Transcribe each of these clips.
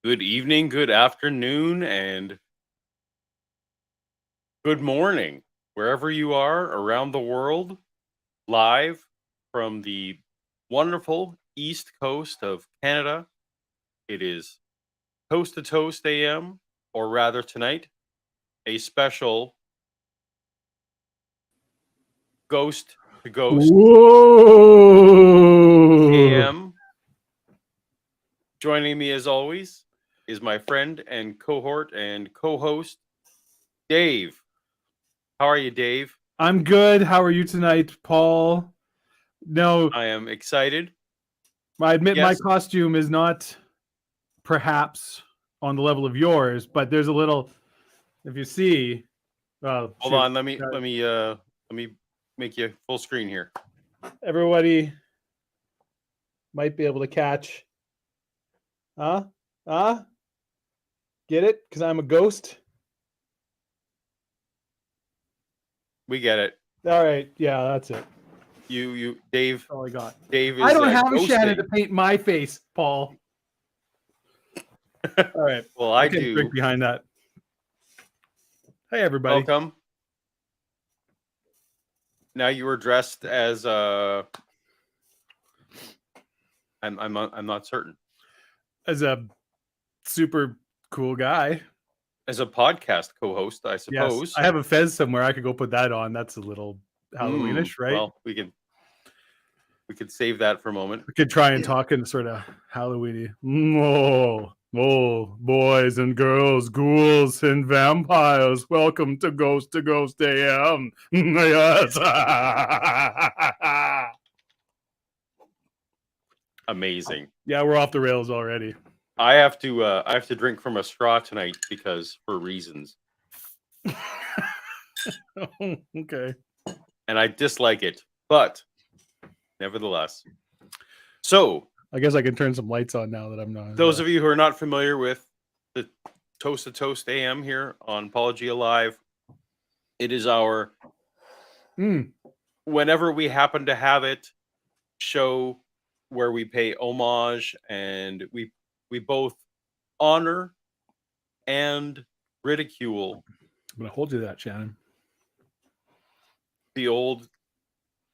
Good evening, good afternoon, and good morning, wherever you are around the world, live from the wonderful East Coast of Canada. It is Toast to Toast AM, or rather tonight, a special Ghost to Ghost Whoa! AM. Joining me as always is my friend and cohort and co-host, Dave. How are you, Dave? I'm good. How are you tonight, Paul? No, I am excited. I admit my Yes. costume is not perhaps on the level of yours, but there's a little. If you see, well, Hold shoot, on, let me make you full screen here. everybody might be able to catch. Huh? Get it? Because I'm a ghost. We get it. All right. Yeah, that's it. Dave. That's all I got. Dave is I don't have a Shannon ghosting. to paint my face, Paul. All right. Well, I can't do. drink behind that. Hey, everybody. Welcome. Now you were dressed as I'm not certain. As a super cool guy. As a podcast co-host, I suppose. Yes, I have a fez somewhere. I could go put that on. That's a little Halloweenish, right? Well, we could save that for a moment. We could try and talk in sort of Halloweeny. Oh, boys and girls, ghouls and vampires. Welcome to Ghost AM. Yes. Amazing. Yeah, we're off the rails already. I have to drink from a straw tonight because for reasons. Okay. And I dislike it, but nevertheless. So I guess I can turn some lights on now that I'm not. Those of you who are not familiar with the Toast to Toast AM here on Apologia Live, it is our whenever we happen to have it show where we pay homage and we both honor and ridicule. I'm gonna hold you to that, Shannon. The old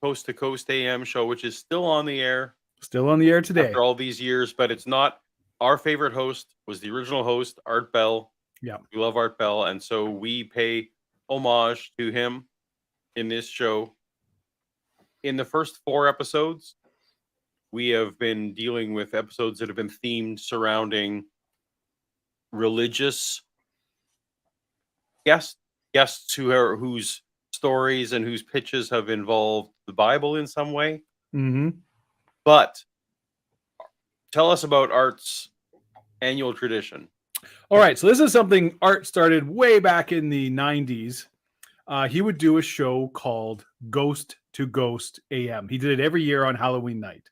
Coast to Coast AM show, which is still on the air. Still on the air today after all these years, but it's not our favorite host. Was the original host Art Bell. Yeah, we love Art Bell, and so we pay homage to him in this show. In the first 4 episodes, we have been dealing with episodes that have been themed surrounding religious guests whose stories and whose pitches have involved the Bible in some way. Mm-hmm. But tell us about Art's annual tradition. All right, so this is something Art started way back in the 90s. He would do a show called Ghost to Ghost AM. He did it every year on Halloween night.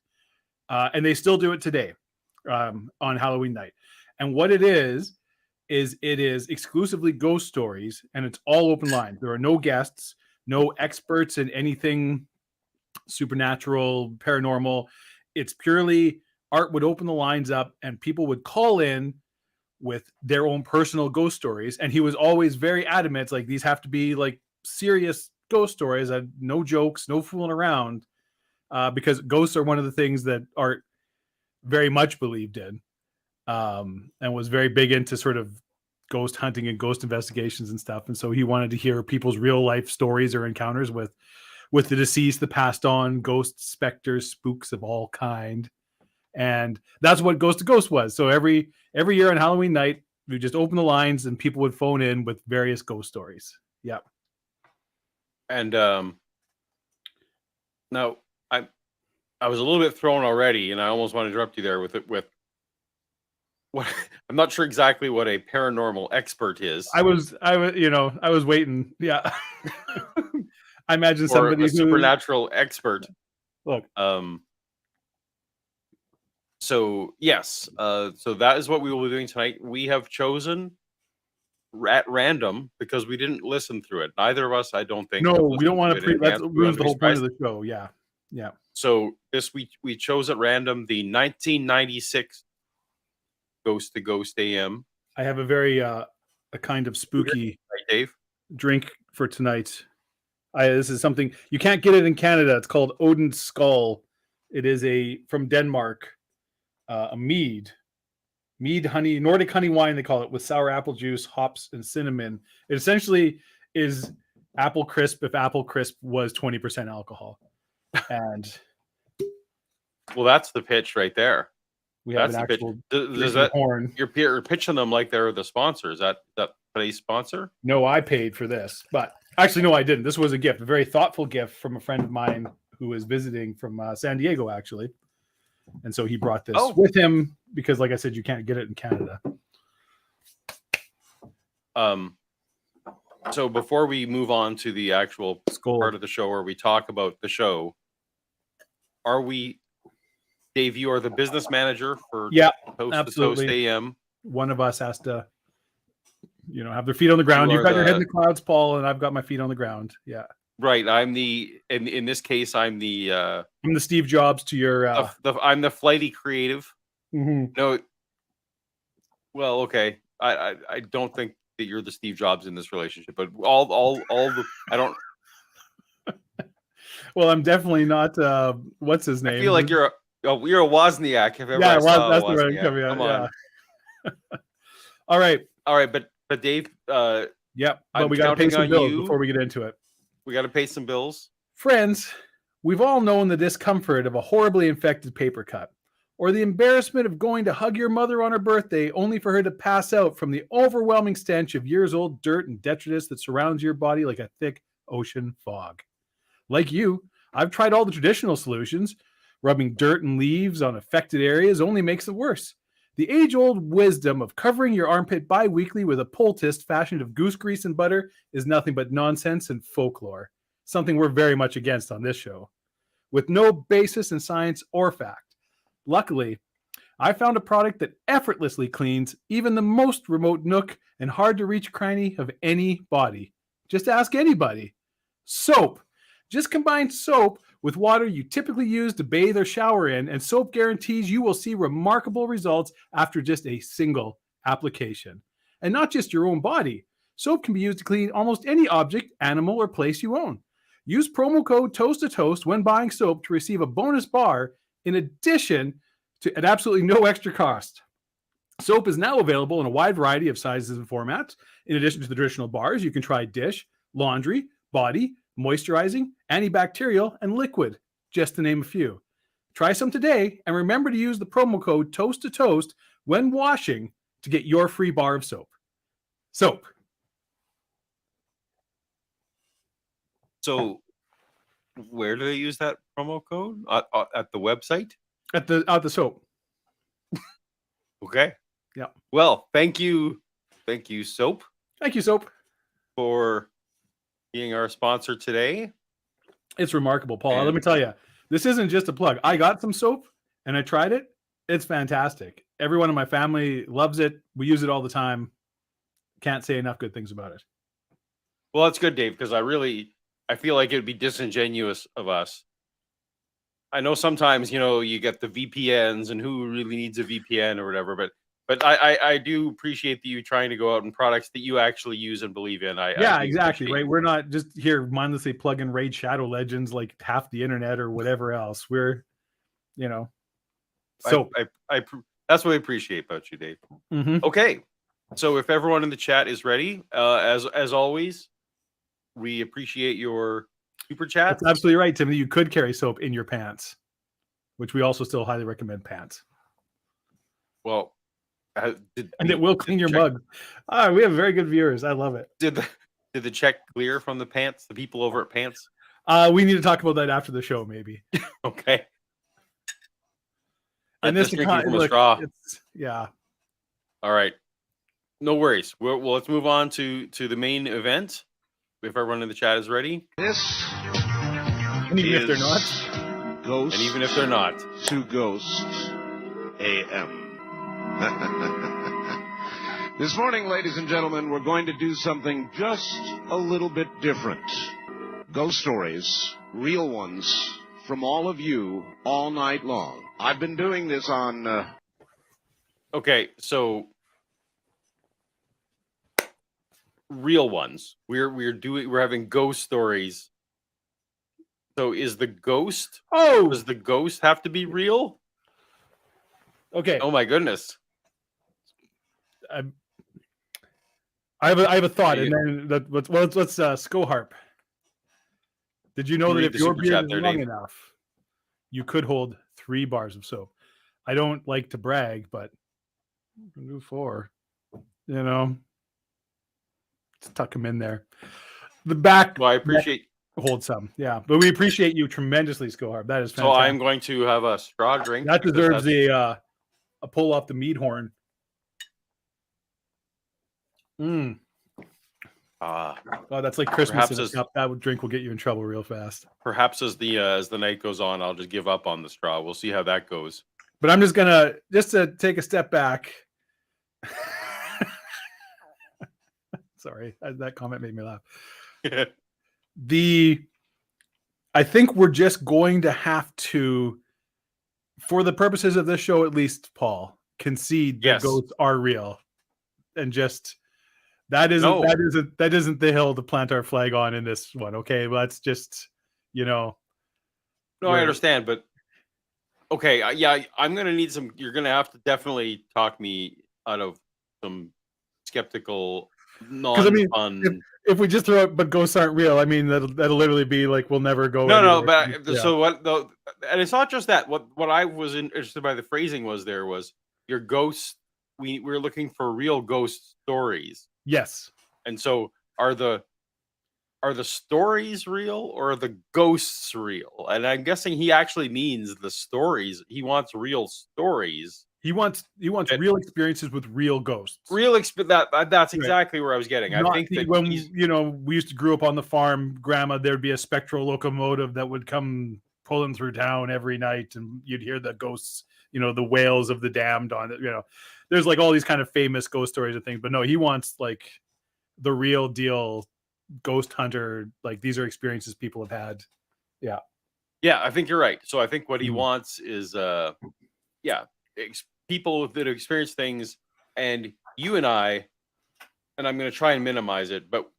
And they still do it today on Halloween night. And what it is it is exclusively ghost stories, and it's all open lines. There are no guests, no experts in anything supernatural, paranormal. It's purely Art would open the lines up and people would call in with their own personal ghost stories. And he was always very adamant. It's like, these have to be like serious ghost stories, no jokes, no fooling around, because ghosts are one of the things that Art very much believed in, and was very big into sort of ghost hunting and ghost investigations and stuff. And so he wanted to hear people's real life stories or encounters with the deceased, the passed on, ghosts, specters, spooks of all kind. And that's what Ghost to Ghost was. So every year on Halloween night, we just open the lines and people would phone in with various ghost stories. Yeah. And now I was a little bit thrown already, and I almost want to interrupt you there with what I'm not sure exactly what a paranormal expert is. I was waiting. Yeah. I imagine somebody a supernatural expert. Look. So yes, so that is what we will be doing tonight. We have chosen at random because we didn't listen through it. Neither of us, I don't think. No, we don't want to. That ruins the whole point of the show. Yeah, yeah. So this we chose at random the 1996 Ghost to Ghost AM. I have a very a kind of spooky Right, Dave? drink for tonight. This is something you can't get it in Canada. It's called Odin's Skull. It is from Denmark, a mead honey, Nordic honey wine, they call it, with sour apple juice, hops, and cinnamon. It essentially is apple crisp if apple crisp was 20% alcohol. And Well, that's the pitch right there. we have That's an the pitch. actual Does that horn. you're pitching them like they're the sponsor? Is that today's sponsor? No, I paid for this, but actually, no, I didn't. This was a gift, a very thoughtful gift from a friend of mine who was visiting from San Diego, actually. And so he brought this with him because, like I said, you can't get it in Canada. So before we move on to the actual part of the show where we talk about the show, Dave, you are the business manager for Toast absolutely. to Toast AM. One of us has to, have their feet on the ground. You've got your head in the clouds, Paul, and I've got my feet on the ground. Yeah. Right. In this case, I'm the Steve Jobs to your I'm the flighty creative. Mm-hmm. No. Well, okay. I don't think that you're the Steve Jobs in this relationship, but all the I don't. Well, I'm definitely not. What's his name? I feel like you're a Wozniak. If ever that's Wozniak. the right coming out. Come on. All right, but Dave. Yep. But we got to pay some bills before we get into it. We got to pay some bills, friends. We've all known the discomfort of a horribly infected paper cut, or the embarrassment of going to hug your mother on her birthday only for her to pass out from the overwhelming stench of years-old dirt and detritus that surrounds your body like a thick ocean fog. Like you, I've tried all the traditional solutions. Rubbing dirt and leaves on affected areas only makes it worse. The age-old wisdom of covering your armpit bi-weekly with a poultice fashioned of goose grease and butter is nothing but nonsense and folklore, something we're very much against on this show, with no basis in science or fact. Luckily, I found a product that effortlessly cleans even the most remote nook and hard-to-reach cranny of any body. Just ask anybody. Soap. Just combine soap with water you typically use to bathe or shower in, and soap guarantees you will see remarkable results after just a single application. And not just your own body. Soap can be used to clean almost any object, animal, or place you own. Use promo code TOAST2TOAST when buying soap to receive a bonus bar in addition to at absolutely no extra cost. Soap is now available in a wide variety of sizes and formats. In addition to the traditional bars, you can try dish, laundry, body, moisturizing, antibacterial, and liquid, just to name a few. Try some today, and remember to use the promo code TOAST2TOAST when washing to get your free bar of soap. Soap. So, where do they use that promo code? At the website? At the soap. Okay. Yeah. Well, thank you, Soap. Thank you, Soap, for being our sponsor today. It's remarkable, Paul. Let me tell you, this isn't just a plug. I got some soap and I tried it. It's fantastic. Everyone in my family loves it. We use it all the time. Can't say enough good things about it. Well, that's good, Dave, because I feel like it would be disingenuous of us. I know sometimes, you get the VPNs and who really needs a VPN or whatever, but I do appreciate you trying to go out and products that you actually use and believe in. Exactly. Right. We're not just here mindlessly plugging Raid Shadow Legends like half the internet or whatever else. We're, so that's what I appreciate about you, Dave. Mm-hmm. Okay. So if everyone in the chat is ready, as always, we appreciate your super chat. That's absolutely right, Timothy. You could carry soap in your pants, which we also still highly recommend pants. Well, and it will clean your mug. We have very good viewers. I love it. Did the check clear from the pants? The people over at Pants? We need to talk about that after the show, maybe. Okay. And this drinking from a straw. Yeah. All right. No worries. Well, let's move on to the main event. If everyone in the chat is ready. This and even if they're not. Ghost. And even if they're not. To Ghost AM. This morning, ladies and gentlemen, we're going to do something just a little bit different. Ghost stories, real ones, from all of you all night long. I've been doing this on Okay, so real ones. We're having ghost stories. So is the ghost? Oh, Does the ghost have to be real? okay. Oh my goodness! I, I have a thought, and You then let's Scoharp. Did you know that read if the your super beard chat is there, long Dave. enough, you could hold 3 bars of soap? I don't like to brag, but I can do 4. You know, let's tuck them in there. The back Well, I neck appreciate. hold some, yeah. But we appreciate you tremendously, Scoharp. That is So I'm fantastic. going to have a straw drink That because deserves that's a pull off the mead horn. Mm. uh, Oh, that's like Christmas perhaps in a cup. That drink will get you in trouble real fast. perhaps as the night goes on, I'll just give up on the straw. We'll see how that goes. But I'm just gonna to take a step back. Sorry, that comment made me laugh. I think we're just going to have to, for the purposes of this show, at least, Paul, concede that Yes. ghosts are real, and just No. that isn't the hill to plant our flag on in this one. Okay, well, that's just No, I we're understand, but okay, yeah, I'm gonna need some. You're gonna have to definitely talk me out of some skeptical, because I mean, non-fun. if we just throw it, but ghosts aren't real. I mean, that'll literally be like we'll never go No, no, anywhere. but Yeah. so what? Though, and it's not just that. What I was interested by the phrasing was your ghosts. We're looking for real ghost stories, Yes. and so are the stories real or are the ghosts real? And I'm guessing he actually means the stories. He wants real stories. He wants That real experiences with real ghosts. that's Right. exactly where I was getting. I Not think the that when he's we used to grow up on the farm, grandma, there'd be a spectral locomotive that would come pulling through town every night, and you'd hear the ghosts, the wails of the damned on it. There's like all these kind of famous ghost stories and things, but no, he wants like the real deal ghost hunter. Like these are experiences people have had. Yeah. yeah, I think you're right. So I think what he Mhm. wants is yeah, people that experience things, and you and I, and I'm going to try and minimize it, but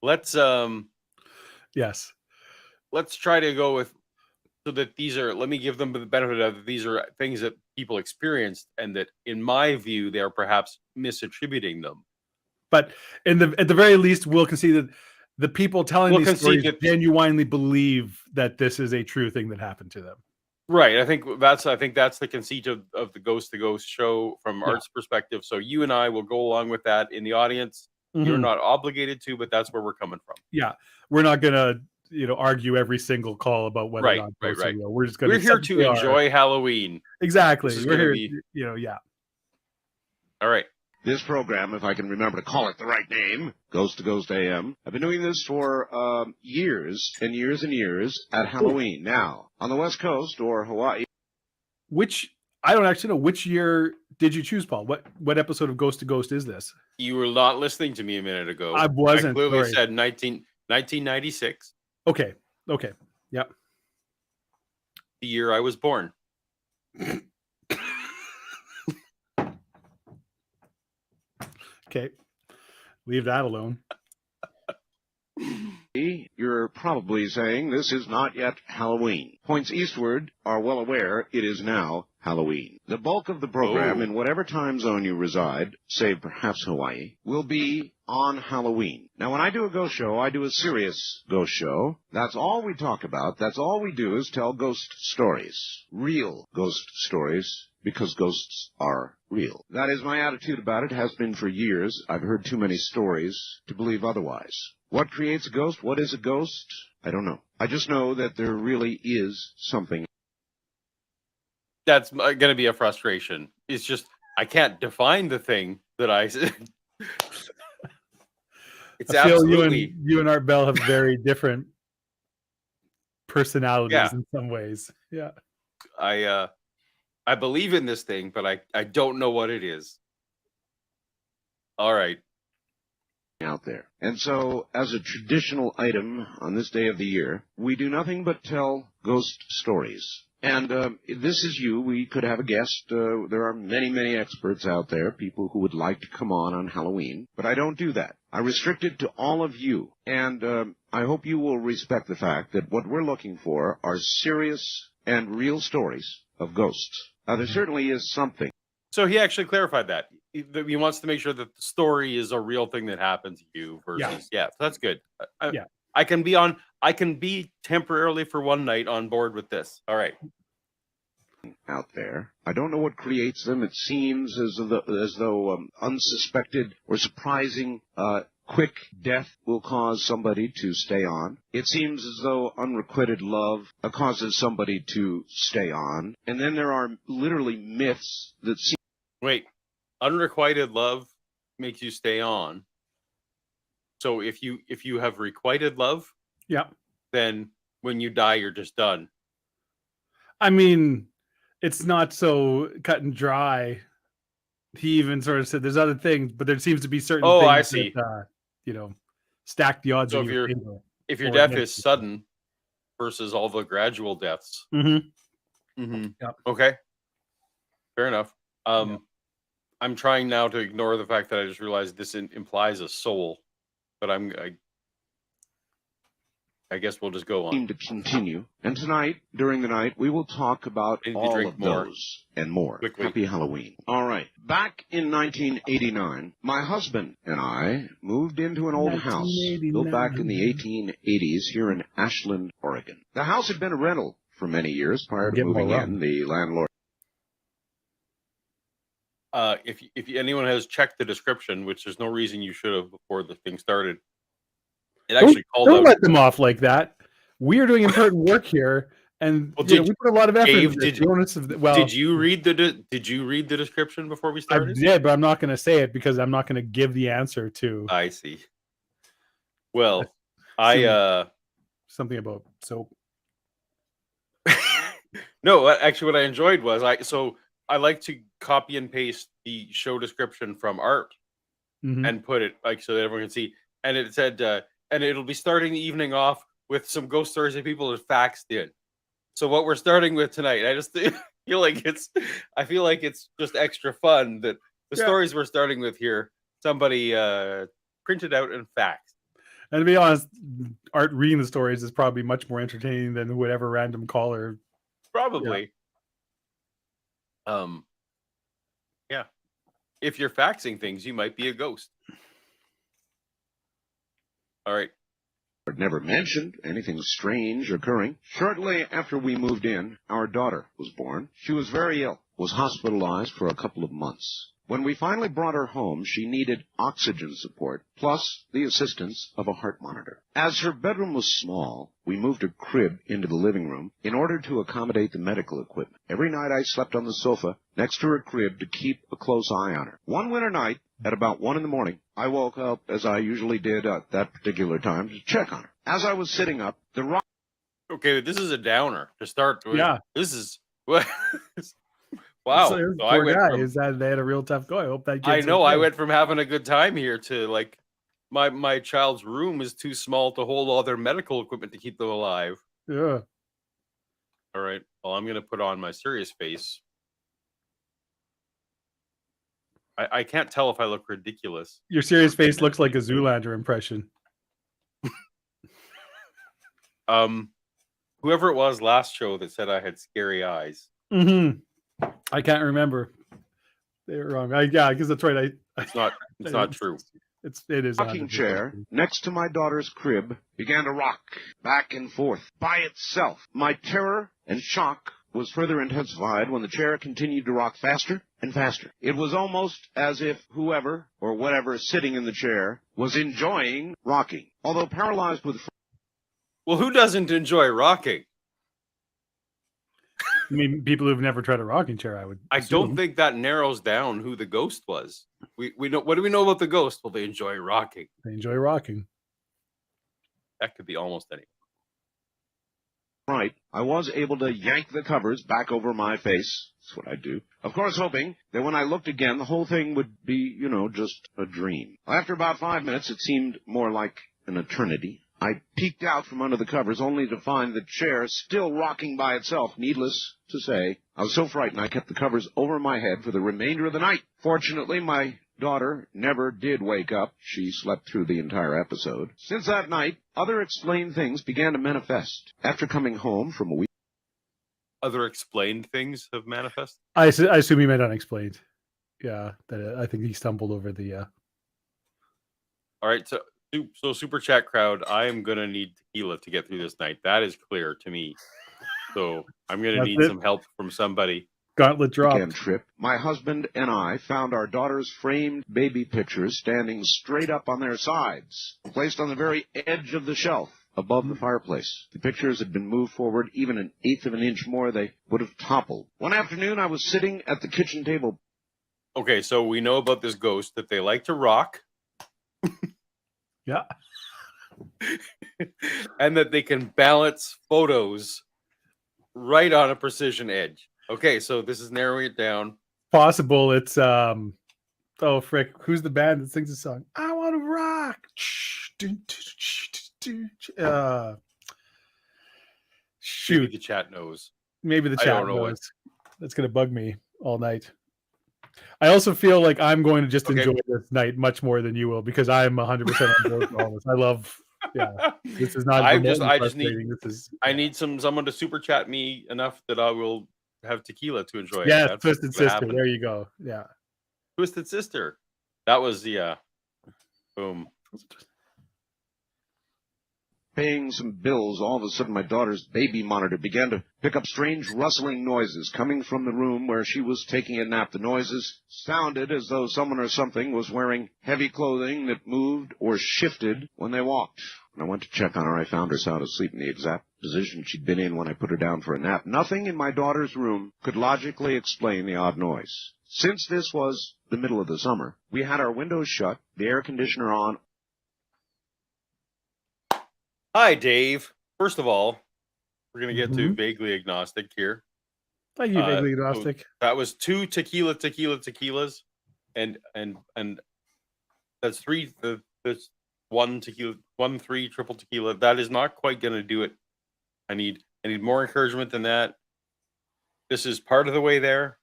let's Yes. let's try to go with so that these are, let me give them the benefit of these are things that people experienced and that in my view they're perhaps misattributing them. But at the very least, we'll concede that the people telling We'll these concede stories that, genuinely believe that this is a true thing that happened to them. right? I think that's the conceit of the Ghost to Ghost show from Yeah. Art's perspective. So you and I will go along with that in the audience. You're Mhm. not obligated to, but that's where we're coming from. Yeah, we're not gonna argue every single call about whether or Right, not right, ghosts are right. real. We're just gonna We're here accept that to they are. enjoy Halloween. This Exactly. is We're going to here. be Yeah. all right. This program, if I can remember to call it the right name, Ghost to Ghost AM. I've been doing this for years and years and years at Halloween. Now, on the West Coast or Hawaii. Which I don't actually know. Which year did you choose, Paul? What episode of Ghost to Ghost is this? You were not listening to me a minute ago. I I wasn't. clearly Sorry. said 1996, Okay. Yep. the year I was born. Okay. Leave that alone. You're probably saying this is not yet Halloween. Points eastward are well aware it is now Halloween. The bulk of the program, Oh. in whatever time zone you reside, save perhaps Hawaii, will be on Halloween. Now, when I do a ghost show, I do a serious ghost show. That's all we talk about. That's all we do is tell ghost stories. Real ghost stories. Because ghosts are real. That is my attitude about it, has been for years. I've heard too many stories to believe otherwise. What creates a ghost? What is a ghost? I don't know. I just know that there really is something. That's going to be a frustration. It's just I can't define the thing that I said. It's I feel absolutely you and Art Bell have very different personalities Yeah. in some ways. Yeah. I believe in this thing, but I don't know what it is. All right. Out there. And so, as a traditional item on this day of the year, we do nothing but tell ghost stories. And this is you. We could have a guest. There are many, many experts out there, people who would like to come on Halloween. But I don't do that. I restrict it to all of you. And I hope you will respect the fact that what we're looking for are serious and real stories of ghosts. There certainly is something. So he actually clarified that. He wants to make sure that the story is a real thing that happens to you versus, so that's good. I can be temporarily for one night on board with this. All right. Out there. I don't know what creates them. It seems as though unsuspected or surprising quick death will cause somebody to stay on. It seems as though unrequited love causes somebody to stay on. And then there are literally myths that seem... Wait. Unrequited love makes you stay on. So if you have requited love, then when you die, you're just done. I mean, it's not so cut and dry. He even sort of said there's other things, but there seems to be certain things I see. that, stack the odds so in your favor. If your death is sudden versus all the gradual deaths. Okay. Fair enough. I'm trying now to ignore the fact that I just realized this implies a soul, but I guess we'll just go on. To continue. And tonight, during the night, we will talk about all of those and more. Quickly. Happy Halloween. All right. Back in 1989, my husband and I moved into an old house built back in the 1880s here in Ashland, Oregon. The house had been a rental for many years prior to moving in. The landlord... If anyone has checked the description, which there's no reason you should have before the thing started, it actually called out. Don't let them off like that. We are doing important work here, and we put a lot of effort into this. Did you read the description before we started? I did, but I'm not going to say it because I'm not going to give the answer to. I see. Well, something about soap. No, actually, what I enjoyed was I like to copy and paste the show description from art and put it so that everyone can see. And it said, and it'll be starting the evening off with some ghost stories that people have faxed in. So what we're starting with tonight, I just feel like it's just extra fun that the stories we're starting with here, somebody printed out and faxed. And to be honest, Art reading the stories is probably much more entertaining than whatever random caller. Probably. If you're faxing things, you might be a ghost. All right. Never mentioned anything strange occurring. Shortly after we moved in, our daughter was born. She was very ill, was hospitalized for a couple of months. When we finally brought her home, she needed oxygen support, plus the assistance of a heart monitor. As her bedroom was small, we moved a crib into the living room in order to accommodate the medical equipment. Every night I slept on the sofa next to her crib to keep a close eye on her. One winter night, at about 1 a.m, I woke up, as I usually did at that particular time, to check on her. As I was sitting up, Okay, this is a downer to start with. Yeah. This is... Wow. So poor guy. Is that they had a real tough go? I hope that. I know. Okay. I went from having a good time here to my child's room is too small to hold all their medical equipment to keep them alive. Yeah. All right. Well, I'm gonna put on my serious face. I can't tell if I look ridiculous. Your serious face looks like a Zoolander impression. Whoever it was last show that said I had scary eyes. I can't remember. They were wrong. I guess that's right. It's not true. It is. Rocking chair next to my daughter's crib began to rock back and forth by itself. My terror and shock was further intensified when the chair continued to rock faster and faster. It was almost as if whoever or whatever sitting in the chair was enjoying rocking. Although paralyzed with... Well, who doesn't enjoy rocking? I mean, people who've never tried a rocking chair, I would assume. I don't think that narrows down who the ghost was. We know. What do we know about the ghost? Well, they enjoy rocking. They enjoy rocking. That could be almost anyone. Right. I was able to yank the covers back over my face. That's what I do. Of course, hoping that when I looked again, the whole thing would be, just a dream. After about 5 minutes, it seemed more like an eternity. I peeked out from under the covers only to find the chair still rocking by itself. Needless to say, I was so frightened I kept the covers over my head for the remainder of the night. Fortunately, my daughter never did wake up. She slept through the entire episode. Since that night, other explained things began to manifest. After coming home from a week, Other explained things have manifested. I assume he meant unexplained. Yeah, that I think he stumbled over the. All right, so super chat crowd, I am gonna need tequila to get through this night. That is clear to me. So I'm gonna That's need it. some help from somebody. Gauntlet weekend dropped. trip, my husband and I found our daughter's framed baby pictures standing straight up on their sides, placed on the very edge of the shelf above the fireplace. The pictures had been moved forward even an eighth of an inch more, they would have toppled. One afternoon, I was sitting at the kitchen table. Okay, so we know about this ghost that they like to rock. Yeah. And that they can balance photos right on a precision edge. Okay, so this is narrowing it down. Possible it's oh frick, who's the band that sings the song? I want to rock. Shoot, Maybe the chat knows. maybe the I chat don't know what- knows. That's gonna bug me all night. I also feel like I'm going to just Okay. enjoy this night much more than you will because I'm 100% on board for all this. I love, yeah. This is not. I remotely just need frustrating. This is. I need someone to super chat me enough that I will have tequila to enjoy it. Yes, That's Twisted what's gonna Sister. happen. There you go. Yeah. Twisted Sister. That was the boom. Paying some bills, all of a sudden my daughter's baby monitor began to pick up strange rustling noises coming from the room where she was taking a nap. The noises sounded as though someone or something was wearing heavy clothing that moved or shifted when they walked. When I went to check on her, I found her sound asleep in the exact position she'd been in when I put her down for a nap. Nothing in my daughter's room could logically explain the odd noise. Since this was the middle of the summer, we had our windows shut, the air conditioner on. Hi, Dave. First of all, we're gonna get to Mhm. vaguely agnostic here. Thank you, vaguely So agnostic. that was 2 tequilas, and that's 3. That's 1 tequila, 1 3 triple tequila. That is not quite gonna do it. I need more encouragement than that. This is part of the way there.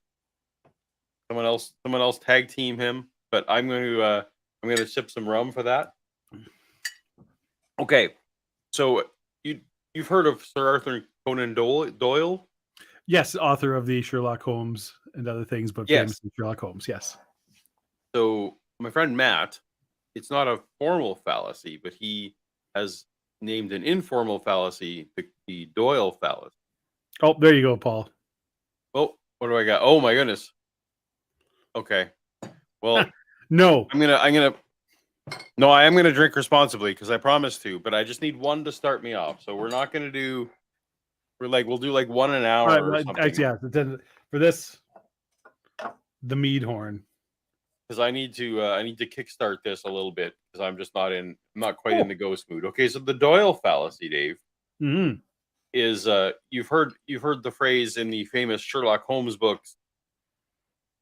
Someone else tag team him, but I'm gonna sip some rum for that. Okay, so you've heard of Sir Arthur Conan Doyle? Yes, author of the Sherlock Holmes and other things, but Yes. famous in Sherlock Holmes. Yes. So my friend Matt, it's not a formal fallacy, but he has named an informal fallacy the Doyle fallacy. Oh, there you go, Paul. Oh, what do I got? Oh my goodness. Okay. Well, No. No, I am gonna drink responsibly because I promised to, but I just need one to start me off. So we're not gonna do. We'll do like 1 an hour All right, or well, something. yeah, then for this, the mead horn. Because I need to kickstart this a little bit because I'm just not quite in the ghost mood. Okay, so the Doyle fallacy, Dave, Mhm. is you've heard the phrase in the famous Sherlock Holmes books.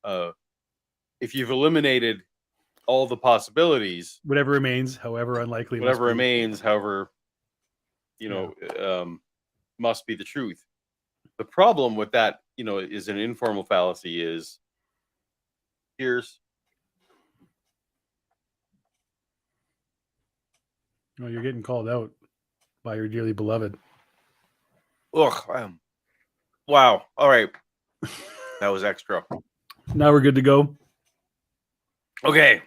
If you've eliminated all the possibilities, Whatever remains, however unlikely. it must whatever be. remains, however, must be the truth. The problem with that, is an informal fallacy is here's Oh, you're getting called out by your dearly beloved. wow. All right. That was extra. Now we're good to go. Okay.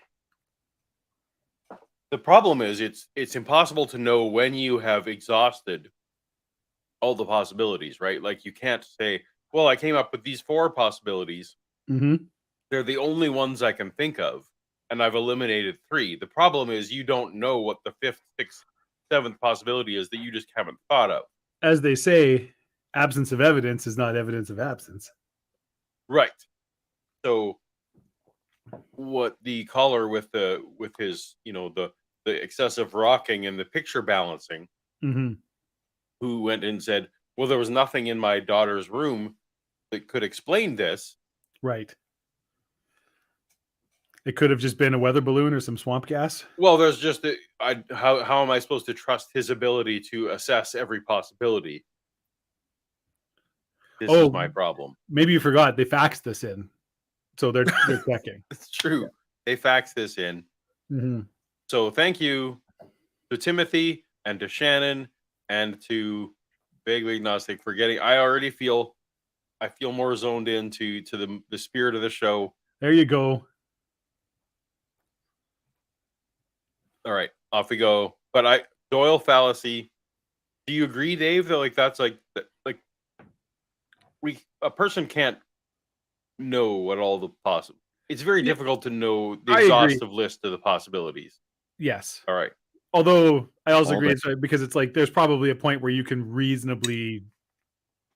The problem is it's impossible to know when you have exhausted all the possibilities, right? Like you can't say, well, I came up with these 4 possibilities. Mm-hmm. They're the only ones I can think of, and I've eliminated 3. The problem is you don't know what the 5th, 6th, 7th possibility is that you just haven't thought of. As they say, absence of evidence is not evidence of absence. Right. So what the caller with his, the excessive rocking and the picture balancing, Mm-hmm. who went and said, well, there was nothing in my daughter's room that could explain this. Right. It could have just been a weather balloon or some swamp gas. Well, there's just how am I supposed to trust his ability to assess every possibility? This is my problem. Maybe you forgot they faxed this in, so they're checking. It's true. They faxed this in. Mm-hmm. So thank you to Timothy and to Shannon and to Vaguely Agnostic for getting. I feel more zoned into the spirit of the show. There you go. All right, off we go. But Doyle fallacy. Do you agree, Dave? That that's a person can't know what all the possible. It's very difficult to know the exhaustive list of the possibilities. Yes. All right. Although I also agree because it's like there's probably a point where you can reasonably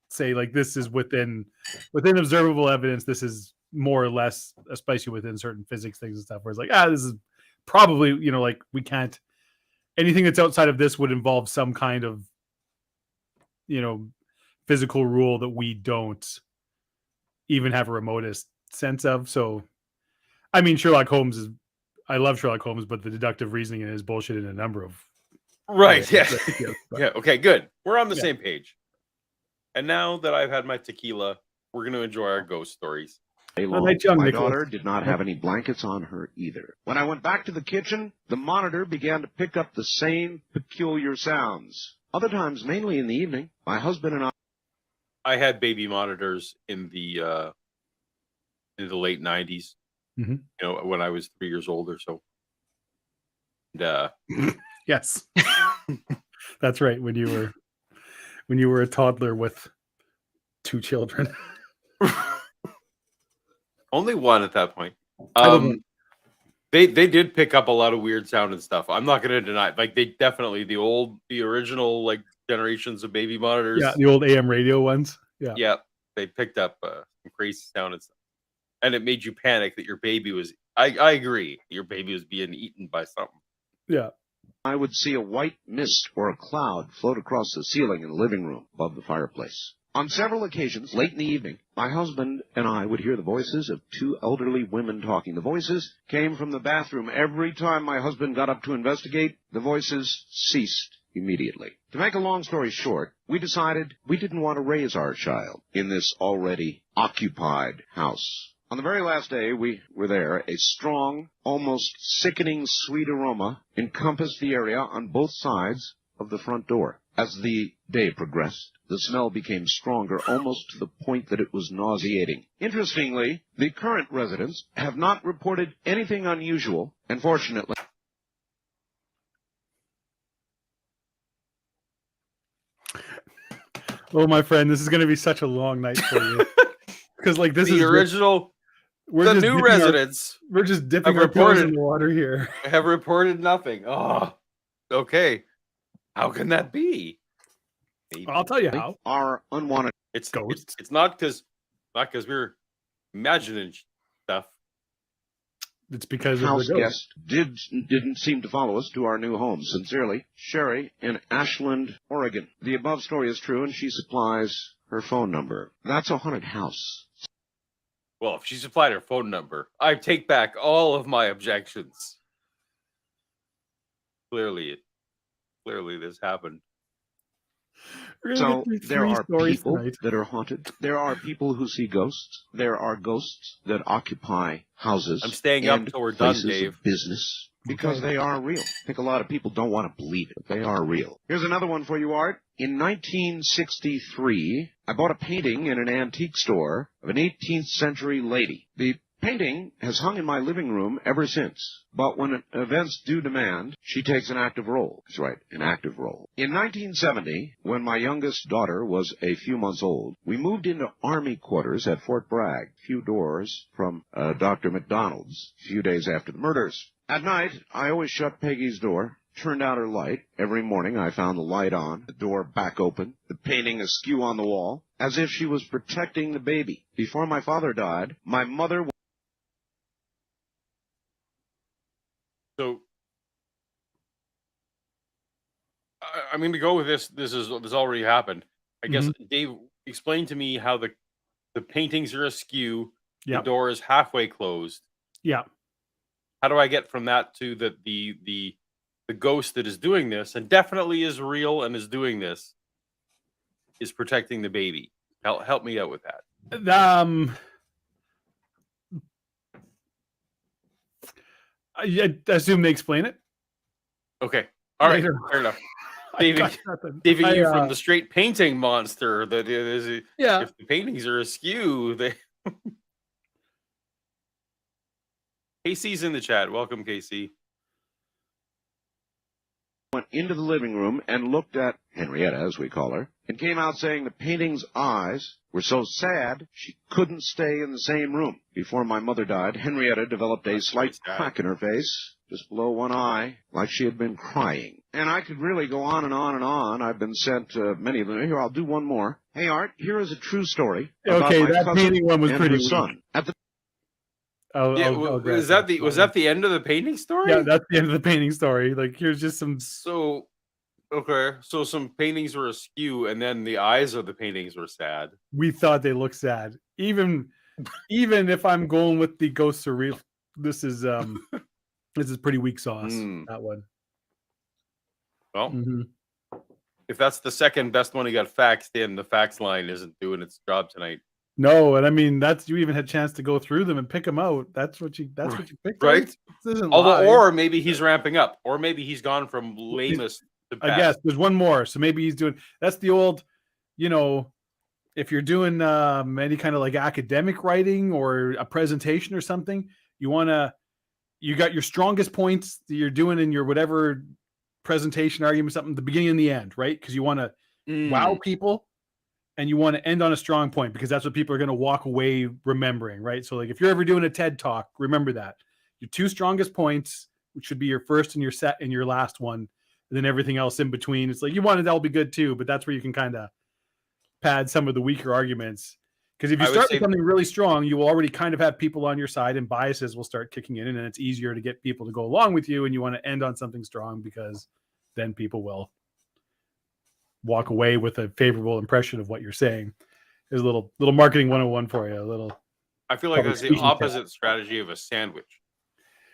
say like this is within observable evidence. This is more or less, especially within certain physics things and stuff, where it's like this is probably like we can't. Anything that's outside of this would involve some kind of physical rule that we don't even have a remotest sense of. So, I mean, I love Sherlock Holmes, but the deductive reasoning in his bullshit in a number of right. Yeah. Yeah. Okay. Good. We're on the same page. And now that I've had my tequila, we're going to enjoy our ghost stories. My daughter did not have any blankets on her either. When I went back to the kitchen, the monitor began to pick up the same peculiar sounds. Other times, mainly in the evening, my husband and I had baby monitors in the late 90s. Mm-hmm. When I was 3 years old or so. And, yes, that's right. When you were a toddler with 2 children. Only one at that point. They did pick up a lot of weird sound and stuff. I'm not going to deny. Like they definitely the original like generations of baby monitors. Yeah, the old AM radio ones. Yeah. Yeah, they picked up some crazy sound and stuff, and it made you panic that your baby was. I agree. Your baby was being eaten by something. Yeah. I would see a white mist or a cloud float across the ceiling in the living room above the fireplace. On several occasions, late in the evening, my husband and I would hear the voices of 2 elderly women talking. The voices came from the bathroom. Every time my husband got up to investigate, the voices ceased immediately. To make a long story short, we decided we didn't want to raise our child in this already occupied house. On the very last day we were there, a strong, almost sickening sweet aroma encompassed the area on both sides of the front door. As the day progressed, the smell became stronger, almost to the point that it was nauseating. Interestingly, the current residents have not reported anything unusual, and fortunately... Oh, my friend, this is going to be such a long night for you. Because like this is original... the new residents. We're just dipping our toes in the water here. Have reported nothing. Oh, okay. How can that be? Maybe. I'll tell you how. Our unwanted ghosts. It's not because we're imagining stuff. It's because house of the guest didn't seem to follow us to our new home. Sincerely, Sherry in Ashland, Oregon. The above story is true, and she supplies her phone number. That's a haunted house. Well, if she supplied her phone number, I take back all of my objections. Clearly this happened. So there are people that are haunted. There are people who see ghosts. There are ghosts that occupy houses. I'm staying up until we're done, Dave. Business. Because they are real. I think a lot of people don't want to believe it, but they are real. Here's another one for you, Art. In 1963, I bought a painting in an antique store of an 18th century lady. The painting has hung in my living room ever since. But when events do demand, she takes an active role. That's right, an active role. In 1970, when my youngest daughter was a few months old, we moved into Army quarters at Fort Bragg, a few doors from Dr. McDonald's, a few days after the murders. At night, I always shut Peggy's door, turned out her light. Every morning I found the light on, the door back open, the painting askew on the wall, as if she was protecting the baby. Before my father died, my mother... So, I'm going to go with this. This already happened. I guess, Dave, explain to me how the paintings are askew, the door is halfway closed. Yeah. how do I get from that to the ghost that is doing this and definitely is real and is doing this is protecting the baby? Help me out with that. I assume they explain it Okay. All right. later. Fair enough. I got nothing. Saving I, you from the straight painting monster that is. Yeah. If the paintings are askew, they. KC's in the chat. Welcome, KC. Went into the living room and looked at Henrietta, as we call her, and came out saying the painting's eyes were so sad she couldn't stay in the same room. Before my mother died, Henrietta developed a slight crack in her face, just below one eye, like she had been crying. And I could really go on and on and on. I've been sent many of them. Here, I'll do one more. Hey, Art, here is a true story about Okay, my that cousin painting one was and pretty her weak. son. At the Was that the end of the painting story? Yeah, that's the end of the painting story. Like, here's just some. So, okay, so some paintings were askew, and then the eyes of the paintings were sad. We thought they looked sad. Even if I'm going with the ghosts are real, this is pretty weak sauce. That one. Well, if that's the second best one he got faxed in, the fax line isn't doing its job tonight. No, and I mean you even had a chance to go through them and pick them out. That's what you picked, right? This isn't Although, live. or maybe he's ramping up, or maybe he's gone from lamest to best. I guess there's one more, so maybe he's doing. That's the old, if you're doing any kind of like academic writing or a presentation or something, you got your strongest points that you're doing in your whatever presentation, argument, something, the beginning and the end, right? Because you want to wow people. And you want to end on a strong point because that's what people are going to walk away remembering, right? So, like, if you're ever doing a TED talk, remember that your two strongest points, which should be your first and your set and your last one, and then everything else in between. It's like you want it to all be good too, but that's where you can kind of pad some of the weaker arguments. Because if you start with something really strong, you will already kind of have people on your side, and biases will start kicking in, and then it's easier to get people to go along with you. And you want to end on something strong because then people will walk away with a favorable impression of what you're saying. There's a little marketing 101 for you. I feel like that's the opposite strategy of a sandwich.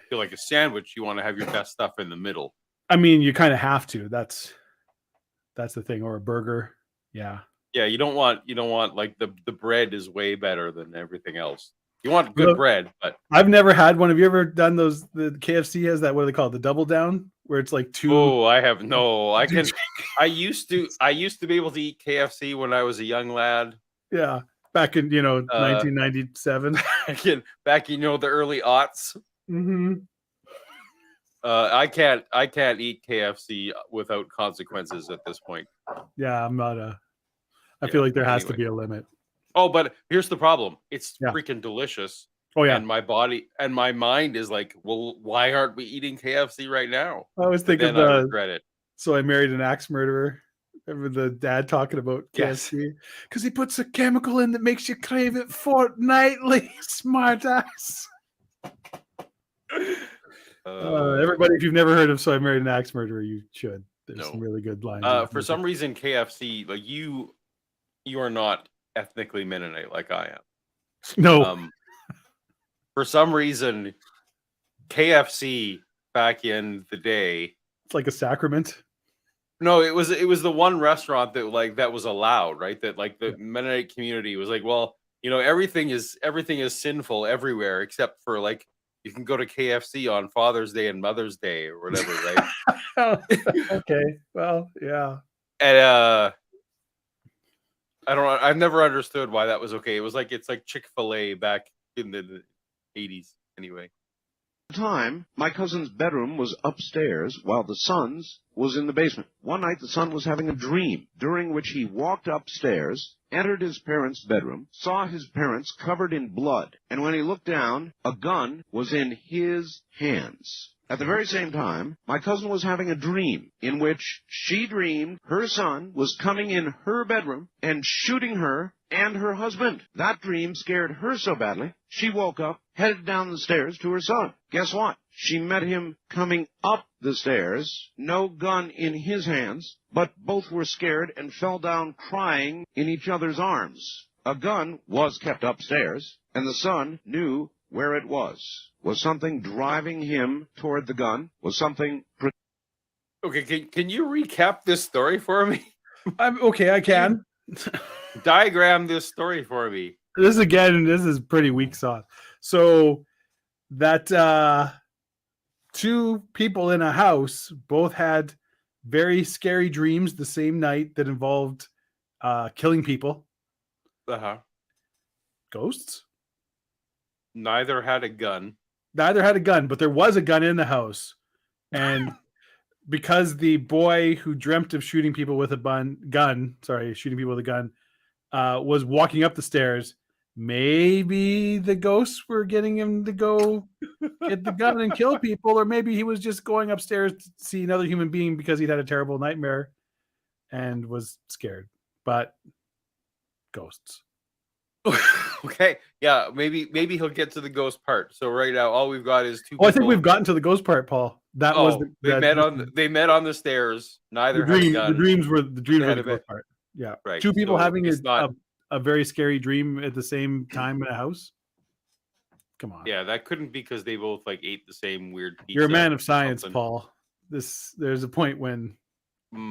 I feel like a sandwich, you want to have your best stuff in the middle. I mean, you kind of have to. That's the thing. Or a burger. Yeah. Yeah, you don't want like the bread is way better than everything else. You want good bread, but I've never had one. Have you ever done those? The KFC has that, what do they call it? The double down, where it's like two. Oh, I have no. I can. I used to be able to eat KFC when I was a young lad. Yeah, back in 1997. back in the early aughts. I can't eat KFC without consequences at this point. Yeah, I'm not a. I feel like there has to be a limit. Oh, but here's the problem. It's freaking delicious. Oh, yeah. And my body and my mind is like, well, why aren't we eating KFC right now? I always think I regret it. So I Married an Axe Murderer. Remember the dad talking about KFC? Because he puts a chemical in that makes you crave it fortnightly. Smart ass. Everybody, if you've never heard of So I Married an Axe Murderer, you should. There's some really good lines. For some reason, KFC, like you are not ethnically Mennonite like I am. No. For some reason, KFC back in the day, it's like a sacrament. No, it was the one restaurant that was allowed, right? That like the Mennonite community was like, well, everything is sinful everywhere except for like you can go to KFC on Father's Day and Mother's Day or whatever, right? Okay, well, yeah. And I've never understood why that was okay. It was like it's like Chick-fil-A back in the 80s anyway. At the time, my cousin's bedroom was upstairs while the son's was in the basement. One night the son was having a dream during which he walked upstairs, entered his parents' bedroom, saw his parents covered in blood, and when he looked down, a gun was in his hands. At the very same time, my cousin was having a dream in which she dreamed her son was coming in her bedroom and shooting her and her husband. That dream scared her so badly, she woke up, headed down the stairs to her son. Guess what? She met him coming up the stairs, no gun in his hands, but both were scared and fell down crying in each other's arms. A gun was kept upstairs, and the son knew where it was. Was something driving him toward the gun? Was something... Okay, can you recap this story for me? Okay, I can. Diagram this story for me. This is pretty weak sauce. So that two people in a house both had very scary dreams the same night that involved killing people. Uh-huh. Ghosts? Neither had a gun. Neither had a gun, but there was a gun in the house. And because the boy who dreamt of shooting people with a gun, was walking up the stairs, maybe the ghosts were getting him to go get the gun and kill people, or maybe he was just going upstairs to see another human being because he'd had a terrible nightmare and was scared. But ghosts. Okay, yeah, maybe he'll get to the ghost part. So right now, all we've got is two. Oh, I think we've gotten to the ghost part, Paul. That was they met on the stairs. Neither had a gun. The dreams were the ghost part. Yeah, right. Two people so having not, a very scary dream at the same time in a house. Come on. Yeah, that couldn't be because they both like ate the same weird pizza. You're a man of science, Paul. There's a point when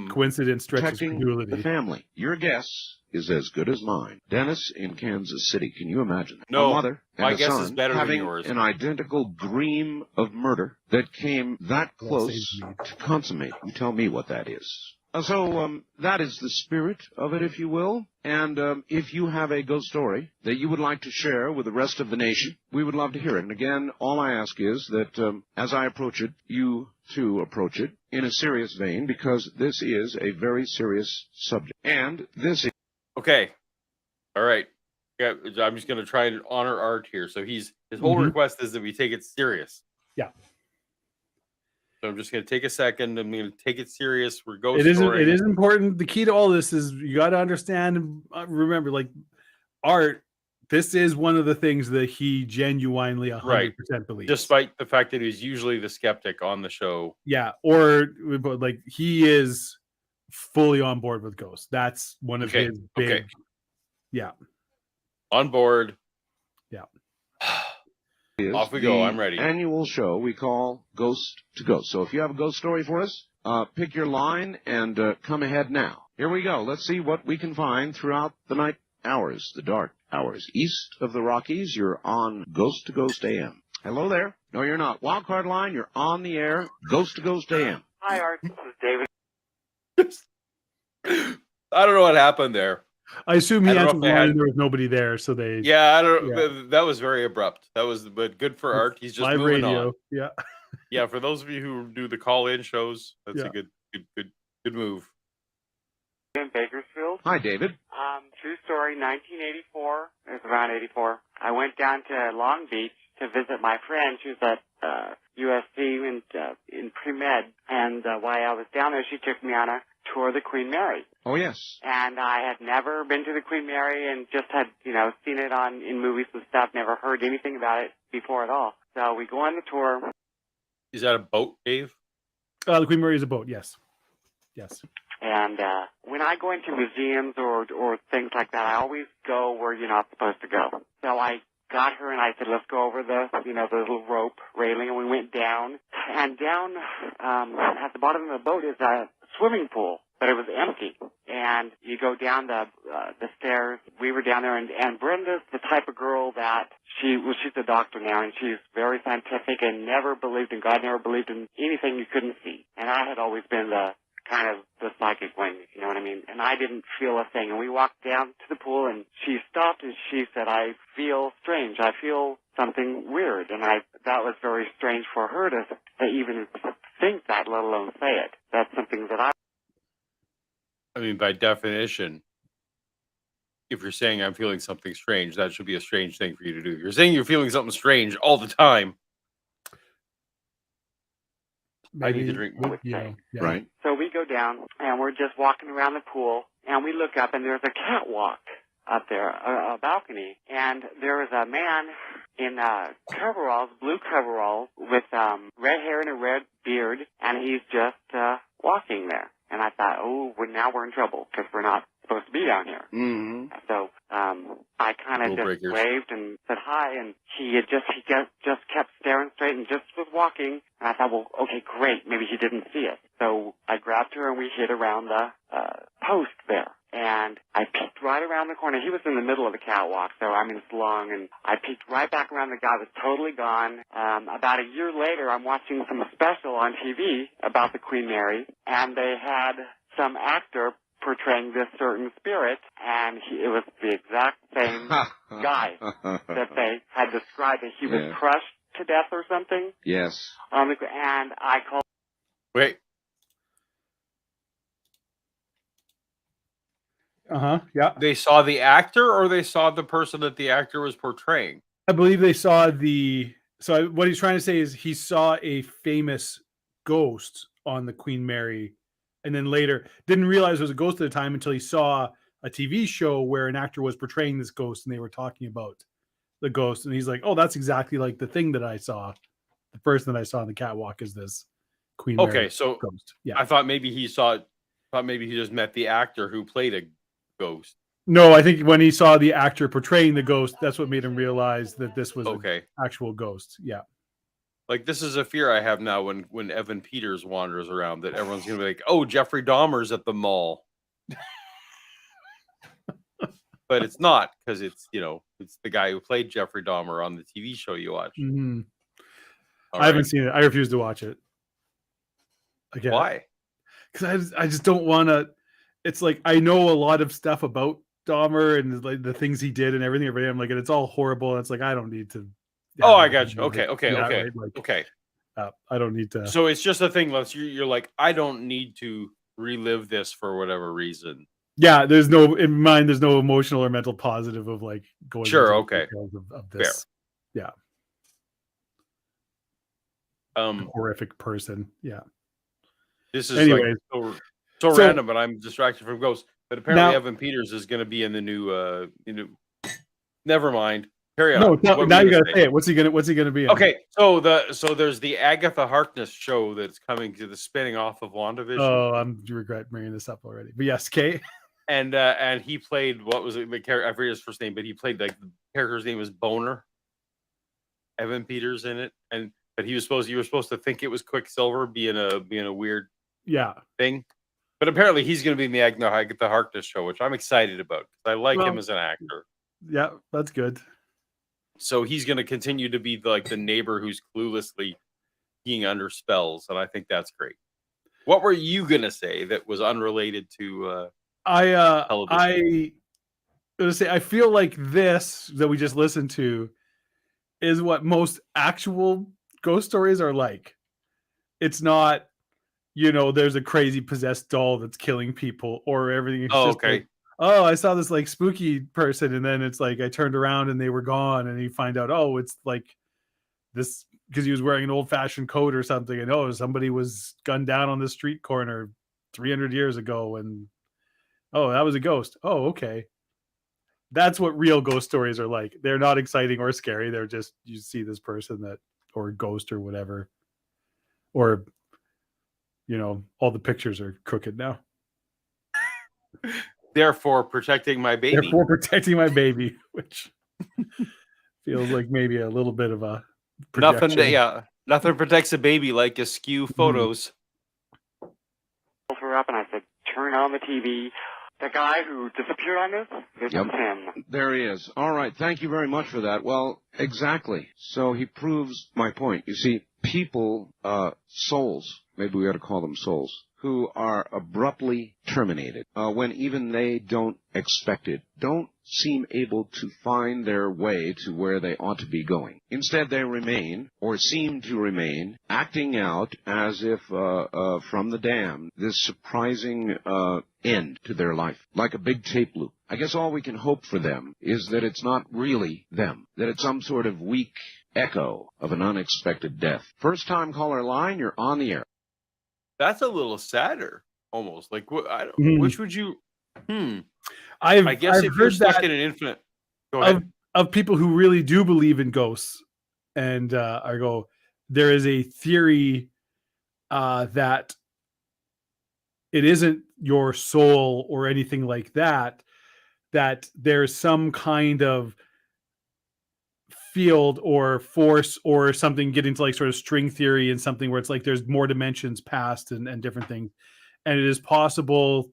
coincidence stretches credulity. The family. Your guess is as good as mine. Dennis in Kansas City. Can you imagine that? No, a mother and my a guess son is better having than yours. An identical dream of murder that came that close to consummate. You tell me what that is. So that is the spirit of it, if you will. And if you have a ghost story that you would like to share with the rest of the nation, we would love to hear it. And again, all I ask is that as I approach it, you too approach it in a serious vein, because this is a very serious subject. And this is... Okay. All right. Yeah, I'm just going to try and honor Art here. So his whole request is that we take it serious. Yeah. So I'm just going to take a second. I'm going to take it serious. We're ghost story. It is important. The key to all this is you got to understand and remember, like, Art, this is one of the things that he genuinely 100% believes. Despite the fact that he's usually the skeptic on the show. Yeah. Or like he is fully on board with ghosts. That's one of his big... Yeah. On board. Yeah. Off we go. I'm ready. Annual show we call Ghost to Ghost. So if you have a ghost story for us, pick your line and come ahead now. Here we go. Let's see what we can find throughout the night hours, the dark hours. East of the Rockies, you're on Ghost to Ghost AM. Hello there. No, you're not. Wildcard line, you're on the air. Ghost to Ghost AM. Hi, Art. This is David. I don't know what happened there. I assume he answered the line. There was nobody there, so they. Yeah, I don't. Yeah. That was very abrupt. That was, but good for Art. He's just live moving radio. on. Yeah. Yeah, for those of you who do the call-in shows, that's a good move. In Bakersfield. Hi, David. True story. 1984. It was around 84. I went down to Long Beach to visit my friend. She was at USC in pre-med, and while I was down there, she took me on a tour of the Queen Mary. Oh, yes. And I had never been to the Queen Mary and just had, seen it in movies and stuff, never heard anything about it before at all. So we go on the tour. Is that a boat, Dave? The Queen Mary is a boat, yes. Yes. And when I go into museums or things like that, I always go where you're not supposed to go. So I got her and I said, let's go over the little rope railing, and we went down. And down at the bottom of the boat is a swimming pool, but it was empty. And you go down the stairs. We were down there, and Brenda's the type of girl that she's a doctor now, and she's very scientific and never believed in God, never believed in anything you couldn't see. And I had always been the psychic one, you know what I mean? And I didn't feel a thing. And we walked down to the pool, and she stopped, and she said, I feel strange. I feel something weird. And that was very strange for her to even think that, let alone say it. That's something that I mean, by definition, if you're saying I'm feeling something strange, that should be a strange thing for you to do. If you're saying you're feeling something strange all the time, maybe, I need to drink more. Yeah. Right. So we go down, and we're just walking around the pool, and we look up, and there's a catwalk up there, a balcony, and there is a man in coveralls, blue coveralls, with red hair and a red beard, and he's just walking there. And I thought, now we're in trouble because we're not supposed to be down here. Mm-hmm. So I kind of just waved and said hi, and he just kept staring straight and just was walking. And I thought, well, okay, great, maybe he didn't see it. So I grabbed her and we hid around the post there. And I peeked right around the corner. He was in the middle of the catwalk, so I mean it's long. And I peeked right back around. The guy was totally gone. About a year later, I'm watching some special on TV about the Queen Mary, and they had some actor portraying this certain spirit, and it was the exact same guy that they had described. That he was crushed to death or something. Yes. And I called. Wait. Yeah. They saw the actor, or they saw the person that the actor was portraying? I believe they saw so what he's trying to say is he saw a famous ghost on the Queen Mary, and then later didn't realize it was a ghost at the time until he saw a TV show where an actor was portraying this ghost and they were talking about the ghost. And he's like, oh, that's exactly like the thing that I saw. The person that I saw on the catwalk is this Queen Mary. Okay, so ghost. Yeah. I thought maybe he just met the actor who played a ghost. No, I think when he saw the actor portraying the ghost, that's what made him realize that this was Okay. an actual ghost. Yeah. Like, this is a fear I have now when Evan Peters wanders around, that everyone's going to be like, oh, Jeffrey Dahmer's at the mall. But it's not, because it's the guy who played Jeffrey Dahmer on the TV show you watch. Mm-hmm. I haven't seen it. I refuse to watch it. Again. Why? Because I just don't want to. It's like I know a lot of stuff about Dahmer and like the things he did and everything. I'm like, and it's all horrible. And it's like I don't need to. Oh, I got you. Okay. Right? Like, okay. I don't need to. So it's just a thing. You're like, I don't need to relive this for whatever reason. Yeah, there's no emotional or mental positive of like going. Sure. into Okay. the details of this. Fair. Yeah. Horrific person. Yeah. This is Anyways, like so random, but I'm distracted from ghosts. But apparently, Evan Peters is going to be in the new. Never mind. Carry on. No, now you got to say it. What's he gonna be in? Okay, so there's the Agatha Harkness show that's coming to the spinning off of WandaVision. Oh, I'm regret bringing this up already. But yes, Kay. And he played, what was it? I forget his first name, but he played like the character's name was Boner. Evan Peters in it, but you were supposed to think it was Quicksilver being a weird thing, but apparently he's going to be in the Agatha Harkness show, which I'm excited about because I like him as an actor. Yeah, that's good. So he's going to continue to be like the neighbor who's cluelessly being under spells, and I think that's great. What were you going to say that was unrelated to television? I feel like this that we just listened to is what most actual ghost stories are like. It's not, there's a crazy possessed doll that's killing people or everything. It's just okay. Like, oh, I saw this like spooky person, and then it's like I turned around and they were gone, and you find out, oh, it's like this because he was wearing an old-fashioned coat or something, and oh, somebody was gunned down on the street corner 300 years ago, and oh, that was a ghost. Oh, okay. That's what real ghost stories are like. They're not exciting or scary. They're just you see this person or ghost or whatever, or all the pictures are crooked now. Therefore, protecting my baby. Which feels like maybe a little bit of a projection. Nothing protects a baby like askew photos. Her up, and I said, "Turn on the TV." The guy who disappeared on this is him. There he is. All right. Thank you very much for that. Well, exactly. So he proves my point. You see, people, souls, maybe we ought to call them souls, who are abruptly terminated when even they don't expect it, don't seem able to find their way to where they ought to be going. Instead, they remain, or seem to remain, acting out as if from the damned, this surprising end to their life, like a big tape loop. I guess all we can hope for them is that it's not really them, that it's some sort of weak echo of an unexpected death. First time caller line, you're on the air. That's a little sadder, almost. Like, which would you? I guess I've if you're heard stuck that in an infinite, go ahead. Of people who really do believe in ghosts, and there is a theory that it isn't your soul or anything like that. That there's some kind of field or force or something getting to like sort of string theory and something where it's like there's more dimensions past and different things. And it is possible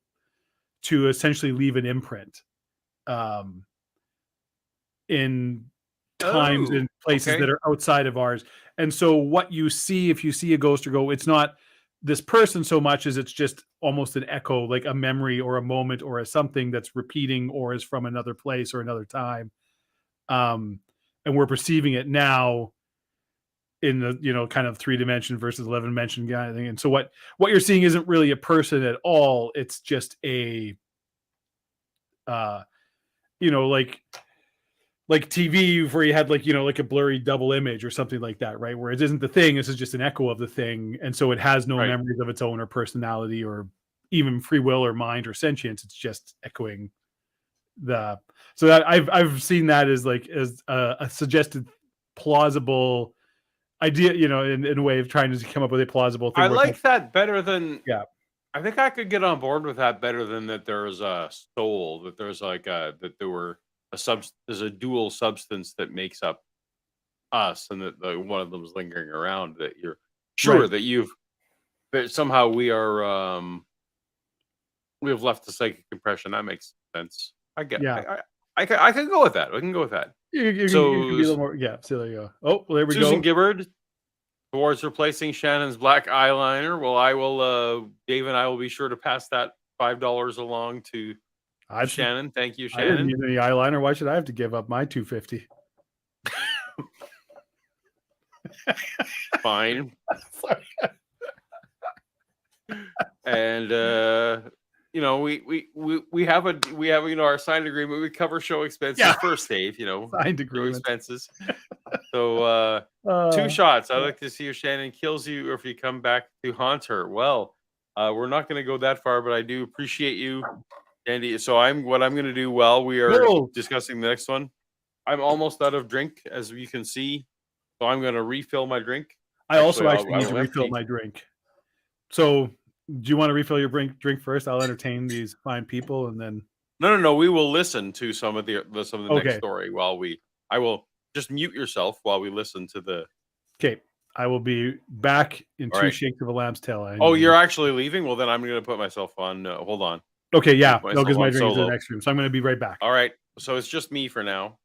to essentially leave an imprint in times and places that are outside of ours. And so what you see, if you see a ghost or go, it's not this person so much as it's just almost an echo, like a memory or a moment or a something that's repeating or is from another place or another time. And we're perceiving it now in the, kind of 3-dimension versus 11-dimension kind of thing. And so what you're seeing isn't really a person at all. It's just a, like TV where you had like a blurry double image or something like that, right? Where it isn't the thing, this is just an echo of the thing. And so it has no memories of its own or personality or even free will or mind or sentience. It's just echoing so that I've seen that as a suggested plausible idea, in a way of trying to come up with a plausible thing. I like that better than, yeah. I think I could get on board with that better than that there's a soul, that there's that there were there's a dual substance that makes up us, and that one of them is lingering around, that you're sure that somehow we have left the psychic impression. That makes sense. I get. Yeah. I can go with that. I can go with that. You can be a little more. Yeah. So there you go. Oh, well, there we Susan go. Gibbard towards replacing Shannon's black eyeliner. Well, I will. Dave and I will be sure to pass that $5 along to Shannon. Thank you, Shannon. I didn't need any eyeliner. Why should I have to give up my $2.50? Fine. Sorry. And we have our signed agreement. We cover show expenses first, Dave. Signed agreement expenses. So 2 shots. I'd like to see if Shannon kills you or if you come back to haunt her. Well, we're not going to go that far, but I do appreciate you, Andy. So what I'm going to do while we are discussing the next one, I'm almost out of drink, as you can see. So I'm going to refill my drink. I also need to refill my drink. So do you want to refill your drink first? I'll entertain these fine people and then. No. We will listen to some of the next story I will just mute yourself while we listen to the. Okay. I will be back in 2 shakes of a lamb's tail. You're actually leaving? Well, then I'm going to put myself on. Hold on. Okay. Yeah. No, because my drink is in the next room. So I'm going to be right back. All right. So it's just me for now.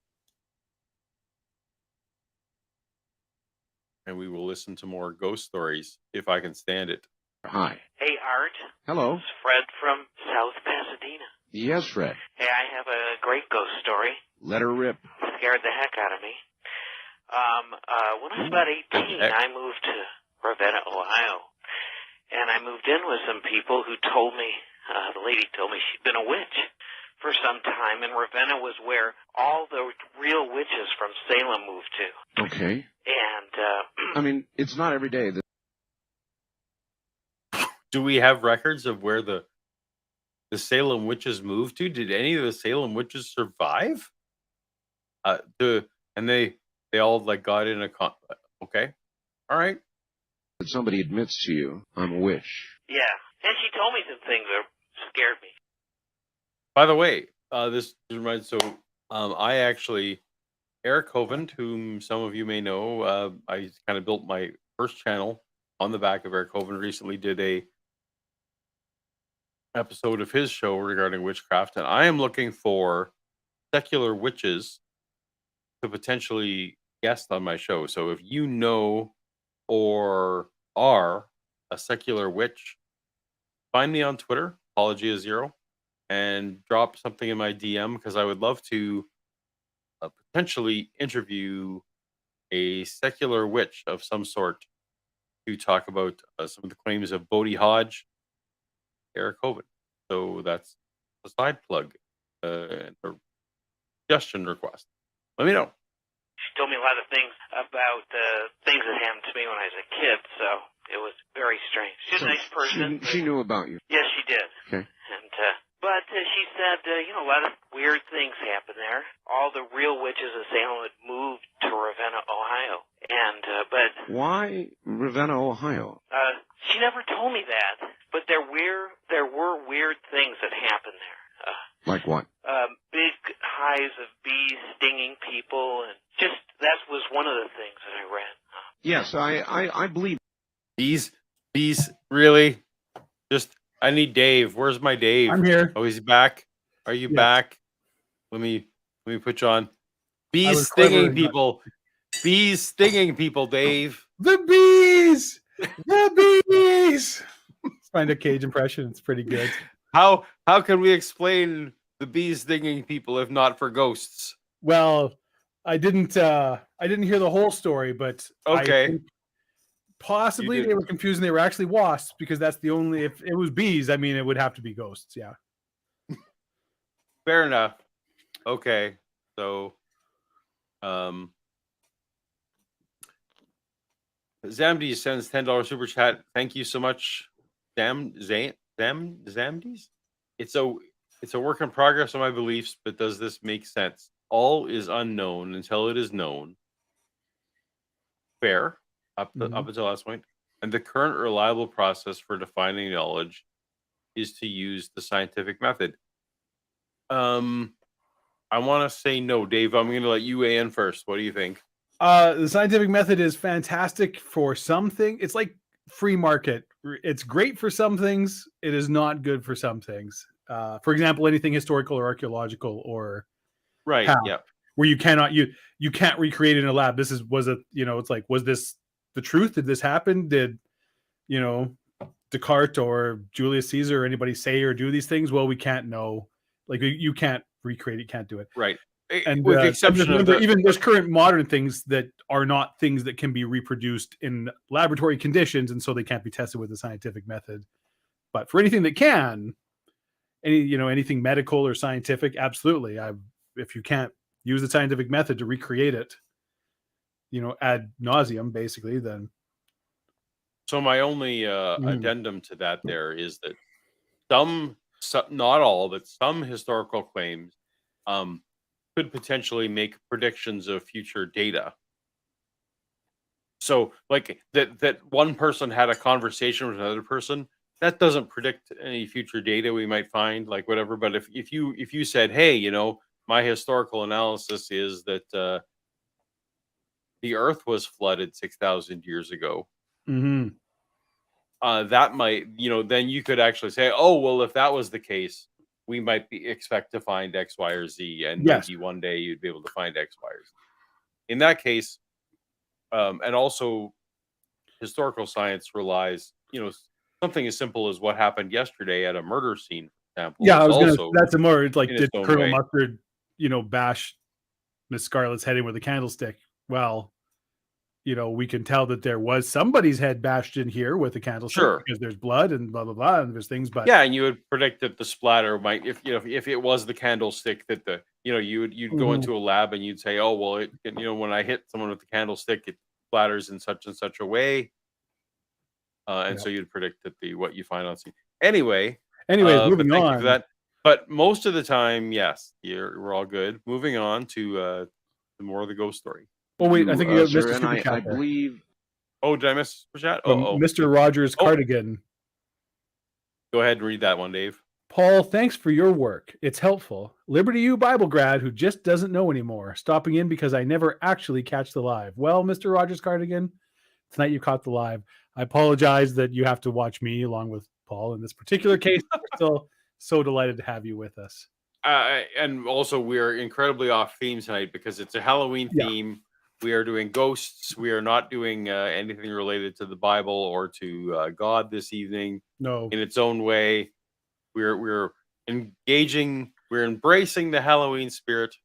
And we will listen to more ghost stories if I can stand it. Hi. Hey, Art. Hello. This is Fred from South Pasadena. Yes, Fred. Hey, I have a great ghost story. Let her rip. Scared the heck out of me. When I was about 18, I moved to Ravenna, Ohio. And I moved in with some people who told me, the lady told me she'd been a witch for some time. And Ravenna was where all the real witches from Salem moved to. Okay. And, it's not every day that. Do we have records of where the Salem witches moved to? Did any of the Salem witches survive? And they all got in a okay, all right. That somebody admits to you, I'm a witch. Yeah, and she told me some things that scared me. By the way, this reminds I actually, Eric Hovind, whom some of you may know, I kind of built my first channel on the back of Eric Hovind. Recently did a episode of his show regarding witchcraft, and I am looking for secular witches to potentially guest on my show. So if you know or are a secular witch, find me on Twitter, Apologia0, and drop something in my DM, because I would love to potentially interview a secular witch of some sort to talk about some of the claims of Bodhi Hodge, Eric Hovind. So that's a side plug and a suggestion request. Let me know. She told me a lot of things about things that happened to me when I was a kid, so it was very strange. She's a nice person. She knew about you. Yes, she did. Okay. And but she said, a lot of weird things happened there. All the real witches of Salem had moved to Ravenna, Ohio. And but why Ravenna, Ohio? She never told me that. But there were weird things that happened there. Like what? Big hives of bees stinging people, and just That was one of the things that I read. Yes, I believe. Bees, really? Just, I need Dave. Where's my Dave? I'm here. Oh, he's back. Are you Yes. back? Let me put you on. I Bees was stinging clever, people. Bees stinging people, Dave. The bees! The bees! Find a Cage impression. It's pretty good. How can we explain the bees stinging people if not for ghosts? Well, I didn't hear the whole story, but I Okay. think possibly You they didn't. were confused and they were actually wasps, because that's the only, if it was bees, I mean, it would have to be ghosts. Yeah. Fair enough. Okay. So, Zamdi sends $10 super chat. Thank you so much, Zamdies. It's a work in progress on my beliefs, but does this make sense? All is unknown until it is known. Fair, up until last point. And the current reliable process for defining knowledge is to use the scientific method. I want to say no, Dave. I'm going to let you weigh in first. What do you think? The scientific method is fantastic for some things. It's like free market. It's great for some things. It is not good for some things. For example, anything historical or archaeological or Right. past, Yeah. where you can't recreate it in a lab. It's like, was this the truth? Did this happen? Did Descartes or Julius Caesar or anybody say or do these things? Well, we can't know. Like, you can't recreate it, can't do it. Right. And with the exception of even there's current modern things that are not things that can be reproduced in laboratory conditions, and so they can't be tested with the scientific method. But for anything that can, anything medical or scientific, absolutely. If you can't use the scientific method to recreate it, ad nauseum, basically, then. So my only addendum to that there is that some, not all, but some historical claims could potentially make predictions of future data. So, like that one person had a conversation with another person, that doesn't predict any future data we might find, like whatever. But if you said, hey, my historical analysis is that the Earth was flooded 6,000 years ago. Mm-hmm. That might, then you could actually say, oh, well, if that was the case, we might expect to find X, Y, or Z, and Yes. maybe one day you'd be able to find X, Y, or Z. In that case, and also historical science relies, something as simple as what happened yesterday at a murder scene, for example. Yeah, that's a more, it's like, in did its own Colonel way. Mustard, bash Miss Scarlet's head in with a candlestick? Well, we can tell that there was somebody's head bashed in here with a candlestick, Sure, because there's blood and blah blah blah, and there's things. But yeah, and you would predict that the splatter might, if it was the candlestick, that you'd go into a lab and you'd say, oh, well, when I hit someone with the candlestick, it splatters in such and such a way, and so you'd predict that what you find on scene. Anyways, moving thank on. you for that. But most of the time, yes, we're all good. Moving on to more of the ghost story. Oh wait, I think you got sir, Mr. and Super Chat I there. believe. Oh, did I miss the chat? Mr. Rogers Cardigan. Go ahead and read that one, Dave. Paul, thanks for your work. It's helpful. Liberty U Bible grad who just doesn't know anymore. Stopping in because I never actually catch the live. Well, Mr. Rogers Cardigan, tonight you caught the live. I apologize that you have to watch me along with Paul in this particular case. We're still so delighted to have you with us. And also, we're incredibly off theme tonight because it's a Halloween theme. We are doing ghosts. We are not doing anything related to the Bible or to God this evening. No. In its own way, we're engaging. We're embracing the Halloween spirit.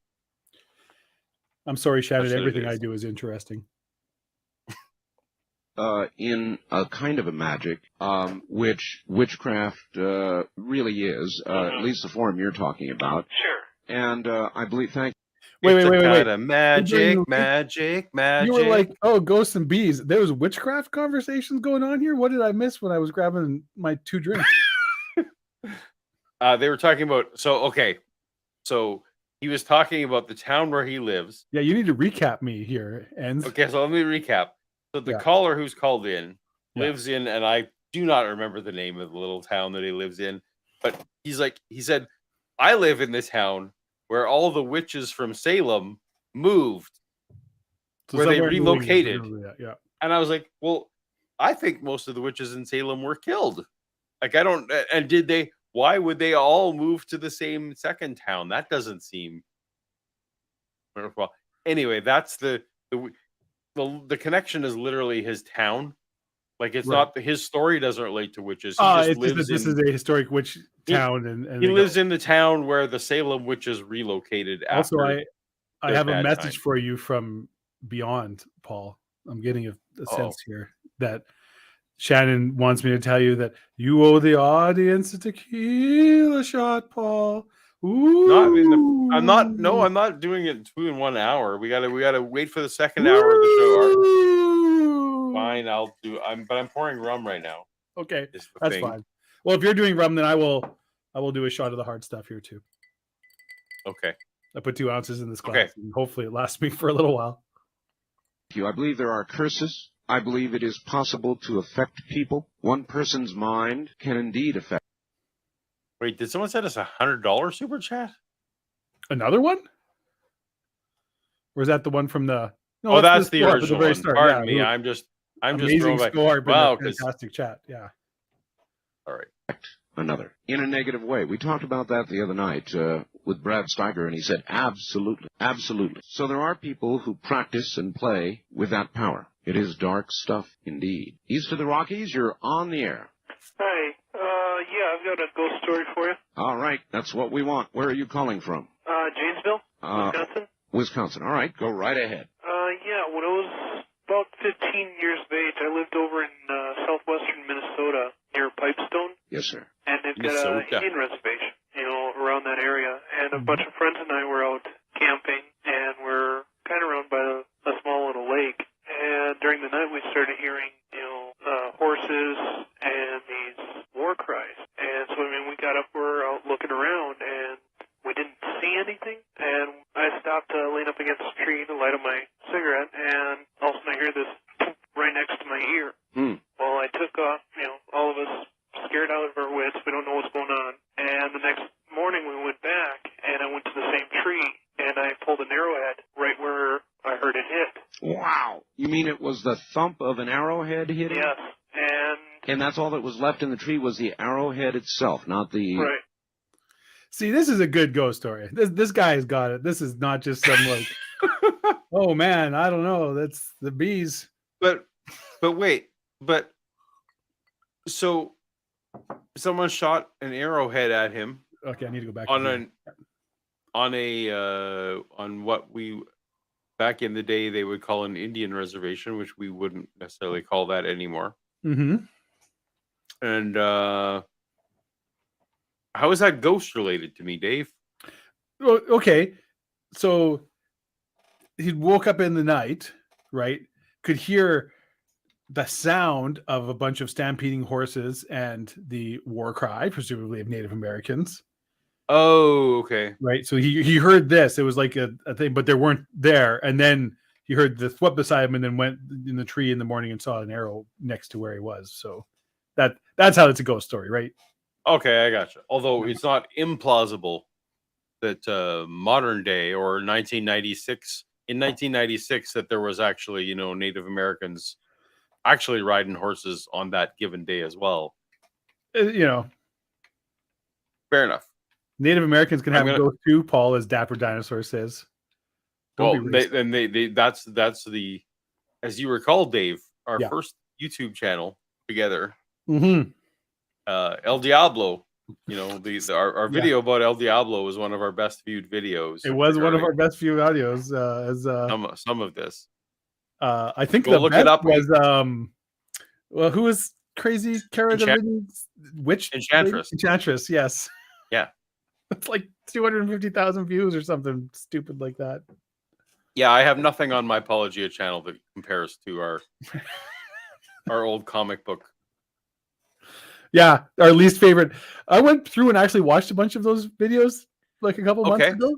I'm sorry, Shannon. That's what it Everything I is. do is interesting. In a kind of a magic, which witchcraft really is, at least the form you're talking about. Sure. And I believe, wait. Kind of magic. You were like, oh, ghosts and bees. There was witchcraft conversations going on here. What did I miss when I was grabbing my 2 drinks? They were talking about. So he was talking about the town where he lives. Yeah, you need to recap me here. And okay, so let me recap. So the caller who's called in lives in, and I do not remember the name of the little town that he lives in, but he said, I live in this town where all the witches from Salem moved. where they somewhere in New England, relocated. yeah. And I was like, well, I think most of the witches in Salem were killed. Like, I don't, and did they, why would they all move to the same second town? That doesn't seem well. Anyway, that's the connection is literally his town. Like, it's Right. not, his story doesn't relate to witches. He just It's just lives that this in, is a historic witch town, and he they lives go, in the town where the Salem witches relocated also, after. I their have a bad message time. for you from beyond, Paul. I'm getting a sense here that Shannon wants me to tell you that you owe the audience a tequila shot, Paul. Ooh. Not in the. I'm not. No, I'm not doing it 2 in 1 hour. We gotta wait for the second hour of the show. Fine, I'll do. But I'm pouring rum right now. Okay, that's fine. Well, if you're doing rum, then I will do a shot of the hard stuff here too. Okay. I put 2 ounces in this glass, Okay. and hopefully it lasts me for a little while. I believe there are curses. I believe it is possible to affect people. One person's mind can indeed affect. Wait, did someone send us $100 super chat? Another one? Or is that the one from the? No, that's the score original at the very one. start. Pardon yeah, me. I'm just amazing throwing back. score. Wow, fantastic chat. Yeah. All right. Another in a negative way. We talked about that the other night with Brad Steiger, and he said absolutely, absolutely. So there are people who practice and play with that power. It is dark stuff indeed. East of the Rockies, you're on the air. Hi. Yeah, I've got a ghost story for you. All right, that's what we want. Where are you calling from? Janesville, Wisconsin. Wisconsin. All right, go right ahead. Yeah, when I was about 15 years of age, I lived over in southwestern Minnesota near Pipestone. Yes, sir. And they've got an Indian reservation, around that area. And a bunch of friends and I were out camping, and we're kind of around by a small little lake. And during the night, we started hearing, horses and these war cries. And so, we got up, we're out looking around, and we didn't see anything. And I stopped lean up against a tree to light up my cigarette, and all of a sudden I hear this right next to my ear. Well, I took off, all of us scared out of our wits. We don't know what's going on. And the next morning we went back, and I went to the same tree, and I pulled an arrowhead right where I heard it hit. Wow. You mean it was the thump of an arrowhead hitting? Yes. And that's all that was left in the tree was the arrowhead itself, not the... Right. See, this is a good ghost story. This guy's got it. This is not just some like, oh man, I don't know. That's the bees. But wait, so someone shot an arrowhead at him. Okay, I need to go back on what we back in the day they would call an Indian reservation, which we wouldn't necessarily call that anymore. Mm-hmm. And how is that ghost related to me, Dave? Well, okay, so he woke up in the night, right? Could hear the sound of a bunch of stampeding horses and the war cry, presumably of Native Americans. Oh, okay. Right. So he heard this. It was like a thing, but they weren't there. And then he heard the thwip beside him, and then went in the tree in the morning and saw an arrow next to where he was. So that's how it's a ghost story, right? Okay, I gotcha. Although it's not implausible that modern day or 1996 that there was actually Native Americans actually riding horses on that given day as well. Fair enough. Native Americans can have a ghost too, Paul, as Dapper Dinosaur says. That's the, as you recall, Dave, our first YouTube channel together. Mm-hmm. El Diablo, our video about El Diablo was one of our best viewed videos. It was one of our best viewed audios. Some of this. I think the best was who was crazy Kara witch Enchantress, yes. Yeah. It's like 250,000 views or something stupid like that. Yeah, I have nothing on my Apologia channel that compares to our old comic book. Yeah, our least favorite. I went through and actually watched a bunch of those videos like a couple months ago.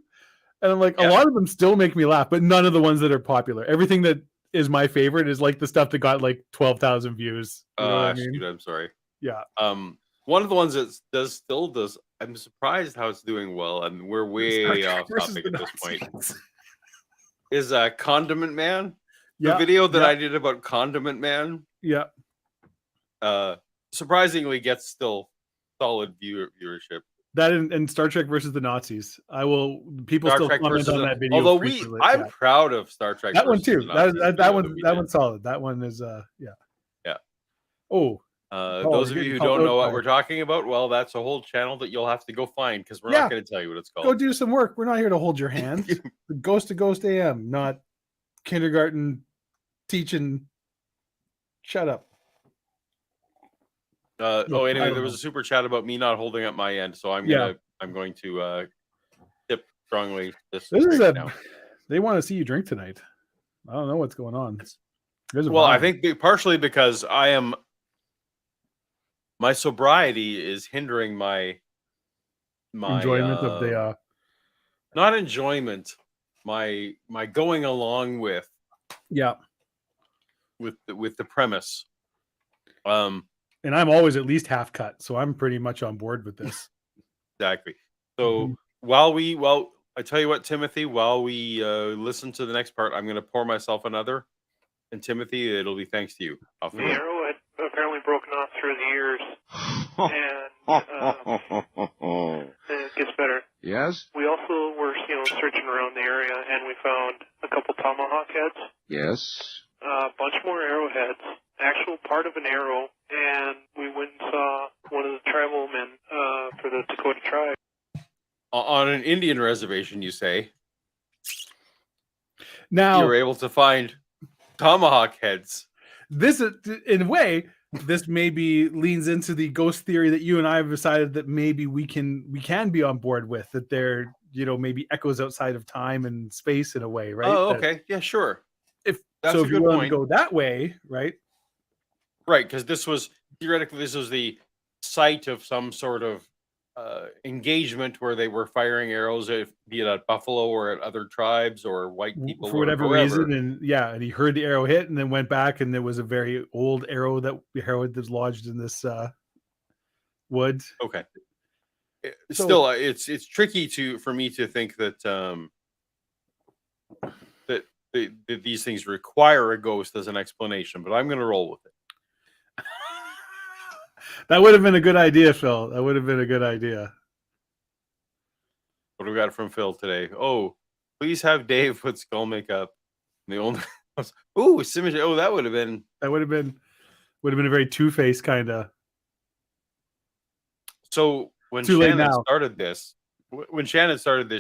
And I'm like, a lot of them still make me laugh, but none of the ones that are popular. Everything that is my favorite is like the stuff that got like 12,000 views. You know what I mean? Shoot, I'm sorry. Yeah. One of the ones that still does, I'm surprised how it's doing well, and we're way off topic at this point, is Condiment Man. The video that I did about Condiment Man, yeah, surprisingly gets still solid viewership. that and Star Trek versus the Nazis. People Star still Trek comment versus on that video. although frequently. I'm proud of Star Trek. That one versus too. the Nazis That video one's solid. That one is yeah. Yeah. Oh, those of you who don't know what we're talking about, well, that's a whole channel that you'll have to go find because we're not going to tell you what it's called. Go do some work. We're not here to hold your hand. The Ghost to Ghost AM, not kindergarten teaching. Shut up. Anyway, there was a super chat about me not holding up my end, so I'm going to tip strongly this is now. They want to see you drink tonight. I don't know what's going on. I think partially because my sobriety is hindering my enjoyment of the not enjoyment, my going along with with the premise. And I'm always at least half cut, so I'm pretty much on board with this. Exactly. So I tell you what, Timothy, while we listen to the next part, I'm going to pour myself another. And Timothy, it'll be thanks to you. The arrow had apparently broken off through the ears, and it gets better. Yes? We also were, searching around the area, and we found a couple tomahawk heads. Yes. A bunch more arrowheads, actual part of an arrow, and we went and saw one of the tribal men for the Dakota tribe. On an Indian reservation, you say? Now you were able to find tomahawk heads. This, in a way, this maybe leans into the ghost theory that you and I have decided that maybe we can be on board with, that they're, maybe echoes outside of time and space in a way, right? Oh, okay. Yeah, sure. If you want to go that way, right? Right, because this was the site of some sort of engagement where they were firing arrows, be it at buffalo or at other tribes or white people for whatever reason, and he heard the arrow hit and then went back, and there was a very old arrow that was lodged in this wood. Okay. Still, it's tricky for me to think that that these things require a ghost as an explanation, but I'm going to roll with it. That would have been a good idea, Phil. That would have been a good idea. What do we got from Phil today? Oh, please have Dave put skull makeup. The only symmetry. Oh, that would have been a very Two-Face kind of. So when Shannon started this,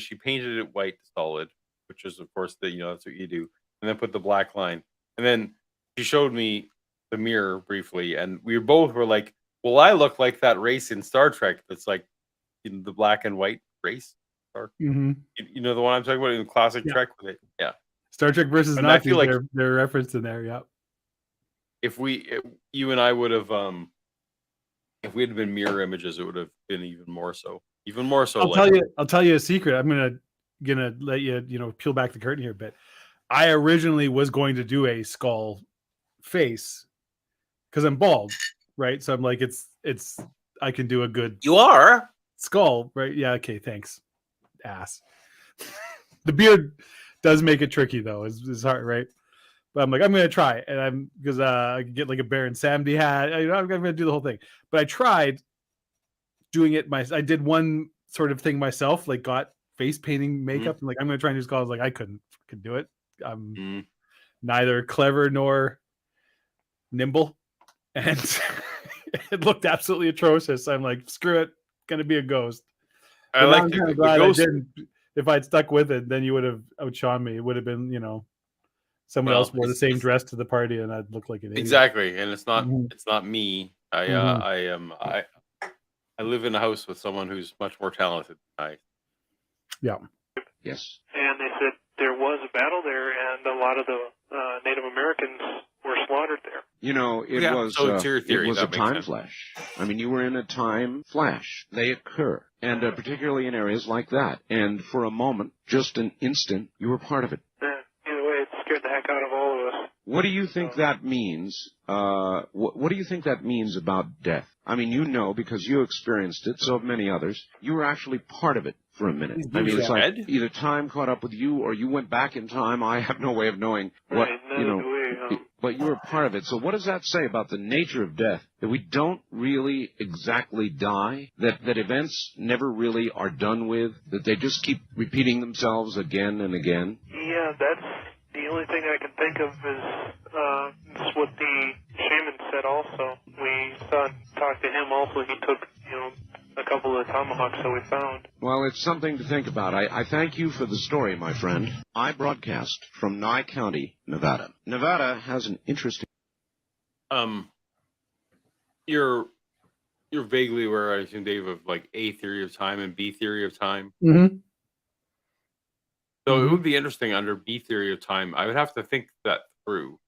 she painted it white solid, which is of course that's what you do, and then put the black line, and then she showed me the mirror briefly, and we both were like, well, I look like that race in Star Trek that's like the black and white race. Mm-hmm. You know the one I'm talking about in classic Trek with it. Yeah. Star Trek versus Nazis. I feel like they're referenced in there. Yeah. If you and I would have, if we had been mirror images, it would have been even more so. I'll tell you a secret. I'm gonna let you peel back the curtain here a bit. I originally was going to do a skull face because I'm bald, right? So I'm like, it's I can do a good. You are skull, right? Yeah. Okay. Thanks. Ass. The beard does make it tricky though. It's hard, right? But I'm like, I'm gonna try, and because I could get like a Baron Samedi hat. I'm gonna do the whole thing. But I tried doing it. I did one sort of thing myself, like got face painting makeup, and like I'm gonna try and do skull. I was like, I couldn't do it. I'm neither clever nor nimble, and it looked absolutely atrocious. I'm like, screw it, gonna be a ghost. I like the ghost. I didn't. If I'd stuck with it, then you would have outshone me. It would have been, someone else wore the same dress to the party, and I'd look like an idiot. Exactly, and it's not me. I live in a house with someone who's much more talented than I. Yeah. Yes. And they said there was a battle there, and a lot of the Native Americans were slaughtered there. It was a time flash. I mean, you were in a time flash. They occur, and particularly in areas like that. And for a moment, just an instant, you were part of it. Either way, it scared the heck out of all of us. What do you think that means? What do you think that means about death? I mean, you know, because you experienced it, so have many others. You were actually part of it for a minute. I mean, it's like either time caught up with you or you went back in time. I have no way of knowing what, but you were part of it. So what does that say about the nature of death? That we don't really exactly die? That events never really are done with? That they just keep repeating themselves again and again? Yeah, that's the only thing I can think of is what the shaman said also. We talked to him also. He took, a couple of tomahawks that we found. Well, it's something to think about. I thank you for the story, my friend. I broadcast from Nye County, Nevada. Nevada has an interesting... You're vaguely aware, I assume, Dave, of like A theory of time and B theory of time. Mm-hmm. So it would be interesting under B theory of time. I would have to think that through.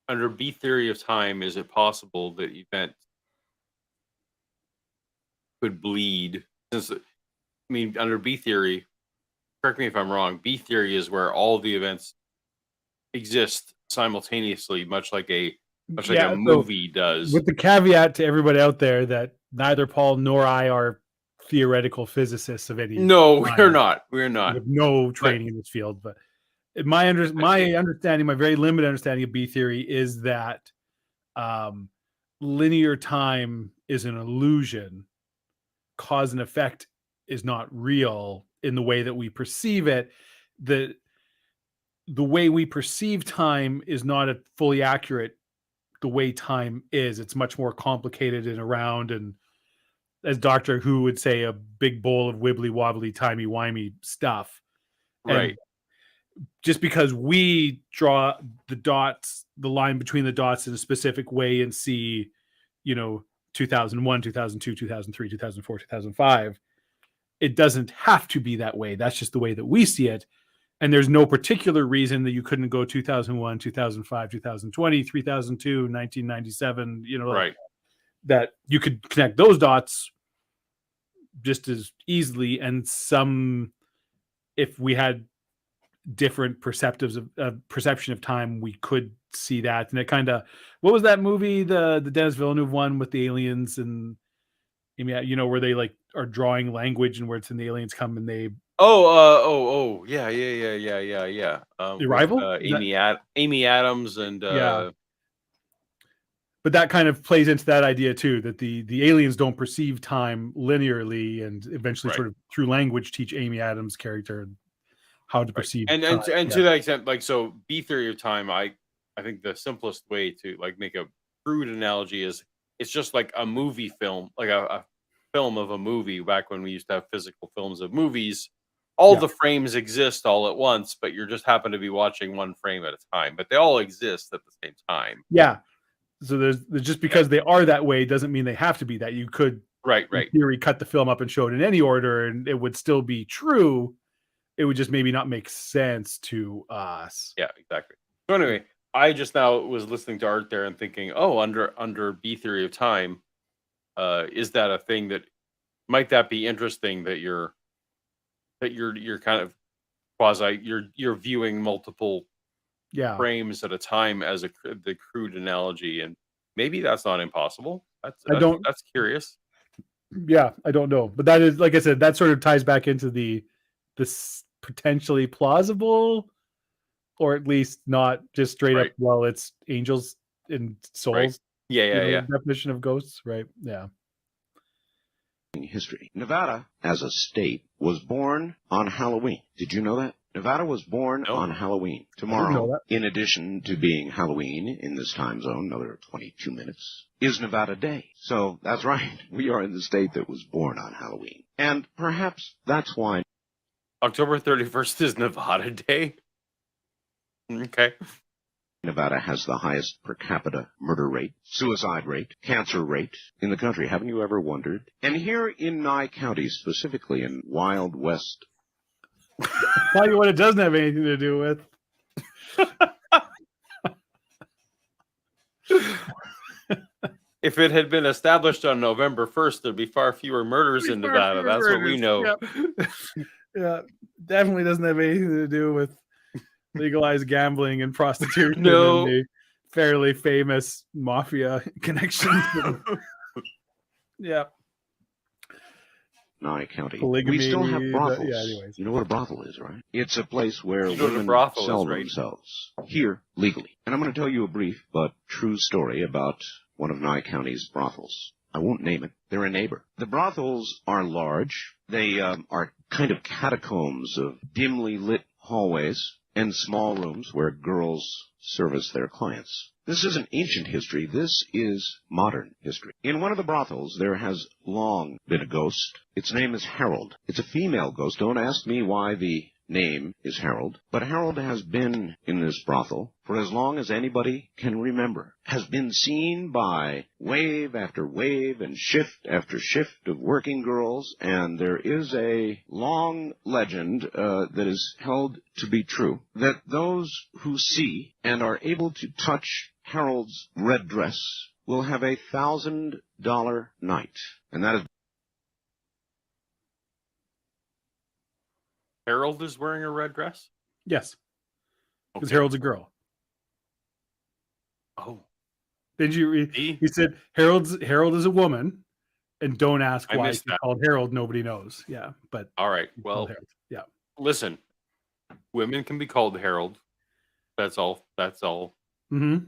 Under B theory of time, is it possible that events could bleed? Under B theory, correct me if I'm wrong, B theory is where all the events exist simultaneously, much like a movie does. With the caveat to everybody out there that neither Paul nor I are theoretical physicists of any. No, we're not. We're not. We have no training in this field, but my understanding, my very limited understanding of B theory is that linear time is an illusion. Cause and effect is not real in the way that we perceive it. The way we perceive time is not a fully accurate the way time is. It's much more complicated and around, and as Doctor Who would say, a big bowl of wibbly wobbly timey wimey stuff. Right. And just because we draw the line between the dots in a specific way and see, 2001, 2002, 2003, 2004, 2005, it doesn't have to be that way. That's just the way that we see it. And there's no particular reason that you couldn't go 2001, 2005, 2020, 3002, 1997, right. That you could connect those dots just as easily. And if we had different perception of time, we could see that. And it kind of, what was that movie, the Dennis Villeneuve one with the aliens and where they like are drawing language and where it's in the aliens come and they yeah. The Arrival? Amy Adams and but that kind of plays into that idea too, that the aliens don't perceive time linearly and eventually sort of through language teach Amy Adams' character how to perceive and time. To that extent, like, so B theory of time, I think the simplest way to like make a crude analogy is it's just like a movie film, like a film of a movie. Back when we used to have physical films of movies, all the frames exist all at once, but you just happen to be watching one frame at a time, but they all exist at the same time. Yeah. So there's just because they are that way doesn't mean they have to be that. You could in theory cut the film up and show it in any order and it would still be true. It would just maybe not make sense to us. Yeah, exactly. So anyway, I just now was listening to Art there and thinking, under B theory of time, is that a thing that might that be interesting that you're kind of quasi you're viewing multiple frames at a time as the crude analogy, and maybe that's not impossible. That's curious. Yeah, I don't know, but that is, like I said, that sort of ties back into this potentially plausible, or at least not just straight up. Well, it's angels and souls. Right. Yeah. Definition of ghosts, right? Yeah. History. Nevada, as a state, was born on Halloween. Did you know that? Nevada was born on Halloween. Tomorrow, in addition to being Halloween in this time zone, another 22 minutes, is Nevada Day. So that's right. We are in the state that was born on Halloween. And perhaps that's why October 31st is Nevada Day. Okay. Nevada has the highest per capita murder rate, suicide rate, cancer rate in the country. Haven't you ever wondered? And here in Nye County, specifically in Wild West. Tell you what it doesn't have anything to do with. If it had been established on November 1st, there'd be far fewer murders in Nevada. That's what we know. Yeah, definitely doesn't have anything to do with legalize gambling and prostitution No. and the fairly famous mafia connections. Yeah. Nye County. Polygamy, We still have brothels. yeah, anyways. You know what a brothel is, right? It's a place where You know what a women brothel sell is, right? themselves. Here, legally. And I'm going to tell you a brief but true story about one of Nye County's brothels. I won't name it. They're a neighbor. The brothels are large. They are kind of catacombs of dimly lit hallways and small rooms where girls service their clients. This isn't ancient history. This is modern history. In one of the brothels, there has long been a ghost. Its name is Harold. It's a female ghost. Don't ask me why the name is Harold. But Harold has been in this brothel for as long as anybody can remember. Has been seen by wave after wave and shift after shift of working girls. And there is a long legend that is held to be true, that those who see and are able to touch Harold's red dress will have a $1,000 night. And that is... Harold is wearing a red dress? Yes. Because Okay. Harold's a girl. Oh. Did you read? See? He said Harold is a woman, and don't ask I why missed he's that. called Harold. Nobody knows. Yeah, but All right. he's Well, called Harold. Yeah. listen. Women can be called Harold. That's all. That's all. Mm-hmm.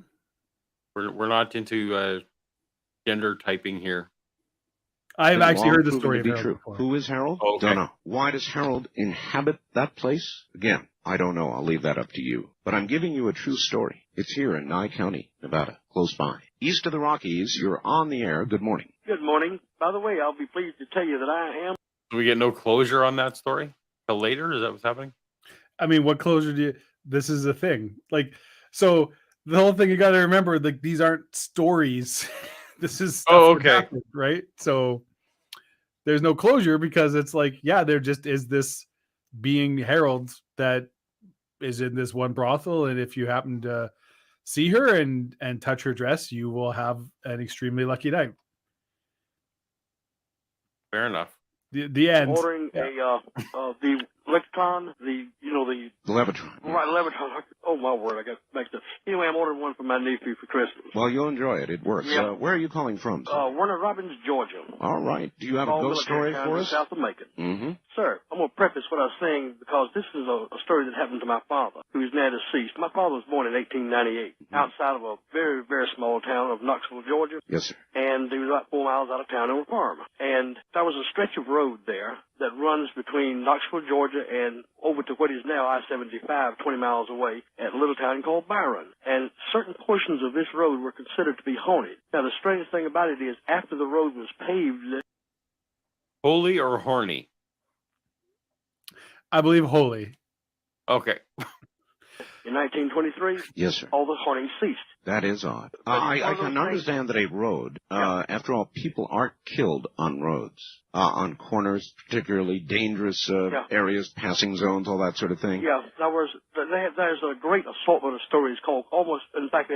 We're not into gender typing here. I've been actually long heard the proven story to of be Harold true. before. Who is Harold? Okay. Don't know. Why does Harold inhabit that place? Again, I don't know. I'll leave that up to you. But I'm giving you a true story. It's here in Nye County, Nevada, close by. East of the Rockies, you're on the air. Good morning. Good morning. By the way, I'll be pleased to tell you that I am. Do we get no closure on that story till later? Is that what's happening? I mean, what closure do you? This is the thing. Like, so the whole thing you got to remember, like, these aren't stories. This is stuff Oh, that okay. happened, right? So there's no closure because it's like, yeah, there just is this being Harold that is in this one brothel, and if you happen to see her and touch her dress, you will have an extremely lucky night. Fair enough. The end. Ordering Yeah. the Electron, the Levitron. right Levitron. Oh my word, I got mixed up. Anyway, I'm ordering one for my nephew for Christmas. Well, you'll enjoy it. It works. Yeah. Where are you calling from, sir? Warner Robins, Georgia. All right. Do you have a Small ghost story military town for in us? South of Macon. Mm-hmm. Sir, I'm going to preface what I was saying because this is a story that happened to my father, who is now deceased. My father was born in 1898 outside of a very, very small town of Knoxville, Georgia. Yes, sir. And he was about 4 miles out of town on a farm. And there was a stretch of road there that runs between Knoxville, Georgia, and over to what is now I-75, 20 miles away, at a little town called Byron. And certain portions of this road were considered to be haunted. Now, the strangest thing about it is, after the road was paved... Holy or horny? I believe holy. Okay. In 1923, Yes, sir. all the haunting ceased. That is odd. But I one of can those understand that a road, after all, people aren't killed on roads, on corners, particularly dangerous areas, passing zones, all that sort of thing. Yeah, there's a great assortment of stories called almost, in fact,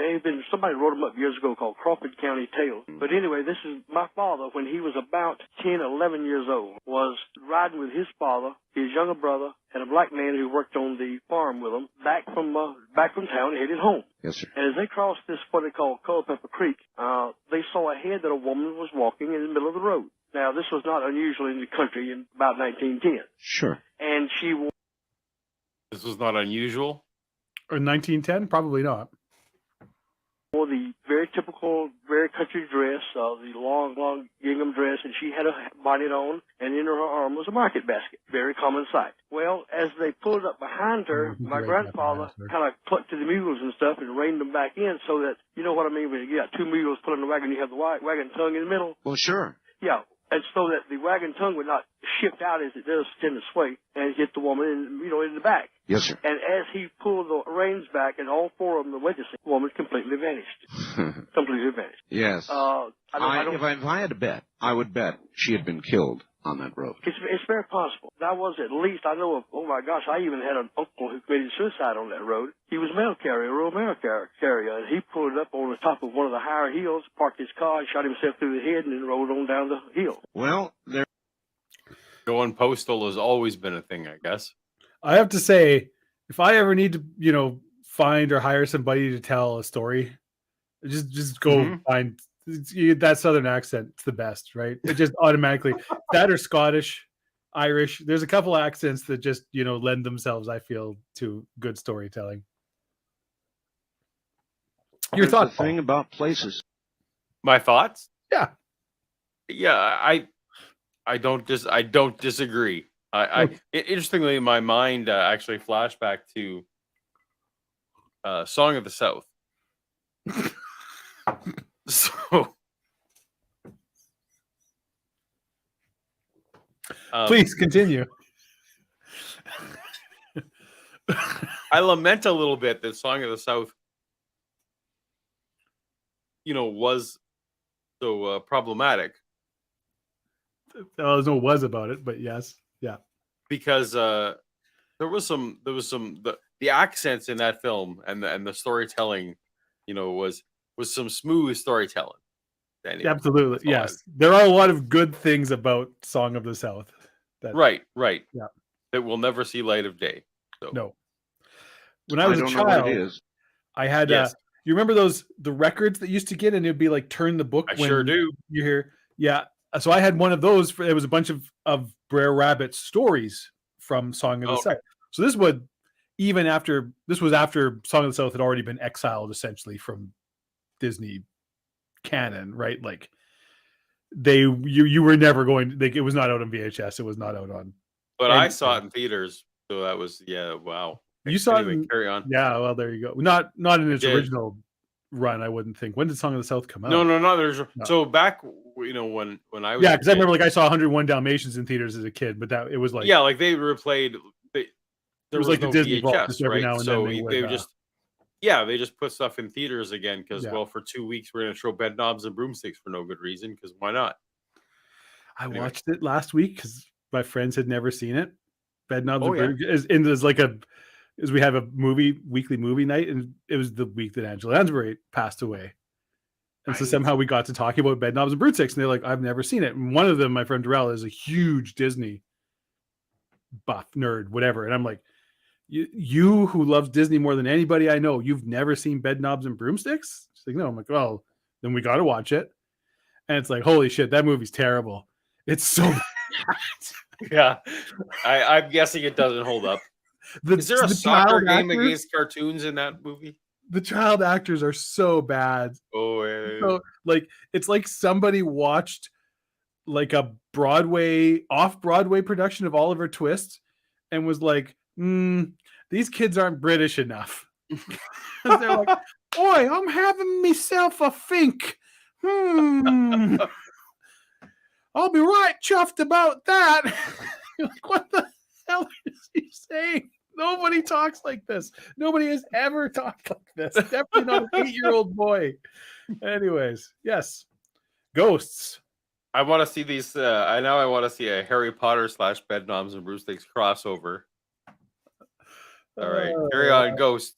somebody wrote them up years ago called Crawford County Tales. But anyway, this is my father, when he was about 10, 11 years old, was riding with his father, his younger brother, and a black man who worked on the farm with him, back from town, headed home. Yes, sir. And as they crossed this, what they call Culpeper Creek, they saw ahead that a woman was walking in the middle of the road. Now, this was not unusual in the country in about 1910. Sure. And she wore This was not unusual. Or 1910? Probably not. the very typical, very country dress, the long gingham dress, and she had a bonnet on, and in her arm was a market basket. Very common sight. Well, as they pulled up behind her, my grandfather kind of clucked to the mules and stuff and reined them back in so that, you know what I mean, when you got two mules pulling the wagon, you have the wagon tongue in the middle. Well, sure. Yeah. And so that the wagon tongue would not shift out as it does tend to sway and hit the woman in the back. Yes, sir. And as he pulled the reins back and all four of them were witnessing, the woman completely vanished. Completely vanished. Yes. If I had to bet, I would bet she had been killed on that road. It's very possible. That was at least, I know of, oh my gosh, I even had an uncle who committed suicide on that road. He was a mail carrier, a rural mail carrier, and he pulled up on the top of one of the higher hills, parked his car, and shot himself through the head, and then rode on down the hill. Well, there. Going postal has always been a thing, I guess. I have to say, if I ever need to, find or hire somebody to tell a story, just go find that Southern accent. It's the best, right? It just automatically that or Scottish, Irish. There's a couple accents that just lend themselves, I feel, to good storytelling. Your Here's thoughts? the thing about places. My thoughts? Yeah. I don't disagree. Interestingly, my mind actually flashed back to Song of the South. So, please continue. I lament a little bit that Song of the South, was so problematic. There's no was about it, but yes, yeah. Because there was some the accents in that film and the storytelling, was some smooth storytelling. Anyway, absolutely, yes. There are a lot of good things about Song of the South. Right. Yeah. That will never see light of day. So. No. When I was a child, I had you remember the records that used to get, and it'd be like turn the book. I sure do. You hear, yeah. So I had one of those. It was a bunch of Brer Rabbit stories from Song of the South. So this was after Song of the South had already been exiled essentially from Disney canon, right? Like you were never going. It was not out on VHS. It was not out on. But I saw it in theaters, so that was wow. You saw it. Carry on. Yeah, well, there you go. Not in its original run, I wouldn't think. When did Song of the South come out? No. So back, when I was because I remember I saw 101 Dalmatians in theaters as a kid, but that it was like they replayed. There was like the Disney Vault just every now and then. They just put stuff in theaters again because for 2 weeks we're gonna show Bed Knobs and Broomsticks for no good reason because why not? I watched it last week because my friends had never seen it. Bed Knobs and Broomsticks is we have a weekly movie night, and it was the week that Angela Lansbury passed away. And so somehow we got to talking about Bed Knobs and Broomsticks, and they're like, I've never seen it. And one of them, my friend Darrell, is a huge Disney buff nerd, whatever. And I'm like, you who loves Disney more than anybody I know, you've never seen Bed Knobs and Broomsticks? She's like, no. I'm like, oh, then we got to watch it. And it's like, holy shit, that movie's terrible. It's so bad. Yeah. I'm guessing it doesn't hold up. Is there a soccer game against cartoons in that movie? The child actors are so bad. Oh, yeah. So, it's like somebody watched like a off-Broadway production of Oliver Twist and was like, these kids aren't British enough. They're like, boy, I'm having myself a think. I'll be right chuffed about that. Like, what the hell is he saying? Nobody talks like this. Nobody has ever talked like this. Definitely not an 8-year-old boy. Anyways, yes. Ghosts. I want to see these. I want to see a Harry Potter / Bed Knobs and Broomsticks crossover. All right, carry on, Ghosts.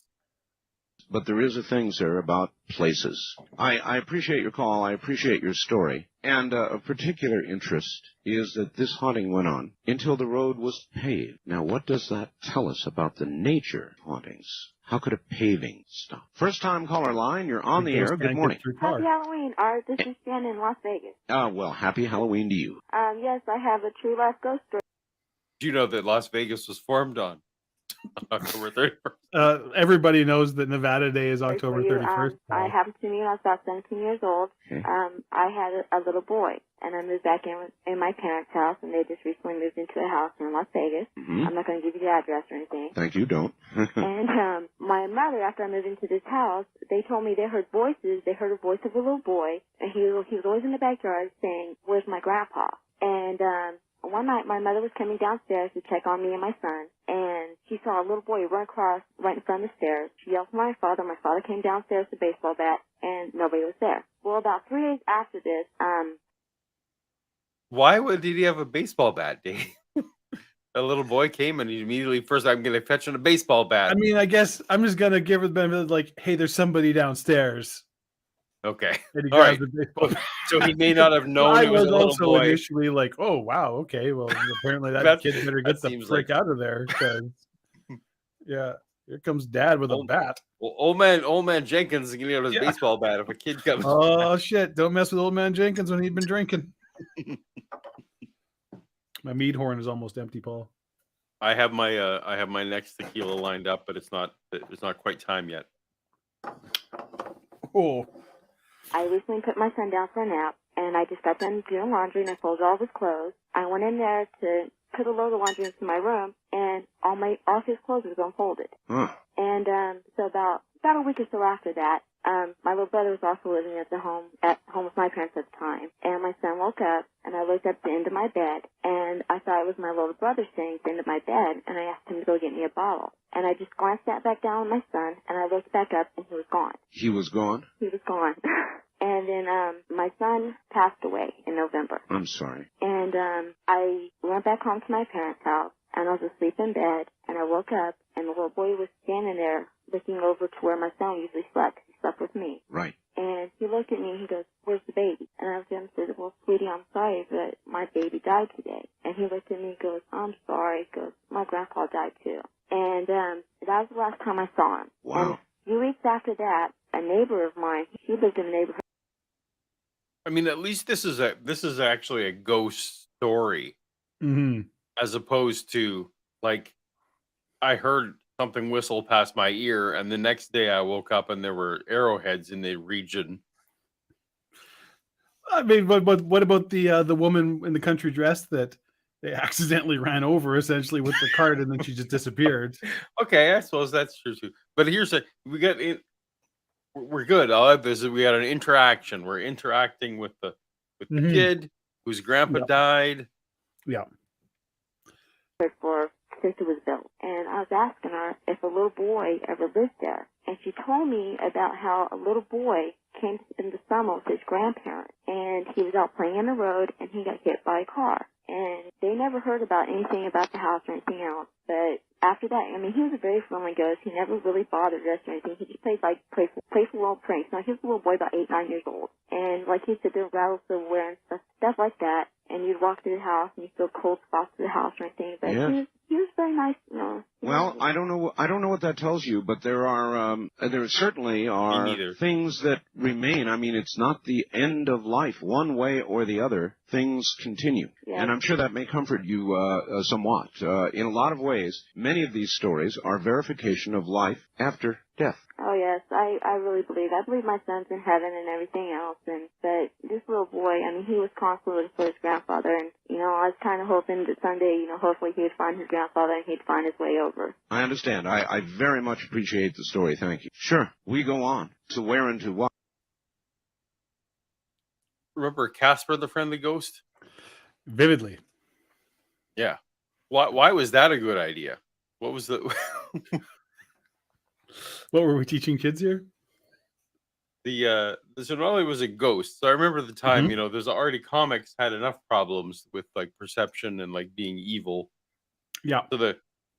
But there is a thing, sir, about places. I appreciate your call. I appreciate your story. And of particular interest is that this haunting went on until the road was paved. Now, what does that tell us about the nature of hauntings? How could a paving stop? First-time caller line, you're on the air. Good morning. Happy Halloween, Art. This is Jen in Las Vegas. Well, happy Halloween to you. Yes, I have a true life ghost story. Do you know that Las Vegas was formed on October 31st? Everybody knows that Nevada Day is October 31st. I happened to me when I was about 17 years old. Okay. I had a little boy, and I moved back in my parents' house, and they just recently moved into a house in Las Vegas. Mm-hmm. I'm not going to give you the address or anything. Thank you, don't. And my mother, after I moved into this house, they told me they heard voices. They heard a voice of a little boy, and he was always in the backyard saying, "Where's my grandpa?" And one night, my mother was coming downstairs to check on me and my son, and she saw a little boy run across right in front of the stairs. She yelled for my father. My father came downstairs with a baseball bat, and nobody was there. Well, about 3 days after this, why did he have a baseball bat, Dave? A little boy came and he immediately, first, I'm going to fetch him a baseball bat. I mean, I guess I'm just going to give it the benefit, like, hey, there's somebody downstairs. Okay. All right. So he may not have known I it was a little also boy. Initially like, oh, wow, okay, well, apparently that kid better get the frick out of there. Yeah. Here comes Dad with a bat. Well, old man Jenkins is getting out his Yeah. baseball bat if a kid comes. Oh shit! Don't mess with old man Jenkins when he'd been drinking. My mead horn is almost empty, Paul. I have my next tequila lined up, but it's not quite time yet. Oh. I recently put my son down for a nap, and I just got done doing laundry, and I folded all of his clothes. I went in there to put a load of laundry into my room, and all his clothes was unfolded. Huh. And so about a week or so after that, my little brother was also living at home with my parents at the time. And my son woke up, and I looked up at the end of my bed, and I thought it was my little brother sitting at the end of my bed, and I asked him to go get me a bottle. And I just glanced back down at my son, and I looked back up, and he was gone. He was gone? He was gone. And then my son passed away in November. I'm sorry. And I went back home to my parents' house, and I was asleep in bed, and I woke up, and the little boy was standing there looking over to where my son usually slept. He slept with me. Right. And he looked at me and he goes, "Where's the baby?" And I looked at him and said, "Well, sweetie, I'm sorry, but my baby died today." And he looked at me and goes, "I'm sorry." He goes, "My grandpa died too." And that was the last time I saw him. Wow. And a few weeks after that, a neighbor of mine, he lived in the neighborhood. I mean, at least this is actually a ghost story, as opposed to like I heard something whistle past my ear, and the next day I woke up and there were arrowheads in the region. I mean, but what about the woman in the country dress that they accidentally ran over essentially with the cart and then she just disappeared? Okay, I suppose that's true too. But here's we're good. All of this is we got an interaction. We're interacting with the kid whose grandpa died. Yeah. Since it was built. And I was asking her if a little boy ever lived there. And she told me about how a little boy came to spend the summer with his grandparents. And he was out playing in the road and he got hit by a car. And they never heard about anything about the house or anything else. But after that, I mean, he was a very friendly ghost. He never really bothered us or anything. He just played like playful little pranks. Now, he was a little boy about 8, 9 years old. And like he said, there were rattles everywhere and stuff like that. And you'd walk through the house and you'd feel cold spots through the house or anything. But he was very nice, you know. Well, I don't know what that tells you, but there certainly are things that remain. I mean, it's not the end of life. One way or the other, things continue. Yeah. And I'm sure that may comfort you somewhat. In a lot of ways, many of these stories are verification of life after death. Oh, yes, I really believe. I believe my son's in heaven and everything else. But this little boy, I mean, he was constantly looking for his grandfather. And, you know, I was kind of hoping that someday, you know, hopefully he would find his grandfather and he'd find his way over. I understand. I very much appreciate the story. Thank you. Sure, we go on. To where and to what? Remember Casper the Friendly Ghost? Vividly. Yeah. Why was that a good idea? What was the... What were we teaching kids here? So not only was it ghosts. So I remember the time, you know, there's already comics had enough problems with like perception and like being evil. Yeah. So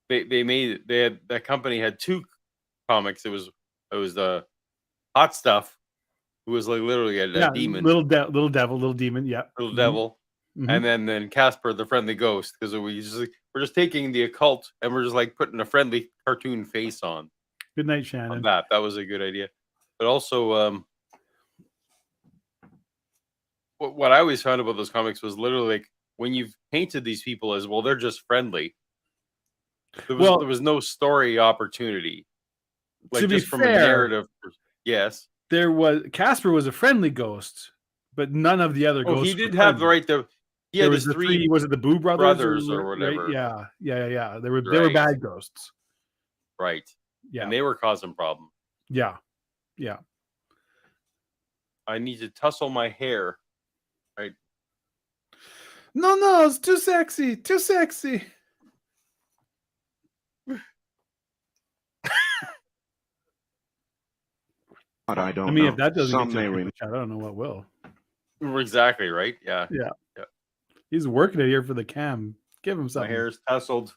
that company had 2 comics. It was the Hot Stuff, who was like literally a demon, little devil, little demon, little devil, and then Casper the Friendly Ghost, because we're just taking the occult and we're just like putting a friendly cartoon face on. Good night, Shannon. That was a good idea. But also, what I always found about those comics was literally like when you've painted these people as, well, they're just friendly. There was no story opportunity. Like, to be just from fair, a narrative. Yes. Casper was a friendly ghost, but none of the other ghosts. He did have the right to. He had was the 3. Was it the Boo brothers or whatever? Right? Yeah. They were bad ghosts. Right. Yeah. And they were causing problems. Yeah. I need to tussle my hair. Right. No, it's too sexy. Too sexy. But I don't know. I mean, if that doesn't Some get may you remain. I don't know what will. Exactly, right? Yeah. He's working it here for the cam. Give him My something. hair is tousled.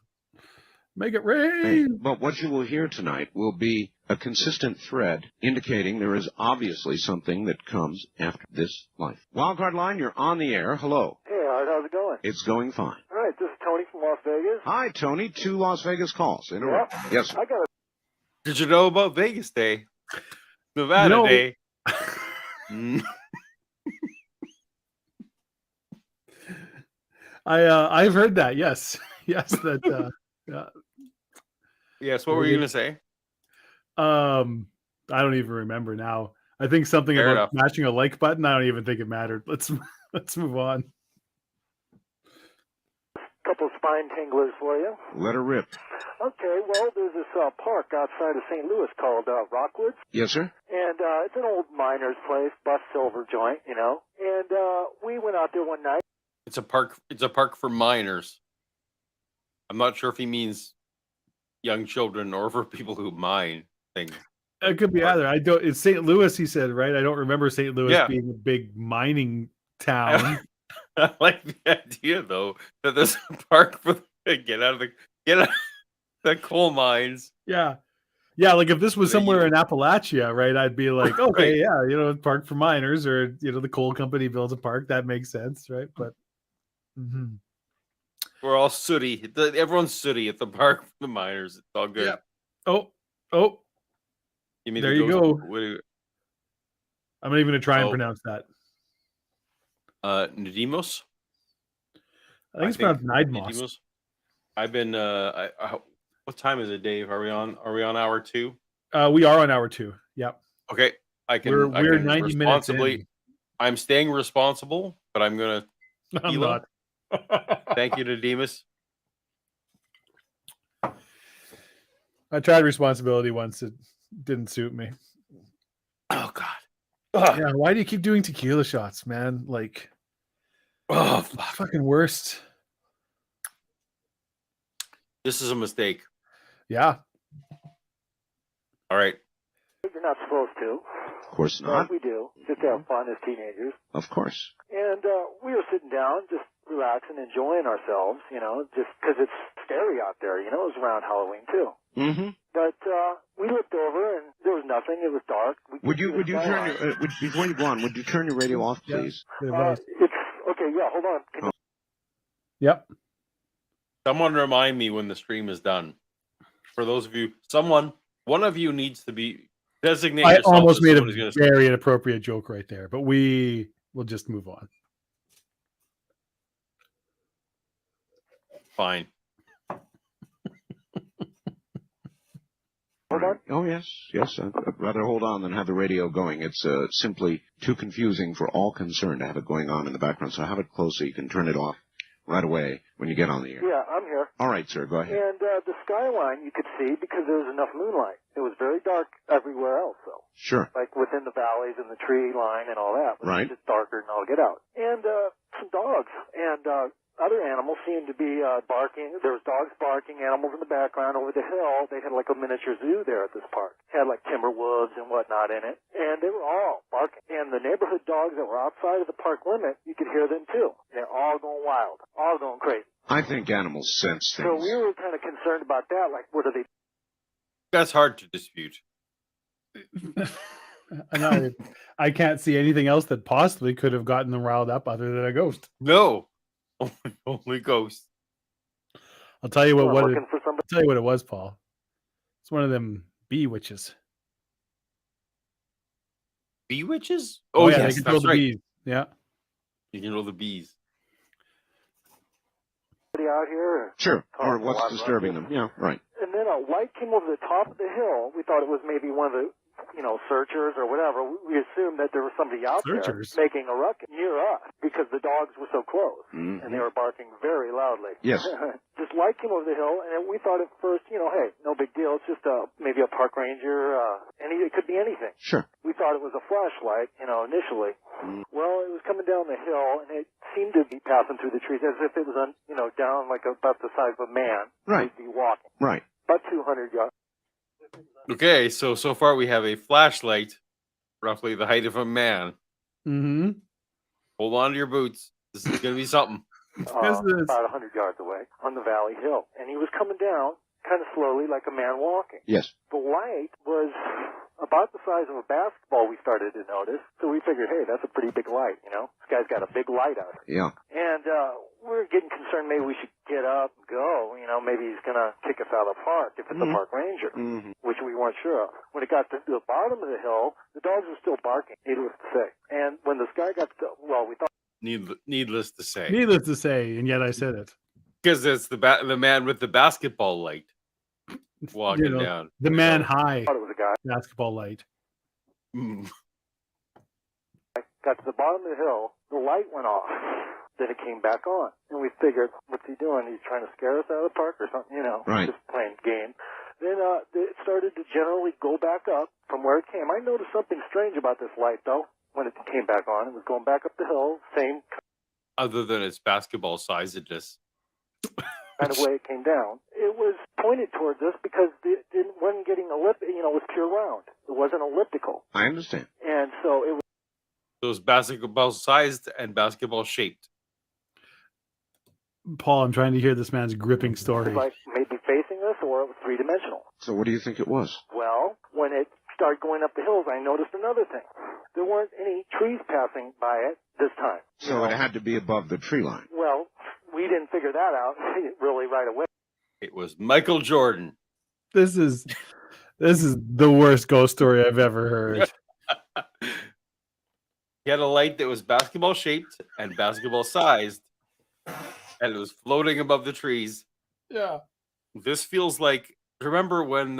Make it rain. But what you will hear tonight will be a consistent thread indicating there is obviously something that comes after this life. Wildcard Line, you're on the air. Hello. Hey, Art, how's it going? It's going fine. All right, this is Tony. Tony from Las Vegas. Hi, Tony. 2 Las Vegas calls in a row. Yes, sir. I got a Did you know about Vegas Day? Nevada No. Day. I've heard that. Yes, yes. That. Yes. What were you gonna say? I don't even remember now. I think something Fair about enough. mashing a like button. I don't even think it mattered. Let's move on. couple of spine tinglers for you. Let her rip. Okay, well, there's this park outside of St. Louis called Rockwoods. Yes, sir. And it's an old miner's place, bust silver joint, you know. And we went out there one night. It's a park. It's a park for minors. I'm not sure if he means young children or for people who mine things. It could be either. I don't. It's St. Louis. He said, right? I don't remember St. Louis being a big mining town. I like the idea though that there's a park for get out of the coal mines. Yeah. Like if this was somewhere in Appalachia, right? I'd be like, okay, yeah, you know, park for miners, or you know, the coal company builds a park. That makes sense, right? But we're all sooty. Everyone's sooty at the park for the miners. It's all good. Yeah. Oh. You mean There you go. I'm not even gonna try and pronounce that. Nadimos. I think it's pronounced Nidmos. I've been. What time is it, Dave? Are we on hour 2? We are on hour 2. Yep. Okay, We're 90 minutes in. I'm staying responsible, but I'm gonna. I'm not. Thank you, Nadimus. I tried responsibility once. It didn't suit me. Oh God. Yeah, why do you keep doing tequila shots, man? Like, fucking worst. This is a mistake. Yeah. All right. You're not supposed to. Of course not. But we do, just to have fun as teenagers. Of course. And we were sitting down, just relaxing, enjoying ourselves, you know, just because it's scary out there, you know. It was around Halloween, too. Mm-hmm. But we looked over, and there was nothing. It was dark. Would you turn your, before you go on, would you turn your radio off, please? It's okay. Yeah, hold on. Yep. Someone remind me when the stream is done. For those of you, one of you needs to be designated. I almost made a very inappropriate joke right there, but we will just move on. Fine. Hold on. Oh, yes. I'd rather hold on than have the radio going. It's simply too confusing for all concerned to have it going on in the background. So have it close so you can turn it off right away when you get on the air. Yeah, I'm here. All right, sir. Go ahead. And the skyline you could see because there was enough moonlight. It was very dark everywhere else, though. Sure. Like within the valleys and the tree line and all that. Right. It was just darker than all get out. And some dogs and other animals seemed to be barking. There was dogs barking, animals in the background. Over the hill, they had like a miniature zoo there at this park. Had like timber wolves and whatnot in it. And they were all barking. And the neighborhood dogs that were outside of the park limit, you could hear them too. They're all going wild, all going crazy. I think animals sense things. So we were kind of concerned about that. Like, what are they? That's hard to dispute. I can't see anything else that possibly could have gotten them riled up other than a ghost. No. Only ghosts. I'll tell you what it was, Paul. It's one of them bee witches. Bee witches? Oh yeah, yes, they control the bees. Yeah. You control the bees. Out here? Sure. Or what's disturbing them? Yeah, right. And then a light came over the top of the hill. We thought it was maybe one of the, searchers or whatever. We assumed that there was somebody out there making a ruckus near us because the dogs were so close and they were barking very loudly. Yes. This light came over the hill, and we thought at first, hey, no big deal. It's just maybe a park ranger. It could be anything. Sure. We thought it was a flashlight, initially. Well, it was coming down the hill, and it seemed to be passing through the trees as if it was, down like about the size of a man. Right. He'd be walking. Right. About 200 yards. Okay, so far we have a flashlight, roughly the height of a man. Mm-hmm. Hold on to your boots. This is going to be something. About 100 yards away on the valley hill. And he was coming down kind of slowly like a man walking. Yes. The light was about the size of a basketball, we started to notice. So we figured, hey, that's a pretty big light, This guy's got a big light out. Yeah. And we were getting concerned maybe we should get up, us out of the park if it's a park ranger, which we weren't sure of. When it got to the bottom of the hill, the dogs were still barking, needless to say. And when this guy got to, well, we thought... Needless to say. Needless to say, and yet I said it. Because it's the man with the basketball light walking down. The man high thought it was a guy. basketball light. Got to the bottom of the hill, the light went off. Then it came back on. And we figured, what's he doing? He's trying to scare us out of the park or something, just playing game. Then it started to generally go back up from where it came. I noticed something strange about this light, though, when it came back on. It was going back up the hill, same Other than its basketball sizedness. kind of way it came down. It was pointed towards us because it wasn't getting it was pure round. It wasn't elliptical. I understand. And so it was... So it was basketball sized and basketball shaped. Paul, I'm trying to hear this man's gripping story. like maybe facing us, or it was three-dimensional. So what do you think it was? Well, when it started going up the hills, I noticed another thing. There weren't any trees passing by it this time. So it had to be above the tree line. Well, we didn't figure that out really right away. It was Michael Jordan. This is the worst ghost story I've ever heard. He had a light that was basketball shaped and basketball sized, and it was floating above the trees. Yeah. This feels like, remember when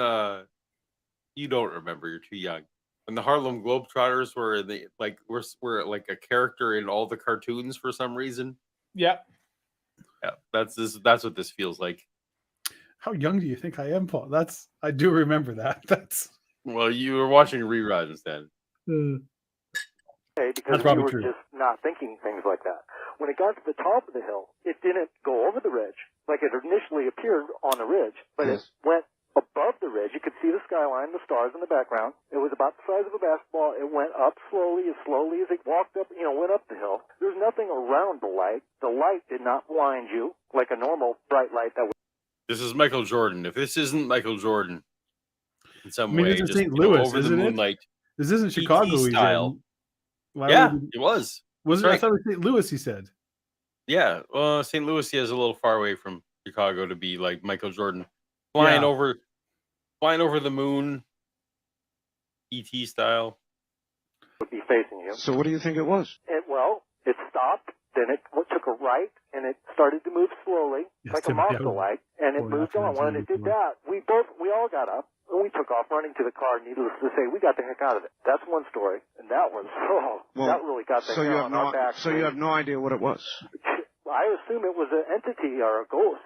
you don't remember, you're too young. When the Harlem Globetrotters were in the were like a character in all the cartoons for some reason. Yeah. Yeah, that's what this feels like. How young do you think I am, Paul? I do remember that. Well, you were watching reruns then. Because That's we probably were true. just not thinking things like that. When it got to the top of the hill, it didn't go over the ridge like it initially appeared on the ridge, but it went above the ridge. You could see the skyline, the stars in the background. It was about the size of a basketball. It went up slowly as it walked up, went up the hill. There's nothing around the light. The light did not blind you like a normal bright light that would. This is Michael Jordan. If this isn't Michael Jordan in some way, this is just St. Louis, over the isn't it? moonlight. This isn't Chicago. ET He's style. in. It was. Was it? That's I thought it was St. Louis. He said. Yeah, well, St. Louis is a little far away from Chicago to be like Michael Jordan flying over the moon, ET style. Would be facing you. So what do you think it was? It stopped. Then it took a right, and it started to move slowly, like a monster light, and it moved on. When it did that, we all got up, and we took off running to the car. Needless to say, we got the heck out of it. That's one story, and that was, that really got the hair on our back. So you have no idea what it was? I assume it was an entity or a ghost,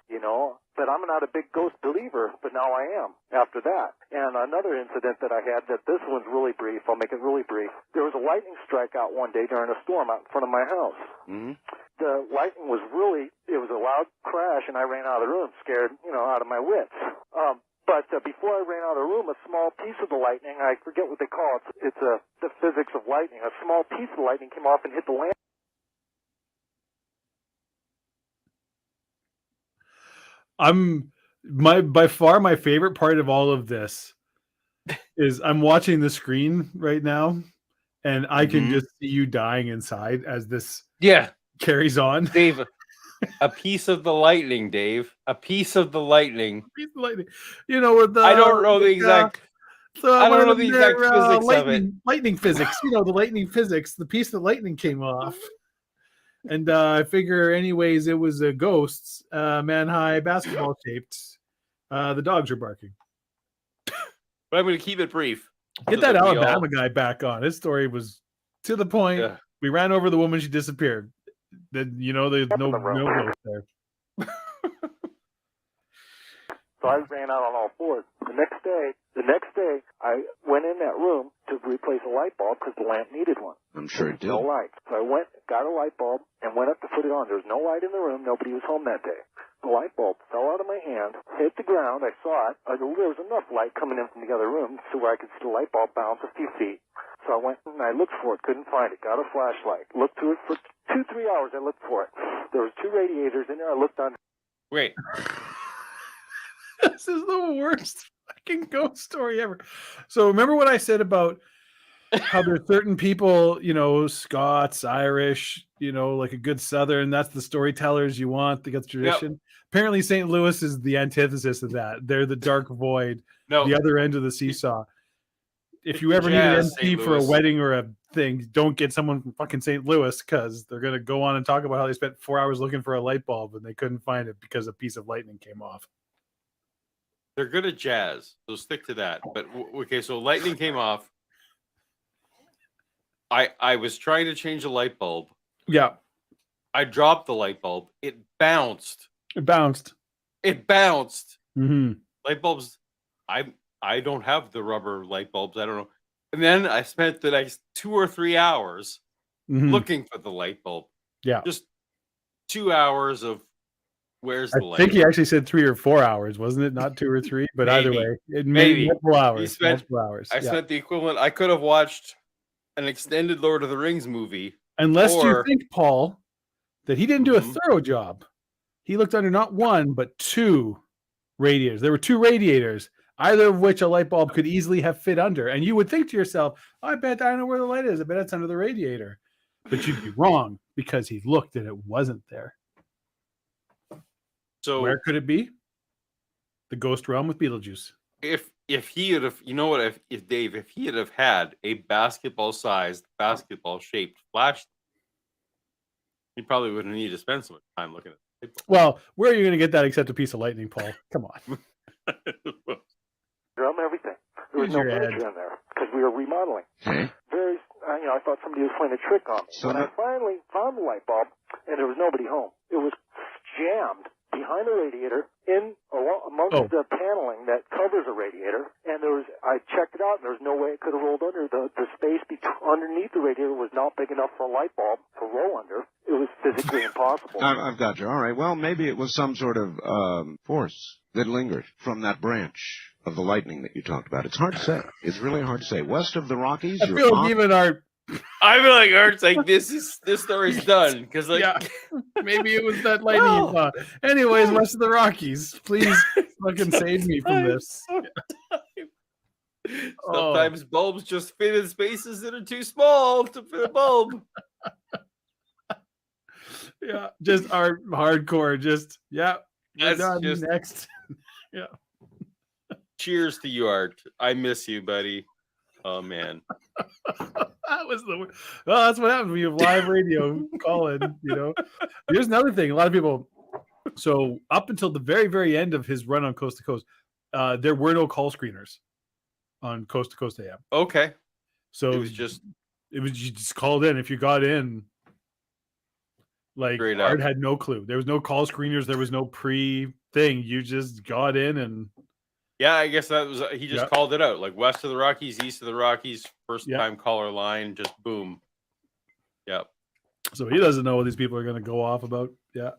but I'm not a big ghost believer, but now I am after that. And another incident that I had, that this one's really brief, I'll make it really brief. There was a lightning strike out one day during a storm out in front of my house. Mm-hmm. The lightning was it was a loud crash, and I ran out of the room, scared, out of my wits. But before I ran out of the room, a small piece of the lightning, I forget what they call it, it's the physics of lightning, a small piece of the lightning came off and hit the lamp. By far my favorite part of all of this is I'm watching the screen right now, and I can just see you dying inside as this carries on. Dave, a piece of the lightning, Dave. A piece of the lightning. With the I don't know the exact. I don't know the exact physics of it. Lightning physics. The lightning physics. The piece of lightning came off. And I figure, anyways, it was a ghost, man high, basketball shaped. The dogs are barking. But I'm going to keep it brief. Get that Alabama guy back on. His story was to the point. Yeah. We ran over the woman. She disappeared. Then there's no ghost there. So I ran out on all fours. The next day, I went in that room to replace a light bulb because the lamp needed one. I'm sure it did. No light. So I went, got a light bulb, and went up to put it on. There was no light in the room. Nobody was home that day. The light bulb fell out of my hand, hit the ground. I saw it. There was enough light coming in from the other room to where I could see the light bulb bounce a few feet. So I went and I looked for it, couldn't find it. Got a flashlight. Looked through it for 2-3 hours. I looked for it. There was 2 radiators in there. I looked under. Wait. This is the worst fucking ghost story ever. So remember what I said about how there's certain people, Scots, Irish, like a good Southern. That's the storytellers you want. They got the tradition. Apparently, St. Louis is the antithesis of that. They're the dark void, the other end of the seesaw. If you ever need an MC for a wedding or a thing, don't get someone from fucking St. Louis, because they're going to go on and talk about how they spent 4 hours looking for a light bulb and they couldn't find it because a piece of lightning came off. They're good at jazz, so stick to that. But okay, so lightning came off. I was trying to change a light bulb. Yeah. I dropped the light bulb. It bounced. Mm-hmm. Light bulbs, I don't have the rubber light bulbs. I don't know. And then I spent the next 2 or 3 hours looking for the light bulb. Yeah. Just 2 hours of where's the light bulb? I think he actually said 3 or 4 hours, wasn't it? Not 2 or 3, but either way, it made multiple hours. I spent the equivalent. I could have watched an extended Lord of the Rings movie. Unless you think, Paul, that he didn't do a thorough job. He looked under not 1, but 2 radiators. There were 2 radiators, either of which a light bulb could easily have fit under. And you would think to yourself, I bet I know where the light is. I bet it's under the radiator. But you'd be wrong, because he looked and it wasn't there. So where could it be? The ghost realm with Beetlejuice. If he had have, if Dave, if he had had a basketball-sized, basketball-shaped flashlight, he probably wouldn't need to spend so much time looking at it. Well, where are you going to get that except a piece of lightning, Paul? Come on. Everything. There was no furniture in there because we were remodeling. Okay. I thought somebody was playing a trick on me. So when I finally found the light bulb, and there was nobody home, it was jammed behind the radiator amongst the paneling that covers the radiator, and I checked it out, and there was no way it could have rolled under. The space underneath the radiator was not big enough for a light bulb to roll under. It was physically impossible. I've got you. All right. Well, maybe it was some sort of force that lingered from that branch of the lightning that you talked about. It's hard to say. It's really hard to say. West of the Rockies, I feel like even Art. I feel like Art's like, this story's done, because maybe it was that lightning you saw. Anyways, west of the Rockies, please fucking save me from this. Sometimes bulbs just fit in spaces that are too small to fit a bulb. Yeah, just Art hardcore. That's done. just Next. Yeah. Cheers to you, Art. I miss you, buddy. Oh man. That was well, that's what happens when you have live radio call in, Here's another thing. A lot of people, so up until the very, very end of his run on Coast to Coast, there were no call screeners on Coast to Coast AM. Okay. So it was you just called in. If you got in, like Art had no clue. There was no call screeners, there was no pre thing. You just got in and yeah, I guess that was he just called it out. Like west of the Rockies, east of the Rockies, first time caller line, just boom. Yep. So he doesn't know what these people are going to go off about. Yeah.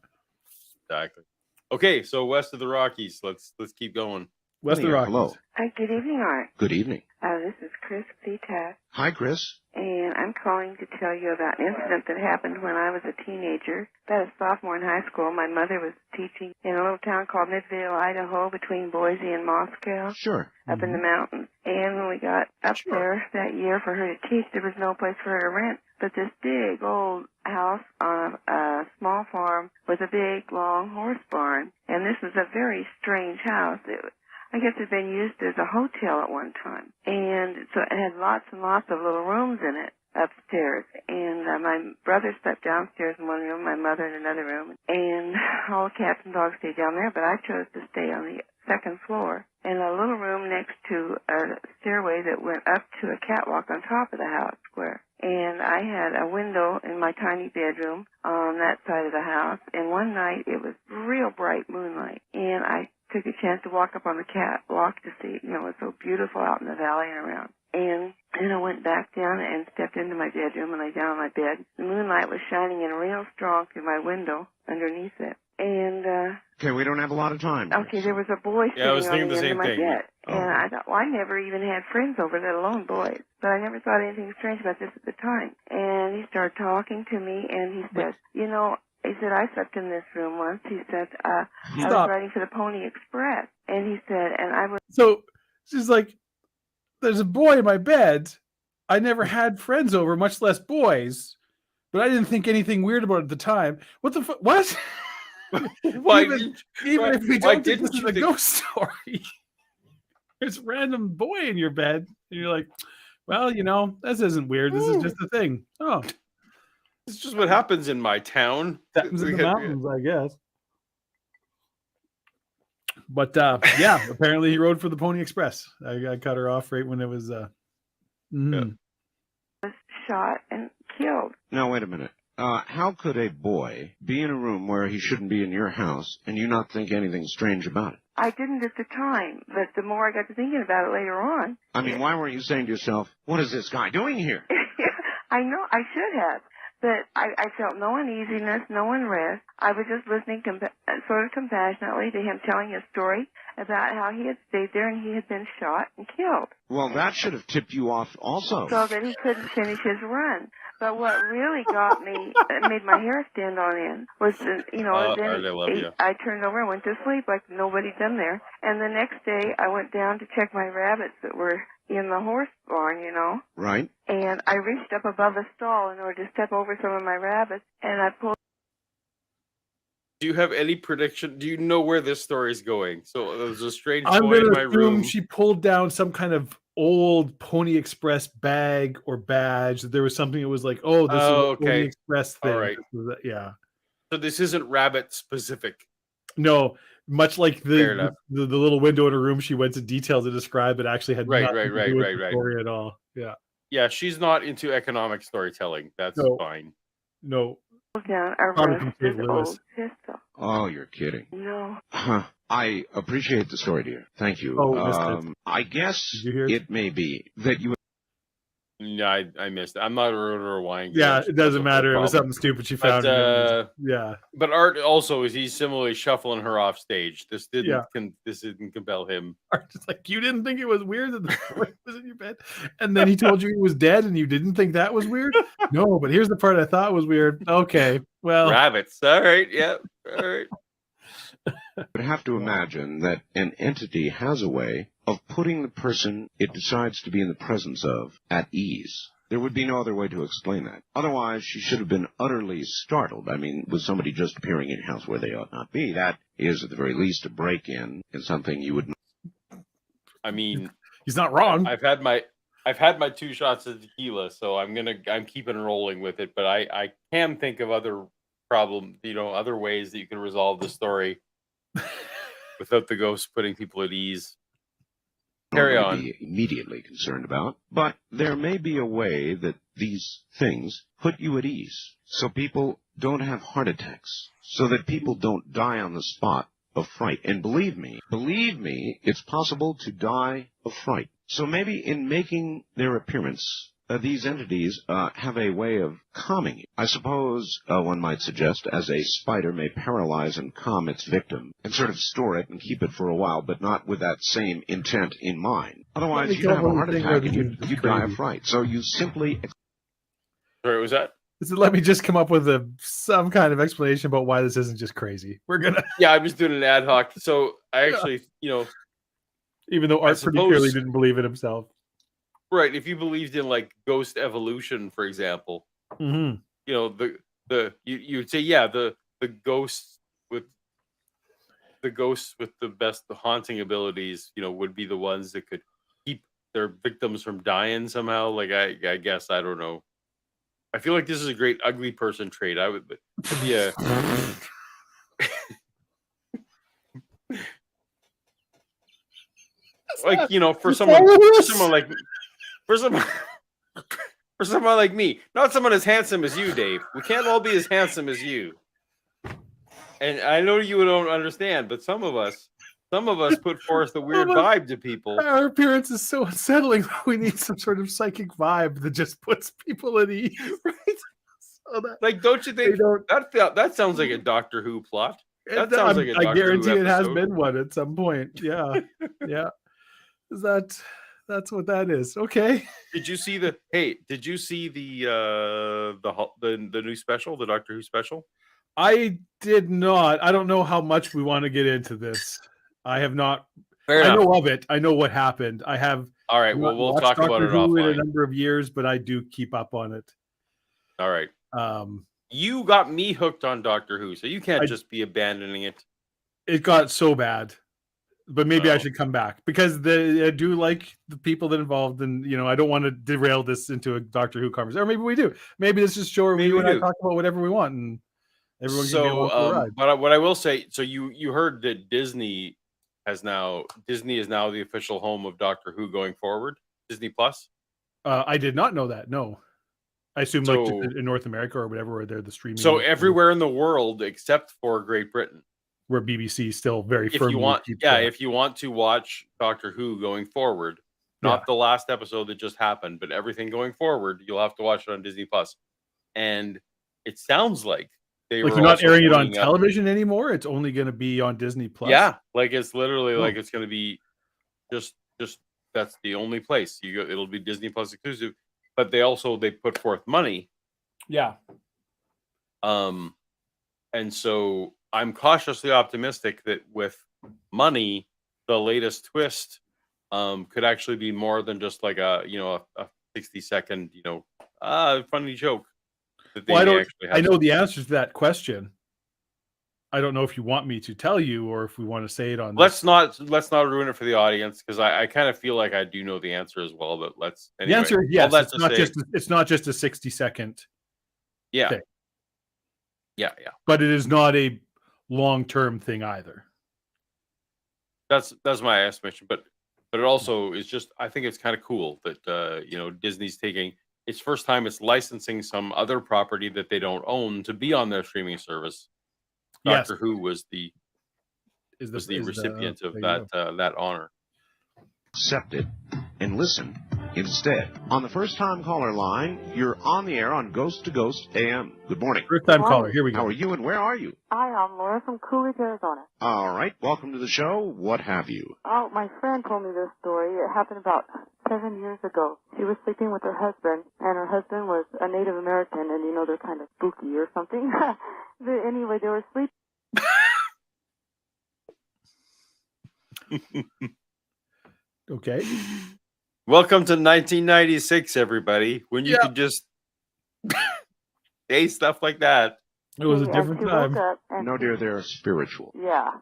Exactly. Okay, so west of the Rockies, let's keep going. West of the Rockies. Hello. Hi, good evening, Art. Good evening. This is Chris Ceta. Hi, Chris. And I'm calling to tell you about an incident that happened when I was a teenager. About a sophomore in high school, my mother was teaching in a little town called Midvale, Idaho, between Boise and Moscow. Sure. Up in the mountains. And when we got up there that year for her to teach, there was no place for her to rent. But this big old house on a small farm with a big, long horse barn. And this was a very strange house. I guess it had been used as a hotel at one time. And so it had lots and lots of little rooms in it upstairs. And my brother slept downstairs in one room, my mother in another room. And all the cats and dogs stayed down there, but I chose to stay on the second floor. And a little room next to a stairway that went up to a catwalk on top of the house square. And I had a window in my tiny bedroom on that side of the house. And one night it was real bright moonlight. And I took a chance to walk up on the catwalk to see, it was so beautiful out in the valley and around. And then I went back down and stepped into my bedroom and lay down on my bed. The moonlight was shining in real strong through my window underneath it. And, okay, we don't have a lot of time. Okay, there was a boy sitting on the end of my bed. And I thought, I never even had friends over, let alone boys. But I never thought anything strange about this at the time. And he started talking to me, and he said, he said, I slept in this room once. He said, I was riding for the Pony Express. And he said, and I was... So she's like, there's a boy in my bed, I never had friends over, much less boys. But I didn't think anything weird about it at the time. What the fuck? What? Why even if we don't think this is a ghost story, there's a random boy in your bed, and you're like, well, this isn't weird. This is just a thing. Oh, it's just what happens in my town. It happens in the mountains, I guess. But yeah, apparently he rode for the Pony Express. I cut her off right when it was. Was shot and killed. Now, wait a minute. How could a boy be in a room where he shouldn't be in your house and you not think anything strange about it? I didn't at the time, but the more I got to thinking about it later on. I mean, why weren't you saying to yourself, what is this guy doing here? I know, I should have. But I felt no uneasiness, no unrest. I was just listening sort of compassionately to him telling a story about how he had stayed there and he had been shot and killed. Well, that should have tipped you off also. So that he couldn't finish his run. But what really got me, made my hair stand on end, was, I turned over and went to sleep like nobody'd been there. And the next day, I went down to check my rabbits that were in the horse barn, Right. And I reached up above the stall in order to step over some of my rabbits, and I pulled. Do you have any prediction? Do you know where this story is going? So there was a strange I'm boy in going my to room. assume she pulled down some kind of old Pony Express bag or badge. There was something that was like, this is a Pony Express thing. All right. Yeah. So this isn't rabbit specific. No, much like the little window in her room, she went to detail to describe it. Actually, had nothing to do with the story at all. Yeah. Yeah, she's not into economic storytelling. That's fine. No. Down a rusted old pistol. Oh, you're kidding. No. Huh. I appreciate the story, dear. Thank you. I guess it may be that you... No, I missed it. I'm not a rotor or wine. Yeah, it doesn't matter. It was something stupid she found. Yeah. But Art also he's similarly shuffling her off stage. This didn't compel him. Art's just like, you didn't think it was weird that the boy was in your bed, and then he told you he was dead, and you didn't think that was weird. No, but here's the part I thought was weird. Okay, well, rabbits. All right, yeah, all right. You would have to imagine that an entity has a way of putting the person it decides to be in the presence of at ease. There would be no other way to explain that. Otherwise, she should have been utterly startled. I mean, with somebody just appearing in your house where they ought not be, that is at the very least a break-in and something you would not. I mean, he's not wrong. I've had my 2 shots of tequila, so I'm keeping rolling with it. But I can think of other other ways that you can resolve the story without the ghost putting people at ease. Carry on. Be immediately concerned about, but there may be a way that these things put you at ease, so people don't have heart attacks, so that people don't die on the spot of fright. And believe me, it's possible to die of fright. So maybe in making their appearance, these entities have a way of calming you. I suppose one might suggest as a spider may paralyze and calm its victim and sort of store it and keep it for a while, but not with that same intent in mind. Otherwise, you'd have a heart attack and you'd die of fright. So you simply... Sorry, was that? Let me just come up with some kind of explanation about why this isn't just crazy. We're going to... Yeah, I'm just doing an ad hoc. So I actually, even though Art pretty clearly didn't believe it himself. Right, if you believed in like ghost evolution, for example, you'd say the ghosts with the best haunting abilities, would be the ones that could keep their victims from dying somehow. Like I guess I don't know. I feel like this is a great ugly person trait. I would, but yeah. Like for someone like me, not someone as handsome as you, Dave. We can't all be as handsome as you. And I know you don't understand, but some of us put forth a weird vibe to people. Our appearance is so unsettling. We need some sort of psychic vibe that just puts people at ease. Right? So don't you think that sounds like a Doctor Who plot? That sounds like a Doctor Who I guarantee it has episode. been one at some point. Yeah, yeah. That's what that is. Okay. Did you see the new special, the Doctor Who special? I did not. I don't know how much we want to get into this. I have not. Fair I enough. know of it. I know what happened. I have All right. Well, we'll talk about it offline. In a number of years, but I do keep up on it. All right. You got me hooked on Doctor Who, so you can't just be abandoning it. It got so bad, but maybe I should come back because I do like the people that involved, and I don't want to derail this into a Doctor Who conversation. Or maybe we do. Maybe this is show where you and I talk about whatever we want, and everyone can be along for the ride. But what I will say, so you heard that Disney is now the official home of Doctor Who going forward. Disney Plus. I did not know that. No. I assume like in North America or whatever, where they're the streaming. So everywhere in the world except for Great Britain, where BBC still very firmly. If you want to watch Doctor Who going forward, not the last episode that just happened, but everything going forward, you'll have to watch it on Disney Plus. And it sounds like you're not airing it on television anymore. It's only going to be on Disney Plus. Yeah, like it's literally like it's going to be just that's the only place you go. It'll be Disney Plus exclusive. But they put forth money. Yeah. And so I'm cautiously optimistic that with money, the latest twist could actually be more than just like a 60-second funny joke. I know the answer to that question. I don't know if you want me to tell you or if we want to say it on. Let's not ruin it for the audience because I kind of feel like I do know the answer as well. But anyway, the answer is yes. It's not just a 60-second. Yeah. Thing. Yeah. But it is not a long-term thing either. That's my estimation. But it also is just I think it's kind of cool that Disney's taking its first time it's licensing some other property that they don't own to be on their streaming service. Doctor Who was the recipient of that honor. Accept it and listen instead. On the first-time caller line, you're on the air on Ghost to Ghost AM. Good morning. First-time caller. Here we go. How are you and where are you? Hi, I'm Laura from Coolidge, Arizona. All right. Welcome to the show. What have you? Oh, my friend told me this story. It happened about 7 years ago. She was sleeping with her husband, and her husband was a Native American, and they're kind of spooky or something. But anyway, they were sleeping. Okay. Welcome to 1996, everybody. When you could just say stuff like that. It was a different time. No, dear, they're spiritual. Yeah,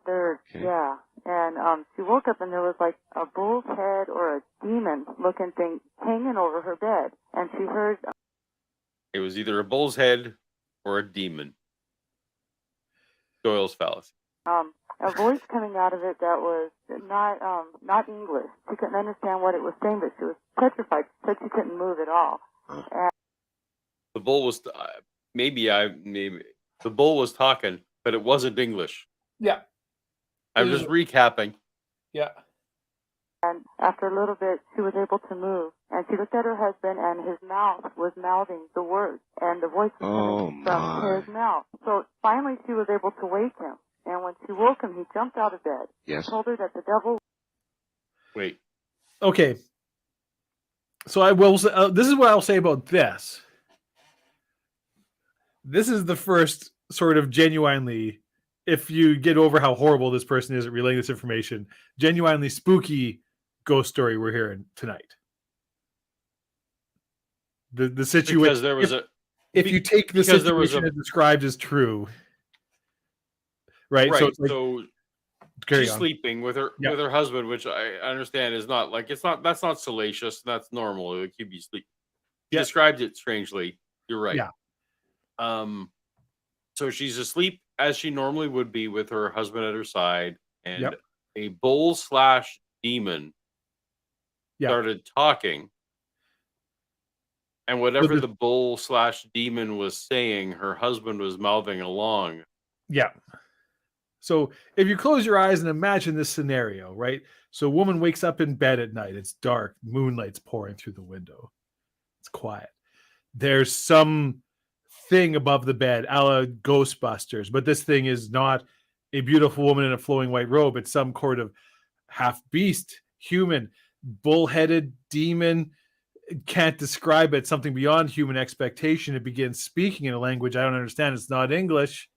yeah. And she woke up and there was like a bull's head or a demon-looking thing hanging over her bed, and she heard. It was either a bull's head or a demon. Doyle's fallacy. A voice coming out of it that was not English. She couldn't understand what it was saying, but she was petrified. She said she couldn't move at all. And the bull was the bull was talking, but it wasn't English. Yeah. I'm just recapping. Yeah. And after a little bit, she was able to move. And she looked at her husband, and his mouth was mouthing the words. And the voice was coming from his mouth. So finally, she was able to wake him. And when she woke him, he jumped out of bed. Yes. Told her that the devil. Wait. Okay. So I will. This is what I'll say about this. This is the first sort of genuinely, if you get over how horrible this person is at relaying this information, genuinely spooky ghost story we're hearing tonight. The situation. Because there was if you take the situation as described as true. Right. So she's sleeping with her husband, which I understand is not like that's not salacious. That's normal. It could be sleep. She described it strangely. You're right. Yeah. So she's asleep as she normally would be with her husband at her side, and a bull/demon started talking. And whatever the bull/demon was saying, her husband was mouthing along. Yeah. So if you close your eyes and imagine this scenario, right? So a woman wakes up in bed at night. It's dark. Moonlight's pouring through the window. It's quiet. There's some thing above the bed, a la Ghostbusters. But this thing is not a beautiful woman in a flowing white robe. It's some sort of half beast, human, bull-headed demon. Can't describe it. Something beyond human expectation. It begins speaking in a language I don't understand. It's not English.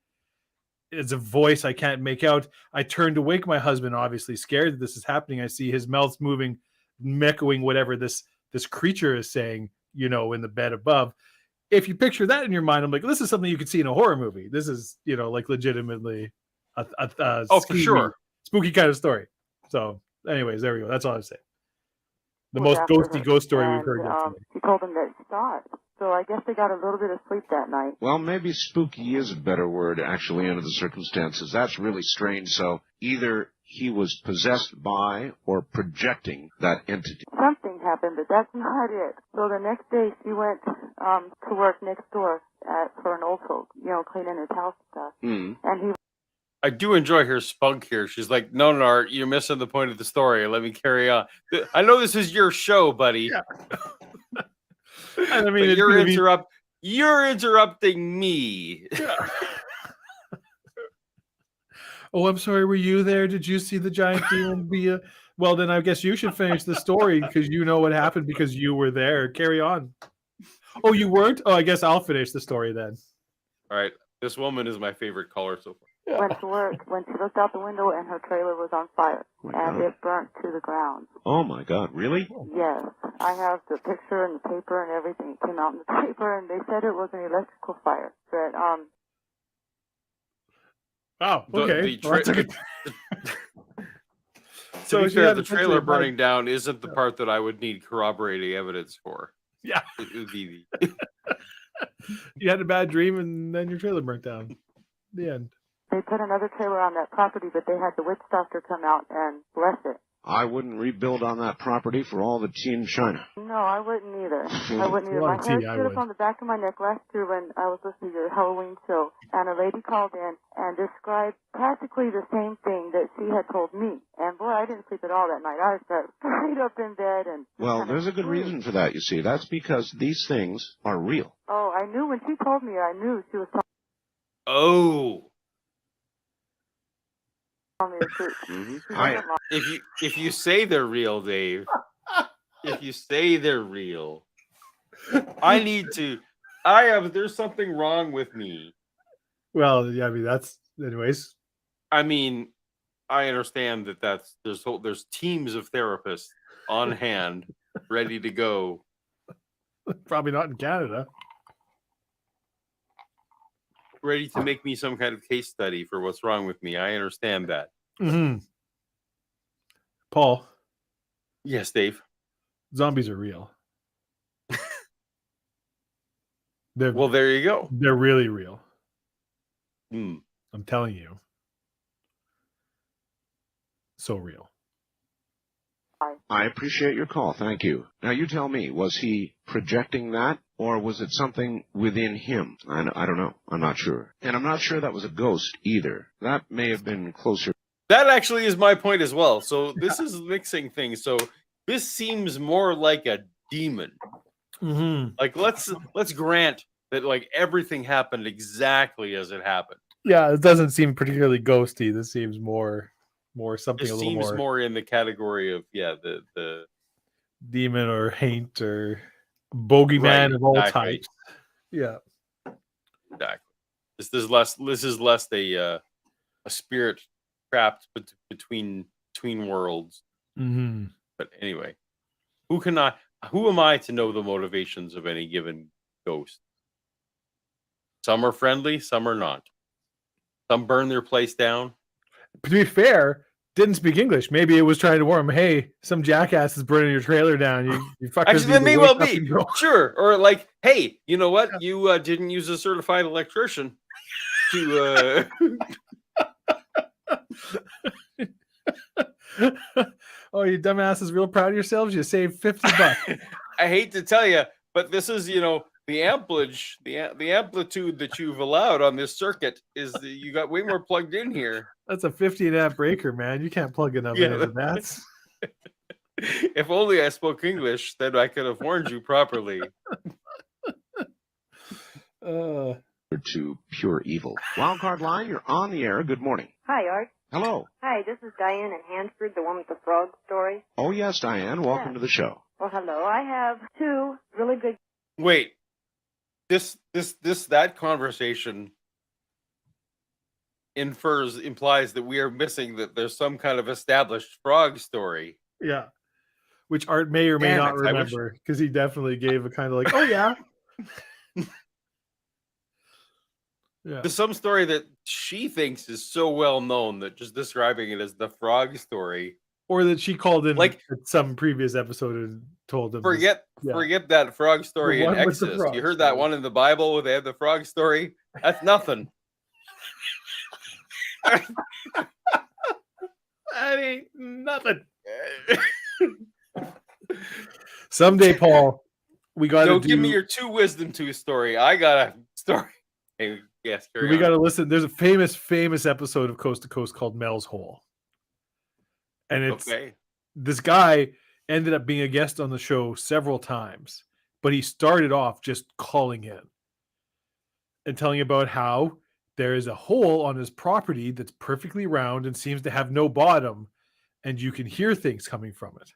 It's a voice I can't make out. I turn to wake my husband, obviously scared that this is happening. I see his mouth's moving echoing whatever this creature is saying, in the bed above. If you picture that in your mind, I'm like, this is something you could see in a horror movie. This is, like legitimately a for sure, spooky kind of story. So, anyways, there we go. That's all I'm saying. The Was most after ghosty her. ghost story And, we've heard yet today. She told him that she saw it. So I guess they got a little bit of sleep that night. Well, maybe spooky is a better word, actually, under the circumstances. That's really strange. So either he was possessed by or projecting that entity. Something happened, but that's not it. So the next day she went to work next door for an old folk, cleaning his house and stuff. And he I do enjoy her spunk here. She's like, no, Art, you're missing the point of the story. Let me carry on. I know this is your show, buddy. Yeah. I mean, you're interrupting me. Yeah. Oh, I'm sorry. Were you there? Did you see the giant demon be a... Well, then I guess you should finish the story because you know what happened because you were there. Carry on. Oh, you weren't? Oh, I guess I'll finish the story then. All right. This woman is my favorite caller so far. went to work when she looked out the window and her trailer was on fire and it burnt to the ground. Oh my God, really? Yes. I have the picture and the paper and everything. It came out in the paper and they said it was an electrical fire. But, oh, okay. To be fair, the trailer burning down isn't the part that I would need corroborating evidence for. Yeah. It would be you had a bad dream and then your trailer burnt down. The end. They put another trailer on that property, but they had the witch doctor come out and bless it. I wouldn't rebuild on that property for all the tea in China. No, I wouldn't either. I wouldn't either. My hair stood up on the back of my neck last year when I was listening to your Halloween show, and a lady called in and described practically the same thing that she had told me. And boy, I didn't sleep at all that night. I was straight up in bed and... Well, there's a good reason for that, you see. That's because these things are real. Oh, I knew when she told me, I knew she was talking. Oh. Mm-hmm. If you say they're real, Dave, if you say they're real, there's something wrong with me. Well, yeah, I mean, anyways. I mean, I understand that there's teams of therapists on hand, ready to go. Probably not in Canada. Ready to make me some kind of case study for what's wrong with me. I understand that. Mm-hmm. Paul. Yes, Dave. Zombies are real. Well, there you go. They're really real. I'm telling you. So real. I appreciate your call. Thank you. Now, you tell me, was he projecting that, or was it something within him? I don't know. I'm not sure. And I'm not sure that was a ghost either. That may have been closer. That actually is my point as well. So this is mixing things. So this seems more like a demon. Mm-hmm. Like, let's grant that, like, everything happened exactly as it happened. Yeah, it doesn't seem particularly ghosty. This seems more something it a little more. It seems more in the category of the demon or haint or bogeyman of all types. Yeah, exactly. This is less a spirit trapped between worlds. Mm-hmm. But anyway, who am I to know the motivations of any given ghost? Some are friendly, some are not. Some burn their place down. To be fair, didn't speak English. Maybe it was trying to warn him, hey, some jackass is burning your trailer down. You fuckers. Actually, that may well be. Sure. Or like, hey, you know what? You didn't use a certified electrician to... Oh, you dumbasses real proud of yourselves? You saved $50. I hate to tell you, but this is, the amplitude, the amplitude that you've allowed on this circuit is you got way more plugged in here. That's a 15 amp breaker, man. You can't plug enough into that. If only I spoke English, then I could have warned you properly. To pure evil. Wildcard line, you're on the air. Good morning. Hi, Art. Hello. Hi, this is Diane in Hansford, the one with the frog story. Oh, yes, Diane. Welcome to the show. Well, hello. I have two really good... Wait. That conversation implies that we are missing that there's some kind of established frog story. Yeah. which Art may or may Damn not it, I wish- remember because he definitely gave a kind of like, oh yeah. Yeah. There's some story that she thinks is so well known that just describing it as the frog story, or that she called in like some previous episode and told them. Forget that frog story in one with the Exodus. frog You heard story. that one in the Bible where they had the frog story? That's nothing. That ain't nothing. Someday, Paul, we got to give me your two wisdom tooth story. I got a story. Hey, yes, we got to listen. There's a famous episode of Coast to Coast called Mel's Hole, and it's this guy ended up being a guest on the show several times, but he started off just calling in and telling about how there is a hole on his property that's perfectly round and seems to have no bottom, and you can hear things coming from it.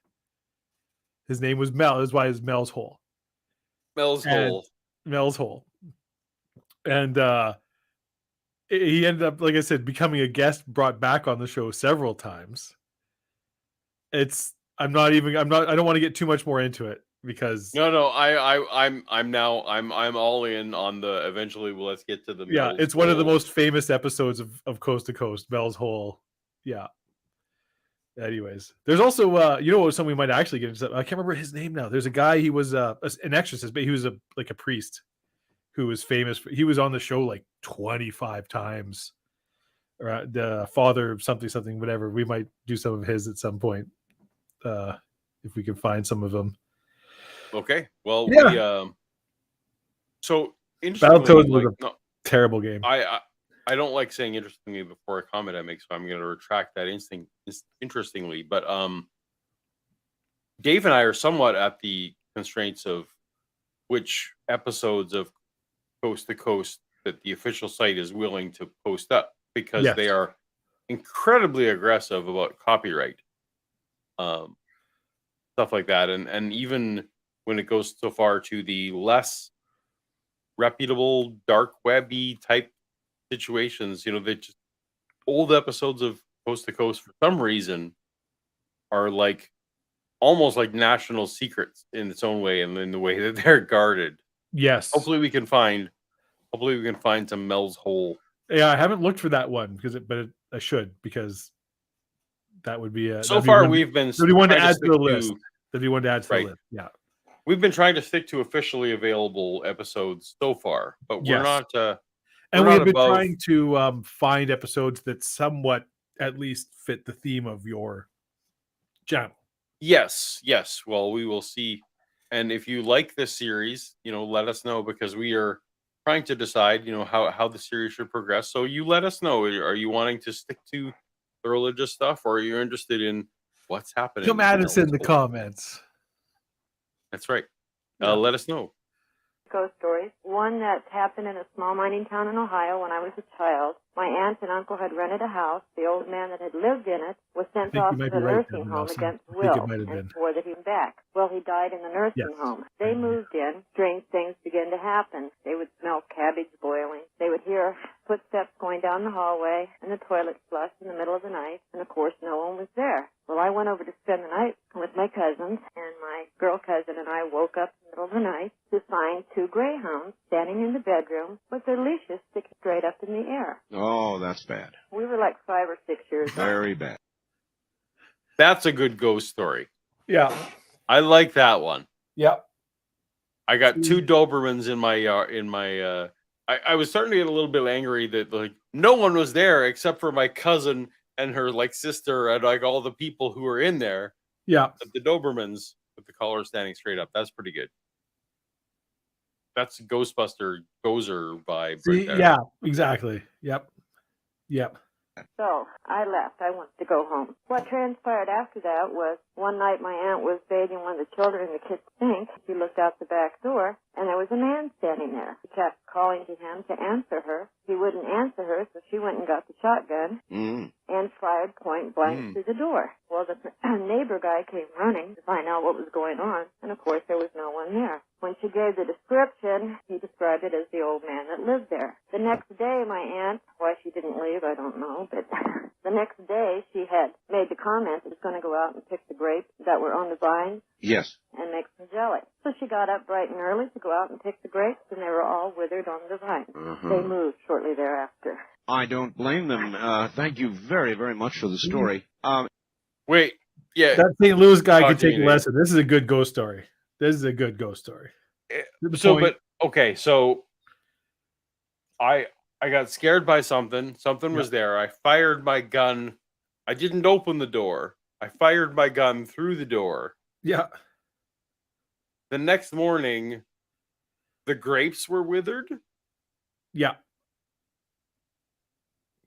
His name was Mel. That's why it's Mel's Hole. Mel's Hole. And he ended up, like I said, becoming a guest brought back on the show several times. I don't want to get too much more into it because I'm all in on the eventually let's get to the Mel's it's Hole. one of the most famous episodes of Coast to Coast, Mel's Hole. Yeah. Anyways, there's also something we might actually get into. I can't remember his name now. There's a guy, he was an exorcist, but he was a priest who was famous. He was on the show like 25 times. Or the father something whatever. We might do some of his at some point if we can find some of them. Okay. Well, yeah. So Battletoads was a terrible game. I don't like saying interestingly before a comment I make, so I'm going to retract that interestingly. But Dave and I are somewhat at the constraints of which episodes of Coast to Coast that the official site is willing to post up, because they are incredibly aggressive about copyright, stuff like that. And even when it goes so far to the less reputable dark webby type situations, they just old episodes of Coast to Coast for some reason are like almost like national secrets in its own way, and in the way that they're guarded. Yes. Hopefully we can find some Mel's Hole. Yeah, I haven't looked for that one but I should, because that would be so far we've been. That'd be one to add to the list. That'd be one to add to the list. Yeah. We've been trying to stick to officially available episodes so far, but we're not. And we have been trying to find episodes that somewhat at least fit the theme of your channel. Yes. Well, we will see. And if you like this series, let us know, because we are trying to decide, how the series should progress. So you let us know. Are you wanting to stick to the religious stuff, or are you interested in what's happening? Come at us in the comments. That's right. Let us know. Ghost stories. One that happened in a small mining town in Ohio when I was a child. My aunt and uncle had rented a house. The old man that had lived in it was sent off to the nursing home against will and swore that he'd be back. Well, he died in the nursing home. They moved in. Strange things began to happen. They would smell cabbage boiling. They would hear footsteps going down the hallway, and the toilet flush in the middle of the night, and of course no one was there. Well, I went over to spend the night with my cousins, and my girl cousin and I woke up in the middle of the night to find two greyhounds standing in the bedroom with their leashes sticking straight up in the air. Oh, that's bad. We were like 5 or 6 years old. Very bad. That's a good ghost story. Yeah. I like that one. Yeah. I got two Dobermans in my I was starting to get a little bit angry that like no one was there except for my cousin and her like sister and like all the people who were in there. Yeah. But the Dobermans with the collar standing straight up. That's pretty good. That's Ghostbuster Gozer vibe right there. Yeah, exactly. Yep. So I left. I wanted to go home. What transpired after that was one night my aunt was bathing one of the children in the kitchen sink. She looked out the back door, and there was a man standing there. She kept calling to him to answer her. He wouldn't answer her, so she went and got the shotgun and fired point blank through the door. Well, the neighbor guy came running to find out what was going on, and of course there was no one there. When she gave the description, he described it as the old man that lived there. The next day, my aunt, why she didn't leave, I don't know, but the next day she had made the comment that was going to go out and pick the grapes that were on the vine. Yes. And make some jelly. So she got up bright and early to go out and pick the grapes, and they were all withered on the vine. They moved shortly thereafter. I don't blame them. Thank you very, very much for the story. Wait, yeah. That St. Louis guy could take a lesson. This is a good ghost story. This is a good ghost story. So, but okay, so I got scared by something. Something was there. I fired my gun. I didn't open the door. I fired my gun through the door. Yeah. The next morning, the grapes were withered. Yeah.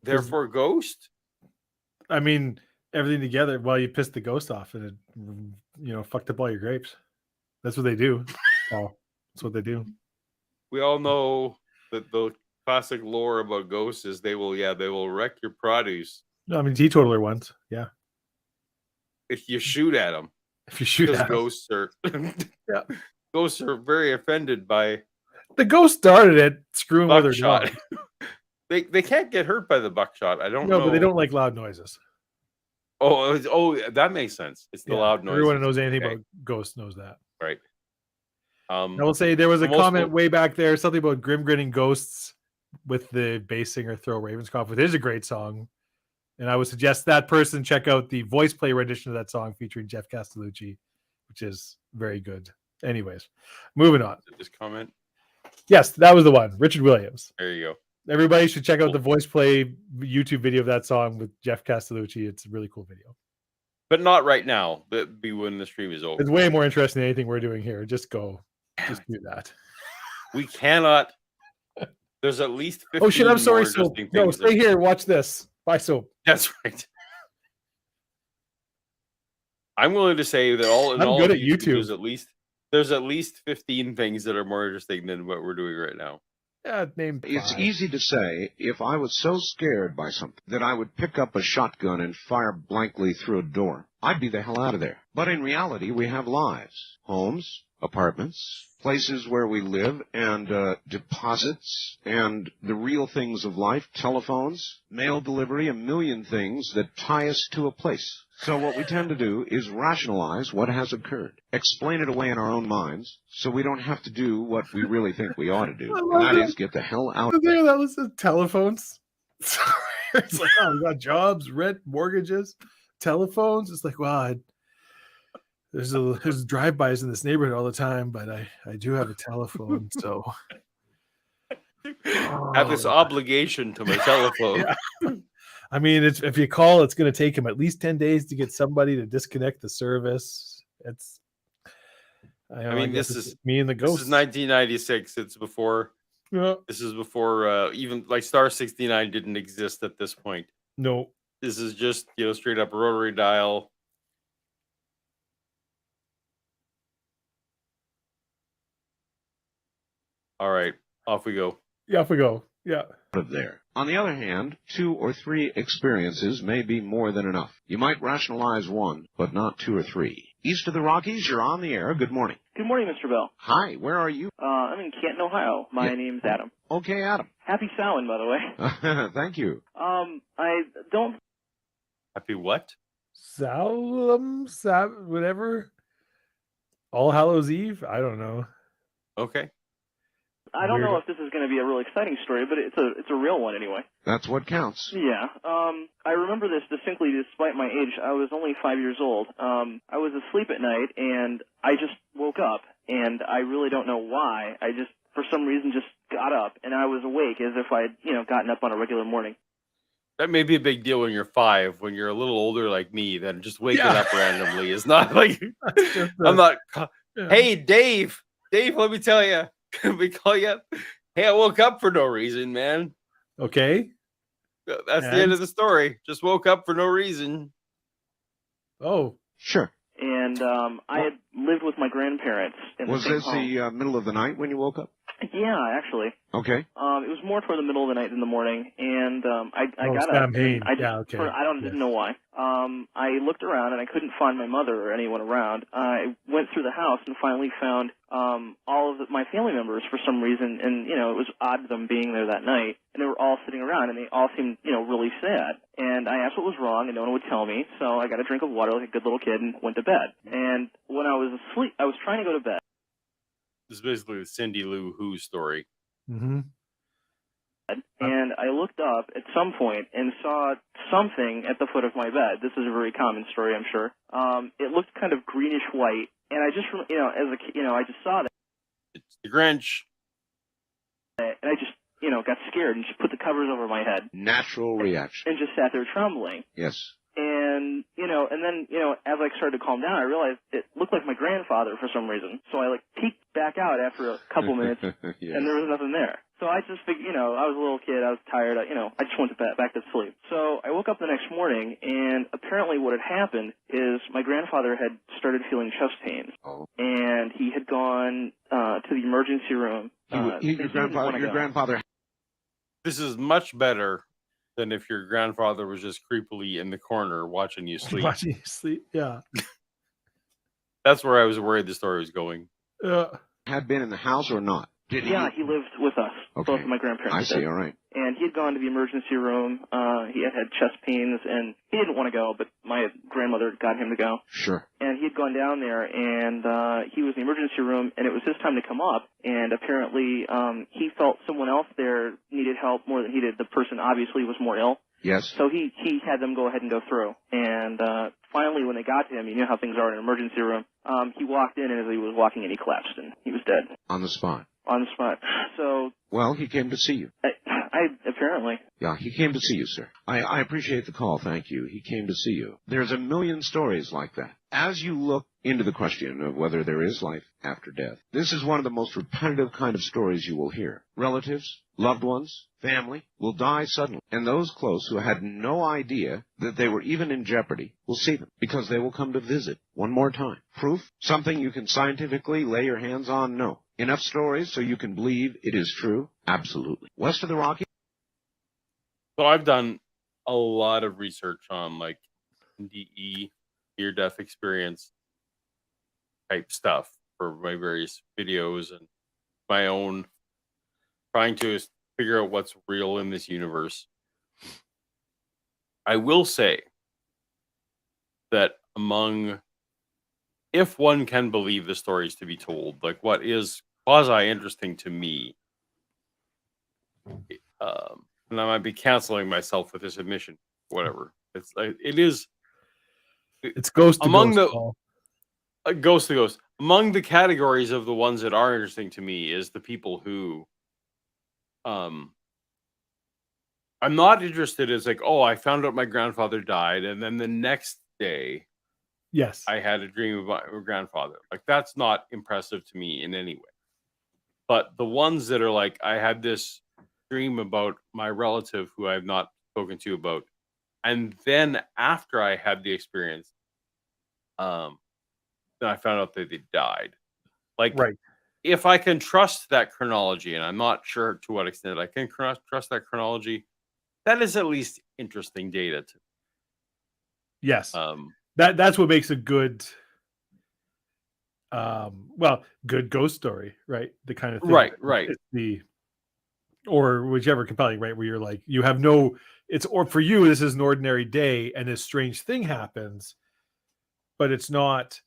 Therefore, ghost. I mean, everything together. Well, you pissed the ghost off, and it, fucked up all your grapes. That's what they do. Oh, that's what they do. We all know that the classic lore about ghosts is they will wreck your produce. No, I mean teetotaler ones. Yeah. If you shoot at them. If you shoot at ghosts are. Yeah. Ghosts are very offended by. The ghost started it screwing with her buckshot. dog. They can't get hurt by the buckshot. I don't know. No, but they don't like loud noises. Oh, that makes sense. It's the loud noise. Everyone who knows anything about ghosts knows that. Right. I will say there was a comment way back there, something about grim grinning ghosts with the bass singer Throw Ravenscroft. It is a great song. And I would suggest that person check out the voice play rendition of that song featuring Jeff Castellucci, which is very good. Anyways, moving on. This comment? Yes, that was the one. Richard Williams. There you go. Everybody should check out the voice play YouTube video of that song with Jeff Castellucci. It's a really cool video. But not right now. That'd be when the stream is over. It's way more interesting than anything we're doing here. Just go. Just do that. We cannot. There's at least 15 Oh shit! I'm sorry, more Soap. interesting No, things stay here. Watch this. Bye, Soap. That's right. I'm willing to say that I'm good at YouTube. There's at least 15 things that are more interesting than what we're doing right now. Yeah, name 5. It's easy to say, if I was so scared by something that I would pick up a shotgun and fire blankly through a door, I'd be the hell out of there. But in reality, we have lives, homes, apartments, places where we live, and deposits, and the real things of life, telephones, mail delivery, a million things that tie us to a place. So what we tend to do is rationalize what has occurred, explain it away in our own minds, so we don't have to do what we really think we ought to do, and that is get the hell out of there. That was the telephones. It's like, oh, we got jobs, rent, mortgages, telephones. It's like, well, there's drive-bys in this neighborhood all the time, but I do have a telephone, so I have this obligation to my telephone. Yeah. I mean, if you call, it's going to take him at least 10 days to get somebody to disconnect the service. I mean, this is me and the ghost. This is 1996. It's before. Yeah. This is before even like Star 69 didn't exist at this point. No. This is just straight up rotary dial. All right, off we go. Yeah, off we go. Yeah. Of there. On the other hand, 2 or 3 experiences may be more than enough. You might rationalize 1, but not 2 or 3. East of the Rockies, you're on the air. Good morning. Good morning, Mr. Bell. Hi, where are you? I'm in Canton, Ohio. My name's Adam. Okay, Adam. Happy Samhain, by the way. Thank you. I don't... Happy what? Whatever. All Hallows Eve? I don't know. Okay. I don't know if this is going to be a real exciting story, but it's a real one anyway. That's what counts. Yeah. I remember this distinctly despite my age. I was only 5 years old. I was asleep at night, and I just woke up, and I really don't know why. I just, for some reason, just got up, and I was awake as if I'd, gotten up on a regular morning. That may be a big deal when you're 5. When you're a little older like me, then just waking up randomly is not like... I'm not... Yeah. Hey, Dave, let me tell you. We call you. Hey, I woke up for no reason, man. Okay. That's the end of the story. Just woke up for no reason. Oh, sure. And I had lived with my grandparents. In was the same this home. the middle of the night when you woke up? Yeah, actually. Okay. It was more toward the middle of the night than the morning, and I got up. And I just, didn't know why. I looked around and I couldn't find my mother or anyone around. I went through the house and finally found all of my family members for some reason, and it was odd them being there that night. And they were all sitting around, and they all seemed really sad. And I asked what was wrong, and no one would tell me. So I got a drink of water like a good little kid and went to bed. And when I was asleep, I was trying to go to bed. This is basically the Cindy Lou Who story. Mm-hmm. And I looked up at some point and saw something at the foot of my bed. This is a very common story, I'm sure. It looked kind of greenish white, and I just, as a kid, I just saw that. It's the Grinch. And I just, got scared and just put the covers over my head. Natural reaction. And just sat there trembling. Yes. And, and then, as I started to calm down, I realized it looked like my grandfather for some reason. So I, peeked back out after a couple minutes, yes. and there was nothing there. So I just figured, I was a little kid, I was tired, I just went back to sleep. So I woke up the next morning, and apparently what had happened is my grandfather had started feeling chest pains. Oh. And he had gone to the emergency room. Your grandfather. This is much better than if your grandfather was just creepily in the corner watching you sleep. Watching you sleep, yeah. That's where I was worried the story was going. Had been in the house or not? He lived with us. Okay. Both of my grandparents. I see, all right. And he had gone to the emergency room. He had chest pains, and he didn't want to go, but my grandmother got him to go. Sure. And he had gone down there, and he was in the emergency room, and it was his time to come up. And apparently he felt someone else there needed help more than he did. The person obviously was more ill. Yes. So he had them go ahead and go through. And finally, when they got to him, you know how things are in an emergency room, he walked in, and as he was walking in, he collapsed, and he was dead. On the spot. On the spot. So. Well, he came to see you. I apparently. Yeah, he came to see you, sir. I appreciate the call. Thank you. He came to see you. There's a million stories like that. As you look into the question of whether there is life after death, this is one of the most repetitive kind of stories you will hear. Relatives, loved ones, family will die suddenly, and those close who had no idea that they were even in jeopardy will see them because they will come to visit one more time. Proof? Something you can scientifically lay your hands on? No. Enough stories so you can believe it is true? Absolutely. West of the Rockies? So I've done a lot of research on NDE, near-death experience type stuff for my various videos and my own trying to figure out what's real in this universe. I will say that if one can believe the stories to be told, what is quasi-interesting to me, and I might be canceling myself with this admission, whatever. It's ghost to among ghost. Ghost to ghost. Among the categories of the ones that are interesting to me is the people who, I'm not interested as I found out my grandfather died, and then the next day, yes, I had a dream about my grandfather. That's not impressive to me in any way. But the ones that are I had this dream about my relative who I have not spoken to about, and then after I had the experience, then I found out that they died. Right. If I can trust that chronology, and I'm not sure to what extent I can trust that chronology, that is at least interesting data to me. Yes. That's what makes a good good ghost story, right? The kind of thing. Right. It's or whichever compelling, right? Where you're you have or for you, this is an ordinary day and this strange thing happens, but it's not.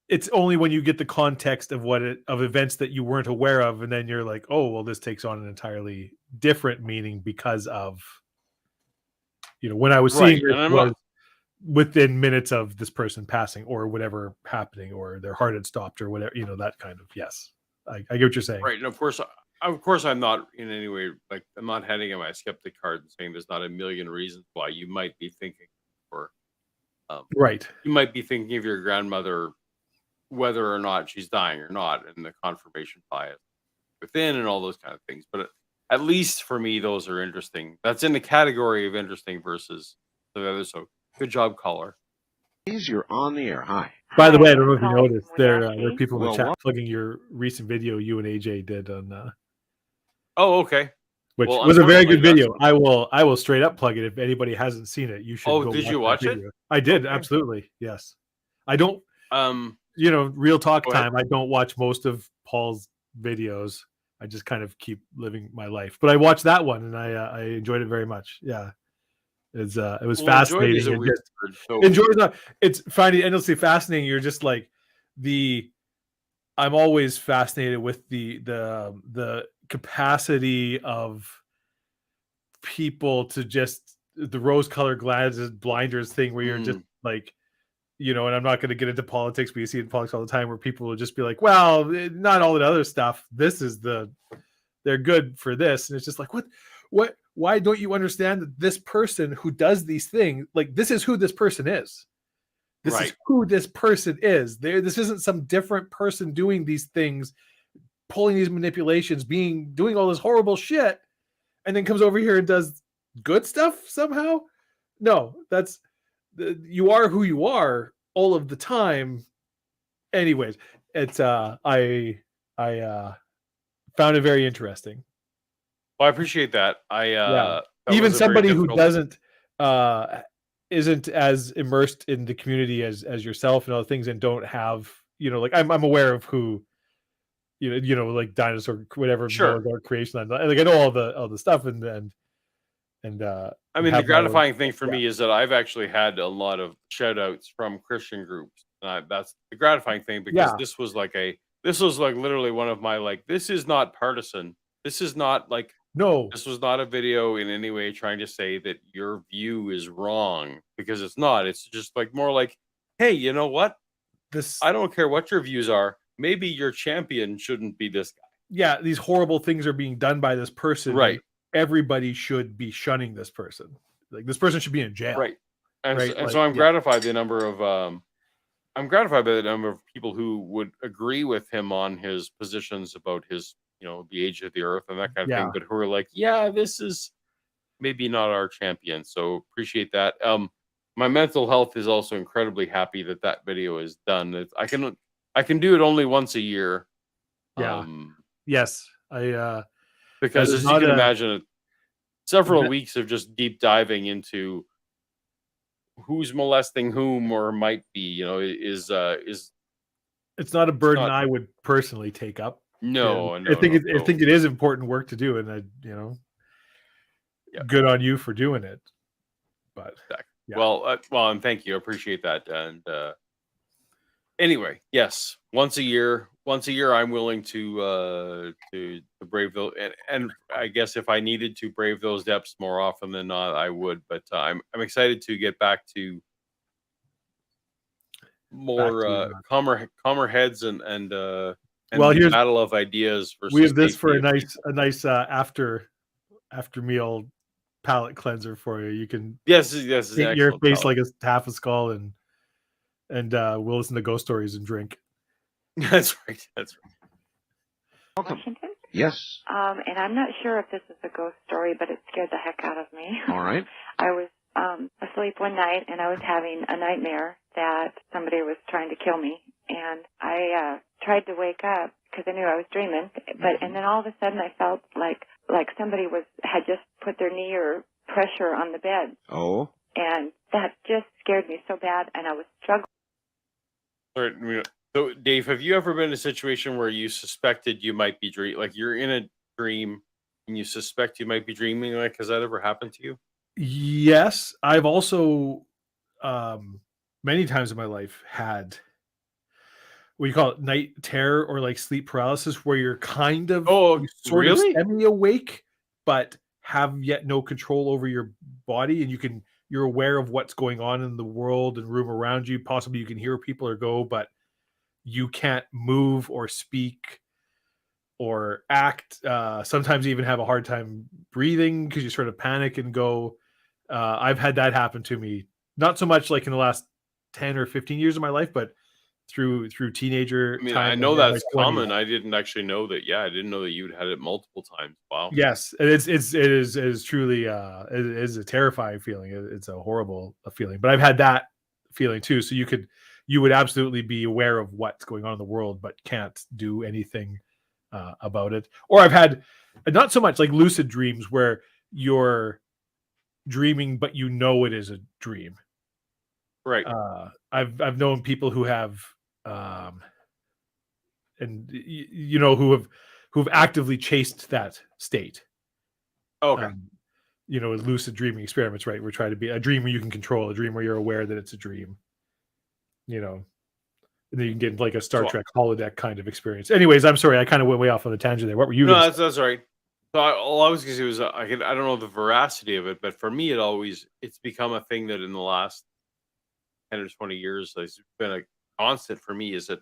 It's only when you get the context of of events that you weren't aware of, and then you're oh, well, this takes on an entirely different meaning because of, when I was seeing it was within minutes of this person passing or whatever happening, or their heart had stopped or whatever, that kind of, yes. I get what you're saying. Right. And of course, I'm not in any way, I'm not handing in my skeptic card and saying there's not a million reasons why you might be thinking, or right. You might be thinking of your grandmother, whether or not she's dying or not, and the confirmation bias within and all those kind of things. But at least for me, those are interesting. That's in the category of interesting versus the other. So good job, caller. You're on the air. Hi. By the way, I don't know I'm if you calling noticed, from there are Wenatchee. people in the Well, chat what? plugging your recent video you and AJ did on, Oh, okay. which Well, was a very good unfortunately, video. I will straight up plug it. If anybody hasn't seen it, you should Oh, go did watch you that watch it? video. I did, Okay. absolutely. Yes. I don't, You know, real talk go ahead. time. I don't watch most of Paul's videos. I just kind of keep living my life. But I watched that one and I enjoyed it very much. Yeah. It was Well, fascinating. enjoyed is a and weird just- word. So enjoy is not, it's finding it endlessly fascinating. You're just like I'm always fascinated with the capacity of people to just the rose-colored glasses blinders thing where you're just like, you know, and I'm not going to get into politics, but you see it in politics all the time where people will just be like, well, not all the other stuff. This is they're good for this. And it's just like, what, why don't you understand that this person who does these things, like this is who this person is. This is who this person is. This isn't some different person doing these things, pulling these manipulations, doing all this horrible shit, and then comes over here and does good stuff somehow. No, you are who you are all of the time. Anyways, it's I found it very interesting. Well, I appreciate that. Even somebody who doesn't isn't as immersed in the community as yourself and other things, and don't have, you know, like I'm aware of who, you know, like dinosaur, whatever, creation, like I know all the stuff, and I mean, the gratifying thing for me is that I've actually had a lot of shout outs from Christian groups. That's the gratifying thing, because this was like literally one of my, like, this is not partisan. This is not like, this was not a video in any way trying to say that your view is wrong, because it's not. It's just like more like, hey, you know what? I don't care what your views are. Maybe your champion shouldn't be this guy. Yeah, these horrible things are being done by this person. Right. Everybody should be shunning this person. Like, this person should be in jail. Right. And, right? So I'm gratified by the number of people who would agree with him on his positions about his, you know, the age of the earth and that kind of thing, but who are like, yeah, this is maybe not our champion. So appreciate that. My mental health is also incredibly happy that video is done. I can do it only once a year. Yes. Because as you can imagine, several weeks of just deep diving into who's molesting whom or might be, you know, is it's not a burden I would personally take up. No, I think it is important work to do, and you know, good on you for doing it. But well, and thank you. I appreciate that. And anyway, yes, once a year, I'm willing to brave those, and I guess if I needed to brave those depths more often than not, I would. But I'm excited to get back to more calmer heads and here's battle of ideas. We have this for a nice after meal palate cleanser for you. You can paint your face like a half a skull, and we'll listen to ghost stories and drink. That's right. Welcome. Yes. And I'm not sure if this is a ghost story, but it scared the heck out of me. All right. I was asleep one night, and I was having a nightmare that somebody was trying to kill me, and I tried to wake up because I knew I was dreaming, and then all of a sudden I felt like somebody had just put their knee or pressure on the bed. Oh. And that just scared me so bad, and I was struggling. All right. So, Dave, have you ever been in a situation where you suspected you might be dreaming? Like, you're in a dream and you suspect you might be dreaming? Like, has that ever happened to you? Yes. I've also many times in my life had what you call it, night terror, or like sleep paralysis, where you're kind of sort of semi-awake, but have yet no control over your body, and you're aware of what's going on in the world and room around you. Possibly you can hear people or go, but you can't move or speak or act. Sometimes you even have a hard time breathing because you sort of panic and go. I've had that happen to me, not so much like in the last 10 or 15 years of my life, but through teenager time. I know that's common. I didn't actually know that. Yeah, I didn't know that you'd had it multiple times. Wow. Yes, it is truly it is a terrifying feeling. It's a horrible feeling, but I've had that feeling too. So you would absolutely be aware of what's going on in the world, but can't do anything about it. Or I've had not so much like lucid dreams where you're dreaming, but you know it is a dream. Right. I've known people who have, and you know, who've actively chased that state. Okay. You know, with lucid dreaming experiments, right? We're trying to be a dream where you can control, a dream where you're aware that it's a dream. You know, and then you can get like a Star Trek holodeck kind of experience. Anyways, I'm sorry, I kind of went way off on a tangent there. What were you? No, that's right. So all I was going to say was I don't know the veracity of it, but for me, it's become a thing that in the last 10 or 20 years has been a constant for me. Is that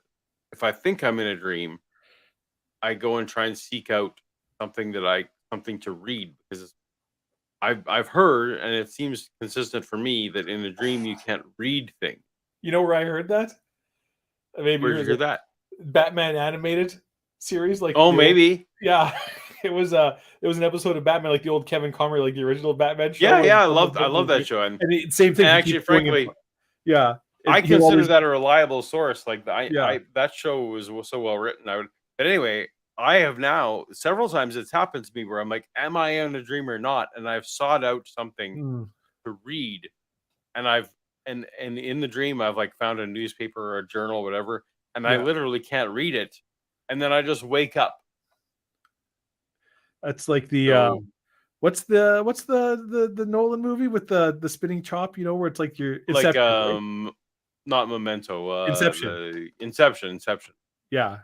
if I think I'm in a dream, I go and try and seek out something to read, because I've heard, and it seems consistent for me, that in a dream you can't read things. You know where I heard that? Maybe where'd you hear that? Batman animated series, like maybe. Yeah, it was an episode of Batman, like the old Kevin Conroy, like the original Batman show. Yeah, I love that show, and same thing. And actually, frankly, I consider that a reliable source. Like that show was so well written. But anyway, I have now several times it's happened to me where I'm like, am I in a dream or not? And I've sought out something to read, and and in the dream I've like found a newspaper or a journal or whatever, and I literally can't read it, and then I just wake up. That's like the what's the Nolan movie with the spinning chop, you know, where it's like you're Inception, right? Not Memento, Inception. Yeah.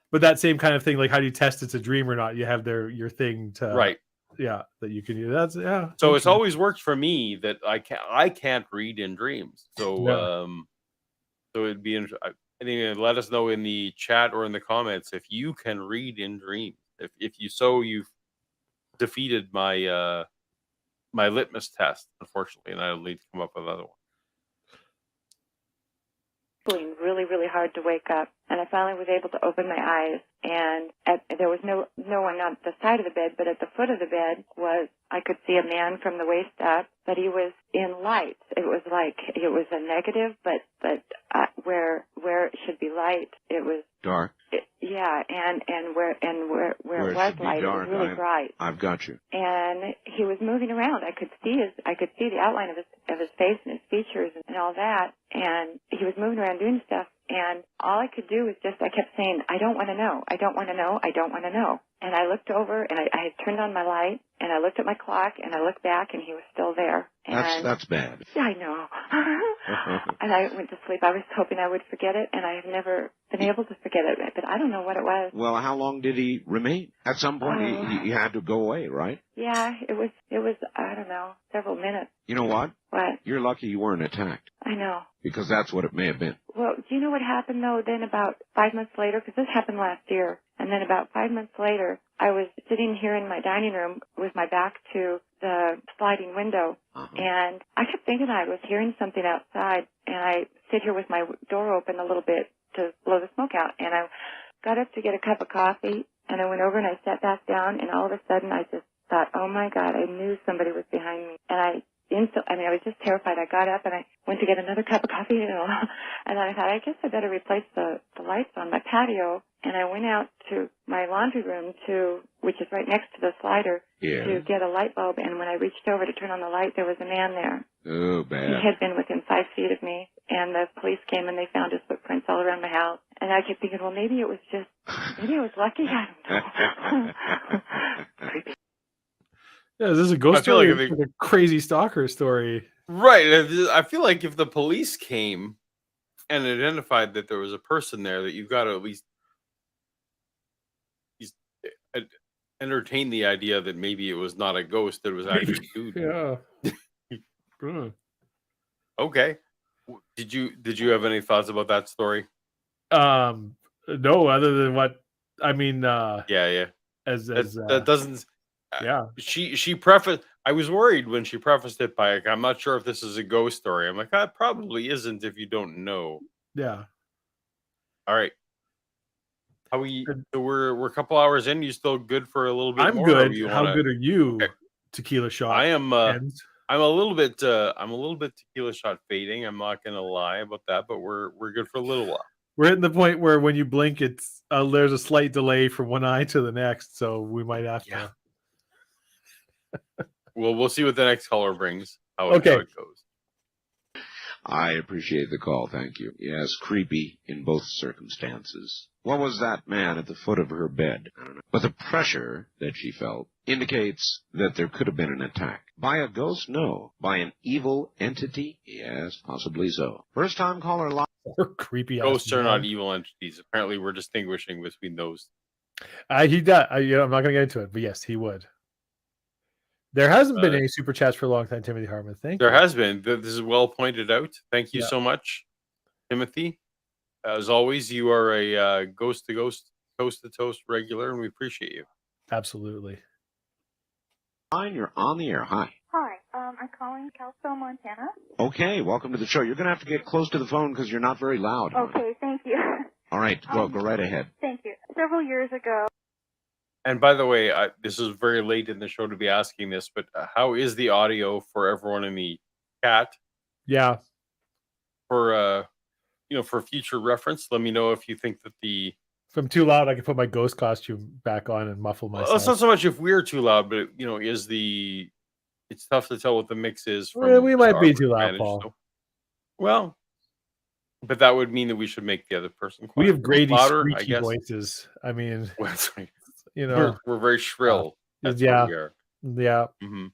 But that same kind of thing, like how do you test it's a dream or not? You have your thing to that you can use. That's So it's always worked for me that I can't read in dreams. So so it'd be anyway, let us know in the chat or in the comments if you can read in dreams. If you've defeated my my litmus test, unfortunately, and I'll need to come up with another one. Really, really hard to wake up, and I finally was able to open my eyes, and there was no one on the side of the bed, but at the foot of the bed I could see a man from the waist up, but he was in light. It was like it was a negative, but where it should be light, it was dark. And where it was light, dark, it was really bright. I've got you. And he was moving around. I could see the outline of his face and his features and all that. And he was moving around doing stuff. And all I could do was I kept saying, I don't want to know. I don't want to know. I don't want to know. And I looked over and I had turned on my light and I looked at my clock and I looked back and he was still there. And that's bad. Yeah, I know. And I went to sleep. I was hoping I would forget it, and I have never been able to forget it, but I don't know what it was. Well, how long did he remain? At some point, he had to go away, right? Yeah, it was, I don't know, several minutes. You know what? What? You're lucky you weren't attacked. I know. Because that's what it may have been. Well, do you know what happened, though, then about 5 months later? Because this happened last year. And then about 5 months later, I was sitting here in my dining room with my back to the sliding window. And I kept thinking I was hearing something outside. And I sit here with my door open a little bit to blow the smoke out. And I got up to get a cup of coffee. And I went over and I sat back down. And all of a sudden, I just thought, oh, my God, I knew somebody was behind me. And I was just terrified. I got up and I went to get another cup of coffee, and then I thought, I guess I better replace the lights on my patio. And I went out to my laundry room, which is right next to the slider, to get a light bulb. And when I reached over to turn on the light, there was a man there. Oh, bad. He had been within 5 feet of me, and the police came and they found his footprints all around my house. And I kept thinking, well, maybe it was lucky. I don't know. Creepy. Yeah, this is a ghost story. Like a crazy stalker story. Right. I feel like if the police came and identified that there was a person there, that you've got to at least entertain the idea that maybe it was not a ghost, that it was actually a dude. Yeah. Okay. Did you have any thoughts about that story? No, other than what I mean. Yeah. That doesn't. Yeah. She prefaced. I was worried when she prefaced it by, I'm not sure if this is a ghost story. I'm like, that probably isn't if you don't know. Yeah. All right. So we're a couple hours in. You still good for a little bit I'm more? Good. How good are you? Okay. Tequila shot. I am. I'm a little bit tequila shot fading. I'm not gonna lie about that, but we're good for a little while. We're at the point where when you blink, it's there's a slight delay from one eye to the next, so we might have to. Well, we'll see what the next caller brings. How it goes. I appreciate the call, thank you. Yes, creepy in both circumstances. What was that man at the foot of her bed? I don't know. But the pressure that she felt indicates that there could have been an attack. By a ghost? No. By an evil entity? Yes, possibly so. First time caller live. Or creepy. Ghosts are not evil entities. Apparently, we're distinguishing between those. He does. I'm not going to get into it, but yes, he would. There hasn't been any super chats for a long time, Timothy Harmon. Thank you. There has been. This is well pointed out. Thank you so much, Timothy. As always, you are a ghost to ghost, toast to toast regular, and we appreciate you. Absolutely. Fine, you're on the air. Hi. Hi, I'm calling Kalispell, Montana. Okay, welcome to the show. You're going to have to get close to the phone because you're not very loud. Okay, thank you. All right, go right ahead. Thank you. Several years ago. And by the way, this is very late in the show to be asking this, but how is the audio for everyone in the chat? Yeah. For for future reference, let me know if you think that if I'm too loud, I can put my ghost costume back on and muffle myself. Well, it's not so much if we're too loud, but it's tough to tell what the mix is. We might be too loud, Paul. So, well, but that would mean that we should make the other person quiet. We have Grady louder, screechy voices. I mean, we're very shrill. That's what we are. Yeah. Mm-hmm.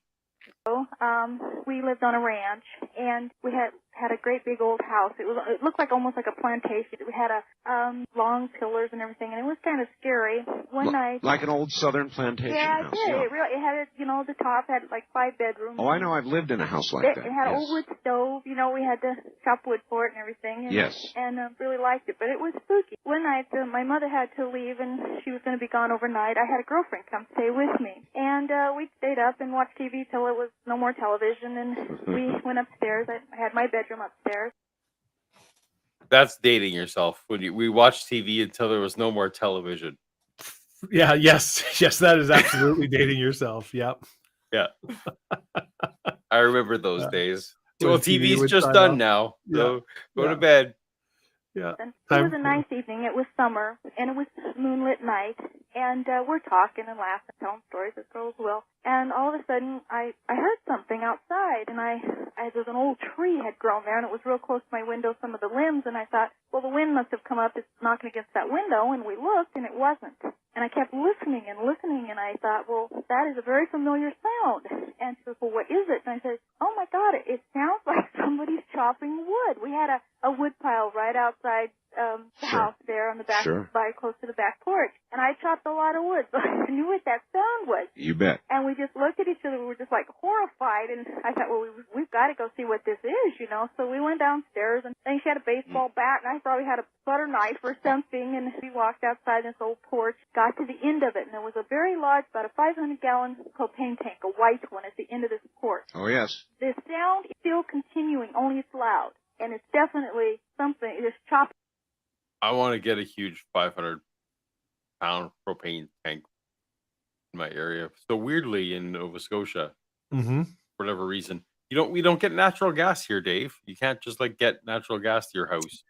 We lived on a ranch, and we had a great big old house. It looked like almost like a plantation. We had long pillars and everything, and it was kind of scary. One night, like an old Southern plantation house. Yeah, it had the top had like 5 bedrooms. Oh, I know. I've lived in a house like that. It had an old wood stove. We had to chop wood for it and everything. And, yes. And really liked it, but it was spooky. One night, my mother had to leave, and she was going to be gone overnight. I had a girlfriend come stay with me, and we stayed up and watched TV till it was no more television, and we went upstairs. I had my bedroom upstairs. That's dating yourself. When we watched TV until there was no more television. Yeah. Yes. That is absolutely dating yourself. Yep. Yeah. I remember those days. Well, TV's just done now. So go to bed. Yeah. It was a nice evening. It was summer, and it was a moonlit night, and we're talking and laughing, telling stories as girls will. And all of a sudden, I heard something outside, and there's an old tree had grown there, and it was real close to my window, some of the limbs, and I thought, well, the wind must have come up, it's knocking against that window, and we looked, and it wasn't. And I kept listening, and I thought, well, that is a very familiar sound. And she goes, well, what is it? And I said, oh, my God, it sounds like somebody's chopping wood. We had a wood pile right outside the house there on the back, close to the back porch. And I chopped a lot of wood, so I knew what that sound was. You bet. And we just looked at each other. We were just like horrified. And I thought, well, we've got to go see what this is, So we went downstairs, and I think she had a baseball bat, and I probably had a butter knife or something. And we walked outside this old porch, got to the end of it, and there was a very large, about a 500-gallon propane tank, a white one, at the end of this porch. Oh, yes. The sound is still continuing, only it's loud. And it's definitely something, it's chopping. I want to get a huge 500-pound propane tank in my area. So weirdly, in Nova Scotia, for whatever reason, we don't get natural gas here, Dave. You can't just get natural gas to your house.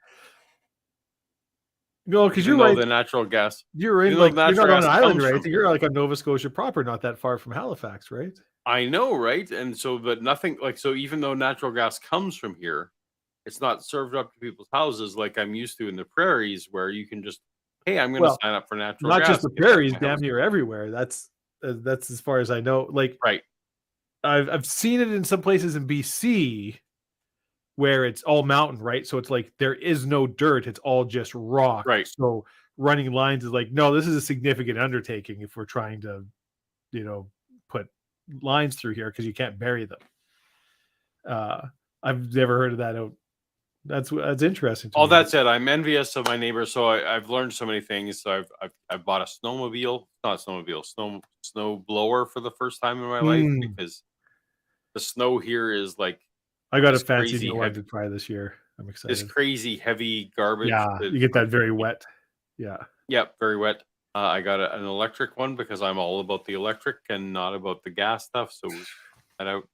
No, because you're right. The natural gas. You're you're not on an island, right? You're on Nova Scotia proper, not that far from Halifax, right? I know, right? And so, but nothing so even though natural gas comes from here, it's not served up to people's houses like I'm used to in the prairies, where you can just, hey, I'm going to sign up for natural gas. Not just the prairies, damn near everywhere. That's as far as I know. Right. I've seen it in some places in BC where it's all mountain, right? So it's like there is no dirt; it's all just rock. Right. So running lines is no, this is a significant undertaking if we're trying to, put lines through here because you can't bury them. I've never heard of that. That's interesting. All that said, I'm envious of my neighbors, so I've learned so many things. So I've bought a snowmobile, snow blower for the first time in my life, because the snow here is I got a fancy new one to try this year. I'm excited. This crazy heavy garbage. Yeah, you get that very wet. Yeah. Yep, very wet. I got an electric one because I'm all about the electric and not about the gas stuff. So that out.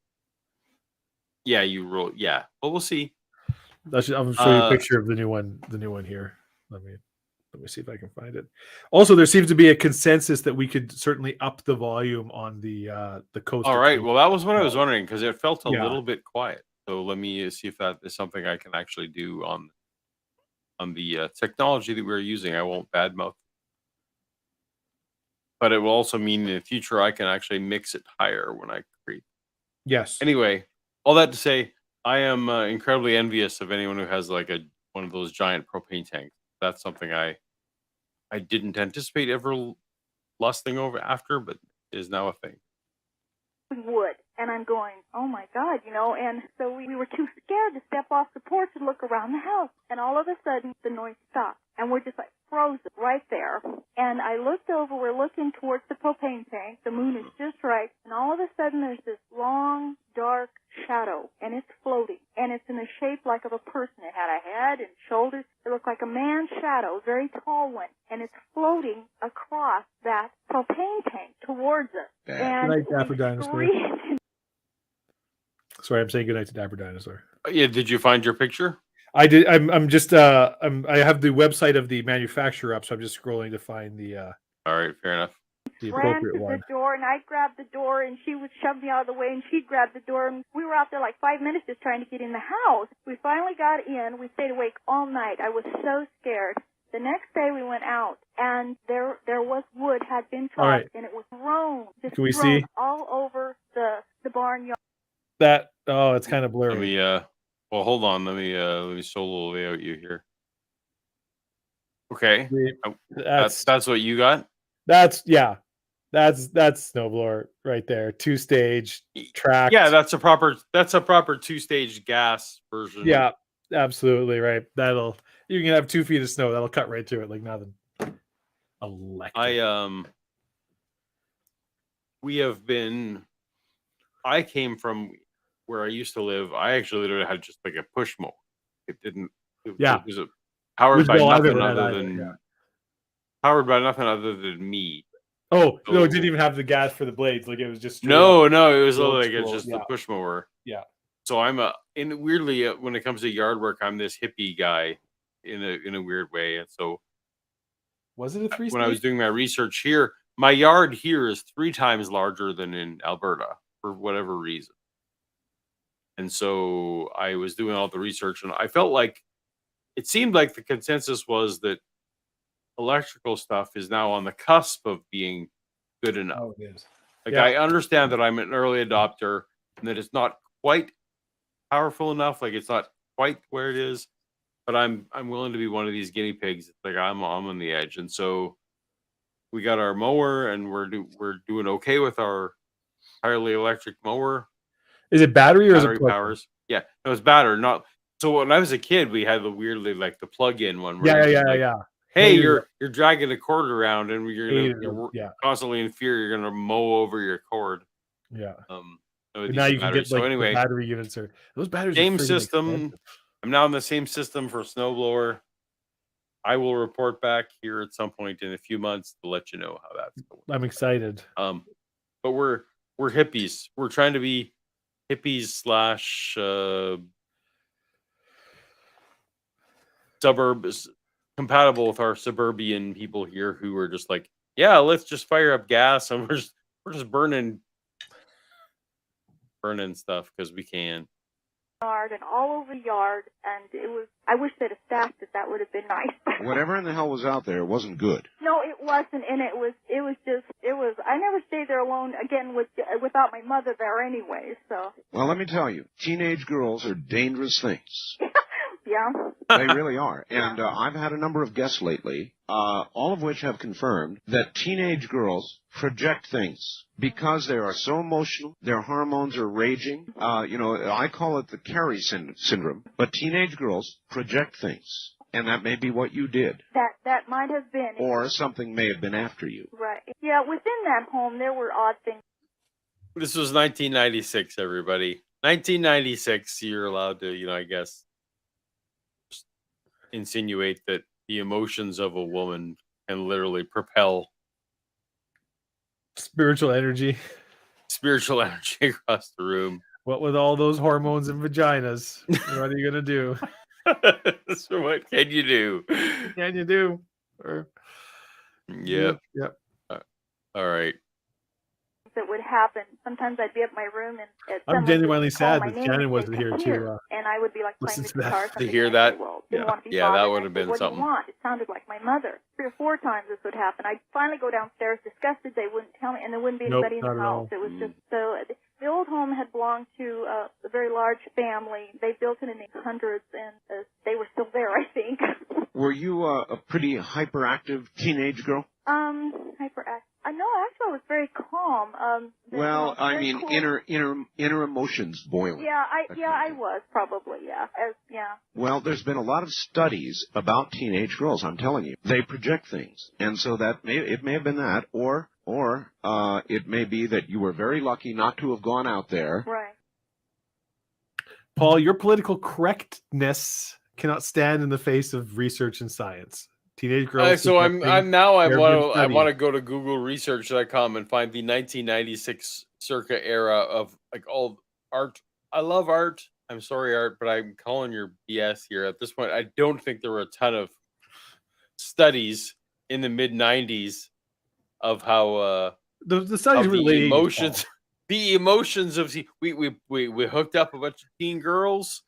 Yeah, you roll. Yeah, well, we'll see. I'll show you a picture of the new one. The new one here. Let me see if I can find it. Also, there seems to be a consensus that we could certainly up the volume on the coast. All right. Well, that was what I was wondering because it felt a little bit quiet. So let me see if that is something I can actually do on the technology that we're using. I won't badmouth, but it will also mean in the future I can actually mix it higher when I create. Yes. Anyway, all that to say, I am incredibly envious of anyone who has like one of those giant propane tanks. That's something I didn't anticipate ever lusting over after, but is now a thing. Wood, and I'm going, oh my God, and so we were too scared to step off the porch and look around the house, and all of a sudden the noise stopped, and we're just like frozen right there, and I looked over, we're looking towards the propane tank, the moon is just right, and all of a sudden there's this long, dark shadow, and it's floating, and it's in the shape like of a person. It had a head and shoulders. It looked like a man's shadow, a very tall one, and it's floating across that propane tank towards us. And good night, Dapper Dinosaur. Sorry, I'm saying good night to Dapper Dinosaur. Yeah, did you find your picture? I did. I'm just I have the website of the manufacturer up, so I'm just scrolling to find the. All right, fair enough. The ran appropriate to one. the door, and I grabbed the door, and she would shove me out of the way, and she'd grab the door, and we were out there like 5 minutes just trying to get in the house. We finally got in. We stayed awake all night. I was so scared. The next day we went out, and there was wood had been chopped, and it was thrown, just Can we thrown see all over the barnyard. that? Oh, it's kind of blurry. Let me well, hold on. Let me solo layout you here. Okay, that's what you got. That's snowblower right there. 2-stage track. Yeah, that's a proper 2-stage gas version. Yeah, absolutely right. You can have 2 feet of snow. That'll cut right through it like nothing. Electric. I came from where I used to live. I actually literally had just like a push mower. It didn't. It was powered by nothing other than me. Oh, no, it didn't even have the gas for the blades. Like it was just no, it was like it's just the push mower. Yeah. So weirdly when it comes to yard work, I'm this hippie guy in a weird way. And so was it a 3-stage? When I was doing my research here, my yard here is 3 times larger than in Alberta for whatever reason. And so I was doing all the research, and I felt like it seemed like the consensus was that electrical stuff is now on the cusp of being good enough. Oh, it is. Like I understand that I'm an early adopter and that it's not quite powerful enough. Like it's not quite where it is, but I'm willing to be one of these guinea pigs. It's like I'm on the edge, and so we got our mower, and we're doing okay with our entirely electric mower. Is it battery or battery is it powers? Yeah, it was battery. Not so. When I was a kid, we had the weirdly like the plug-in one. Yeah. Hey, you're dragging a cord around, and you're constantly in fear you're gonna mow over your cord. Yeah. But now you can get like anyway, battery units or those batteries. Same system. Expensive. I'm now in the same system for snowblower. I will report back here at some point in a few months to let you know how that's going. I'm excited. But we're hippies. We're trying to be hippies / suburbs compatible with our suburban people here who are just like, yeah, let's just fire up gas and we're just burning stuff because we can. Yard and all over the yard, and I wish they'd have stacked it. That would have been nice. Whatever in the hell was out there wasn't good. No, it wasn't, and it was. I never stayed there alone again without my mother there anyway. So. Well, let me tell you, teenage girls are dangerous things. Yeah. They really are. And I've had a number of guests lately, all of which have confirmed that teenage girls project things because they are so emotional. Their hormones are raging. I call it the Carrie syndrome. But teenage girls project things. And that may be what you did. That might have been. Or something may have been after you. Right. Yeah, within that home, there were odd things. This was 1996, everybody. 1996, you're allowed to, I guess, insinuate that the emotions of a woman can literally propel spiritual energy across the room. What with all those hormones and vaginas? What are you gonna do? So what can you do? Can you do? Yep. Yep. All right. That would happen. Sometimes I'd be at my room and I'm genuinely sad that Shannon wasn't here to and I would be like playing the guitar. To hear that, didn't want to be that bothered. would have been what something. Do you want? It sounded like my mother. 3 or 4 times this would happen. I'd finally go downstairs, disgusted they wouldn't tell me, and there wouldn't be anybody in the house. It was just so. The old home had belonged to a very large family. They built it in the 1800s, and they were still there, I think. Were you a pretty hyperactive teenage girl? Hyperactive. No, actually, I was very calm. Well, I mean, cool. inner emotions boiling. Yeah, I was probably, yeah. Well, there's been a lot of studies about teenage girls. I'm telling you, they project things, and so it may have been that, or it may be that you were very lucky not to have gone out there. Right. Paul, your political correctness cannot stand in the face of research and science. Teenage girls. So I want to go to Google Research.com and find the 1996 circa era of like all art. I love art. I'm sorry, art, but I'm calling your BS here. At this point, I don't think there were a ton of studies in the mid 90s of how the studies of relate the emotions. The emotions of we hooked up a bunch of teen girls,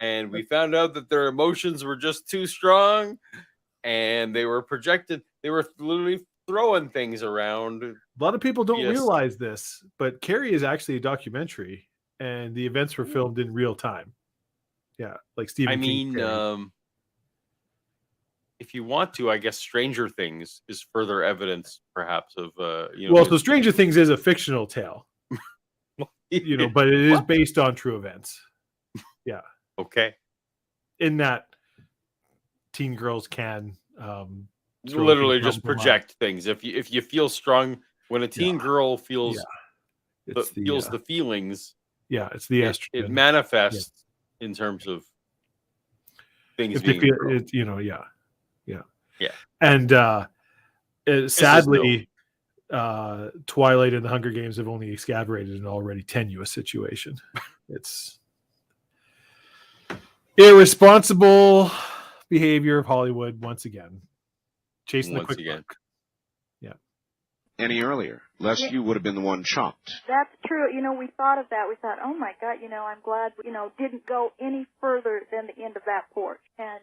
and we found out that their emotions were just too strong. And they were projected. They were literally throwing things around. A lot of people don't realize this, but Carrie is actually a documentary, and the events were filmed in real time. Yeah, like Stephen King. If you want to, I guess Stranger Things is further evidence, perhaps, of Well, so Stranger Things is a fictional tale, but it is based on true events. Yeah. Okay. In that. Teen girls can literally just project things. If you feel strong, when a teen girl feels the feelings, it's the estrogen. It manifests in terms of things being and sadly, Twilight and the Hunger Games have only excavated an already tenuous situation. It's irresponsible behavior of Hollywood once again, chasing the quick buck. Yeah. Any earlier, lest you would have been the one chopped. That's true. We thought of that. We thought, oh my God, I'm glad didn't go any further than the end of that porch. And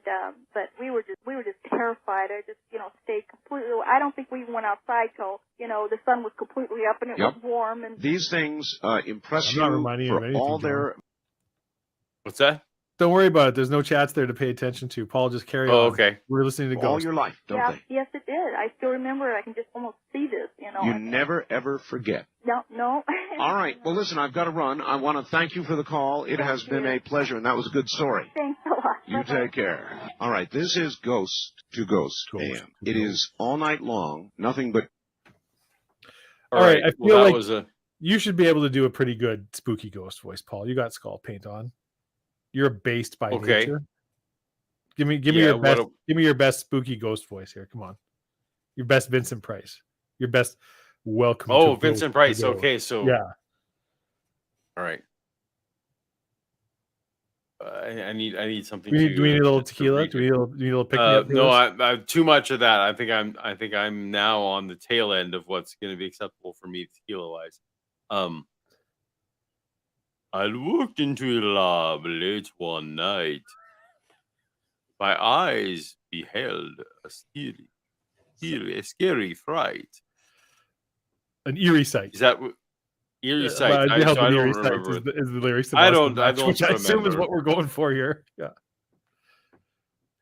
but we were just terrified. I just stayed completely. I don't think we even went outside till the sun was completely up and it was warm. And these things impress you for all their. What's that? Don't worry about it. There's no chats there to pay attention to. Paul, just carry on. Okay. We're listening to Ghost. All your life, don't they? Yes, it did. I still remember it. I can just almost see this, You never, ever forget. No. All right. Well, listen, I've got to run. I want to thank you for the call. It has been a pleasure, and that was a good story. Thanks a lot. You take care. All right. This is Ghost to Ghost AM. It is all night long. Nothing but... All right. I feel like you should be able to do a pretty good spooky ghost voice, Paul. You got skull paint on. You're based by nature. Give me your best. Give me your best spooky ghost voice here. Come on, your best Vincent Price. Your best welcome. Oh, Vincent Price. Okay, so yeah. All right. I need something. Do we need a little tequila? Do we need a little pick me up? No, I too much of that. I think I'm now on the tail end of what's going to be acceptable for me tequila wise. I walked into a lab late one night. My eyes beheld a scary fright. An eerie sight. Is that eerie sight? I don't remember. Is the lyrics? I don't which I remember. assume is what we're going for here. Yeah.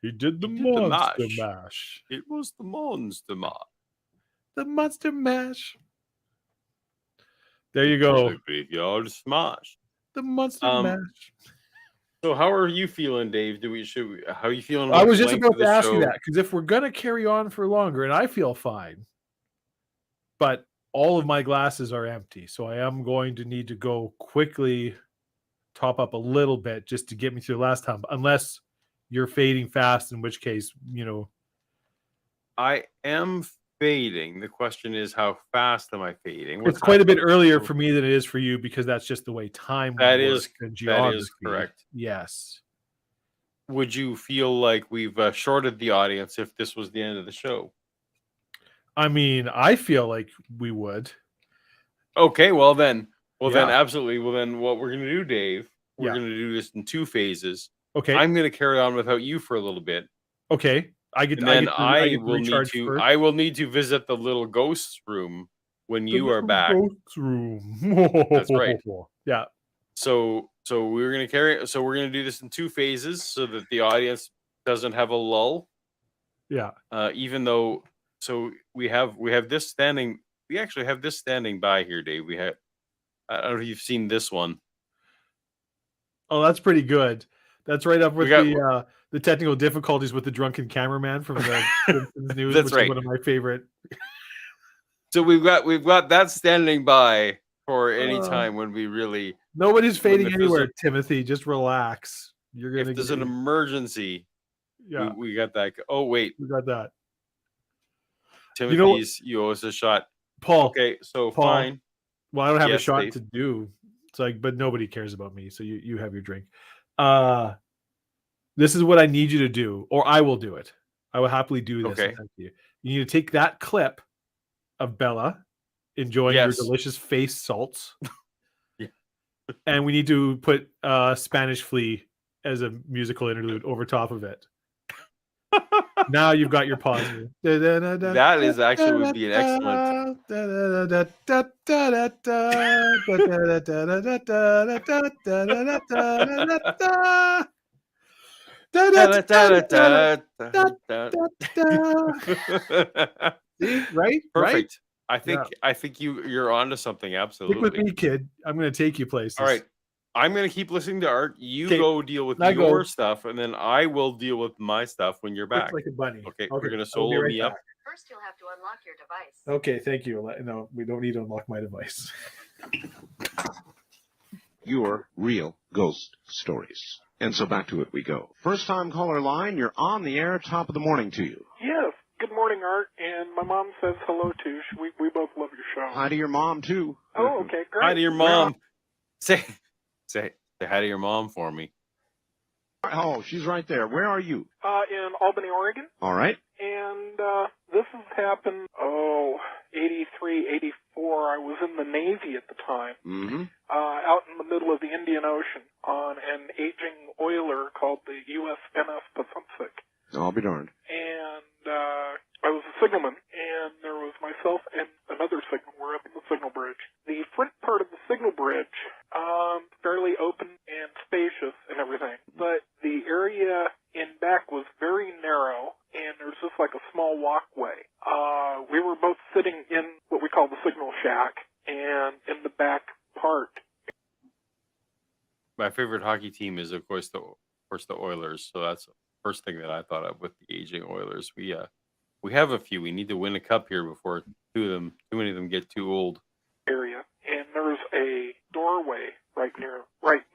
He did the monster mash. It was the monster mash. The monster mash. There you go. The graveyard smash. The monster mash. So how are you feeling, Dave? How are you feeling? I was just about to ask you that, because if we're gonna carry on for longer, and I feel fine, but all of my glasses are empty, so I am going to need to go quickly top up a little bit just to get me through the last time, unless you're fading fast, in which case, I am fading. The question is, how fast am I fading? It's quite a bit earlier for me than it is for you because that's just the way time works and geography. That is correct. Yes. Would you feel like we've shorted the audience if this was the end of the show? I mean, I feel like we would. Okay, well then absolutely. Well then what we're going to do, Dave, we're going to do this in 2 phases. Okay. I'm going to carry on without you for a little bit. Okay. I will need to visit the little ghost room when you are back. Ghost room. That's right. Yeah. So we're going to do this in 2 phases so that the audience doesn't have a lull. Yeah. Even though we have this standing. We actually have this standing by here, Dave. I don't know if you've seen this one. Oh, that's pretty good. That's right up with the technical difficulties with the drunken cameraman from the Simpsons News, that's which right. is one of my favorite. So we've got that standing by for any time when we really nobody's fading anywhere. Timothy, just relax. You're gonna. If there's an emergency, we got that. Oh wait, we got that. Timothy's, you owe us a shot. Paul. Okay, so Paul, fine. Well, I don't have a shot to do. It's like, but nobody cares about me, so you have your drink. This is what I need you to do, or I will do it. I will happily do this. Okay. You need to take that clip of Bella enjoying your delicious face salts. And we need to put Spanish Flea as a musical interlude over top of it. Now you've got your pause. That is actually would be an excellent. Right? Perfect. I think you're onto something. Absolutely. Stick with me, kid. I'm going to take you places. All right. I'm going to keep listening to Art. You go deal with your stuff, and then I will deal with my stuff when you're back. Like a bunny. Okay. We're going to solo me up. First, you'll have to unlock your device. Okay, thank you. No, we don't need to unlock my device. Your real ghost stories. And so back to it we go. First time caller line, you're on the air. Top of the morning to you. Yes. Good morning, Art. And my mom says hello too. We both love your show. Hi to your mom too. Oh, okay, great. Hi to your mom. Say hi to your mom for me. Oh, she's right there. Where are you? In Albany, Oregon. All right. And this has happened, 83, 84. I was in the Navy at the time. Mm-hmm. Out in the middle of the Indian Ocean on an aging oiler called the USNS Pacific. I'll be darned. And I was a signalman, and there was myself and another signal. We're up in the signal bridge. The front part of the signal bridge, fairly open and spacious and everything, but the area in back was very narrow, and there's just like a small walkway. We were both sitting in what we call the signal shack, and in the back part. My favorite hockey team is, of course, the Oilers. So that's the first thing that I thought of with the aging Oilers. We have a few. We need to win a cup here before too many of them get too old. Area, and there's a doorway right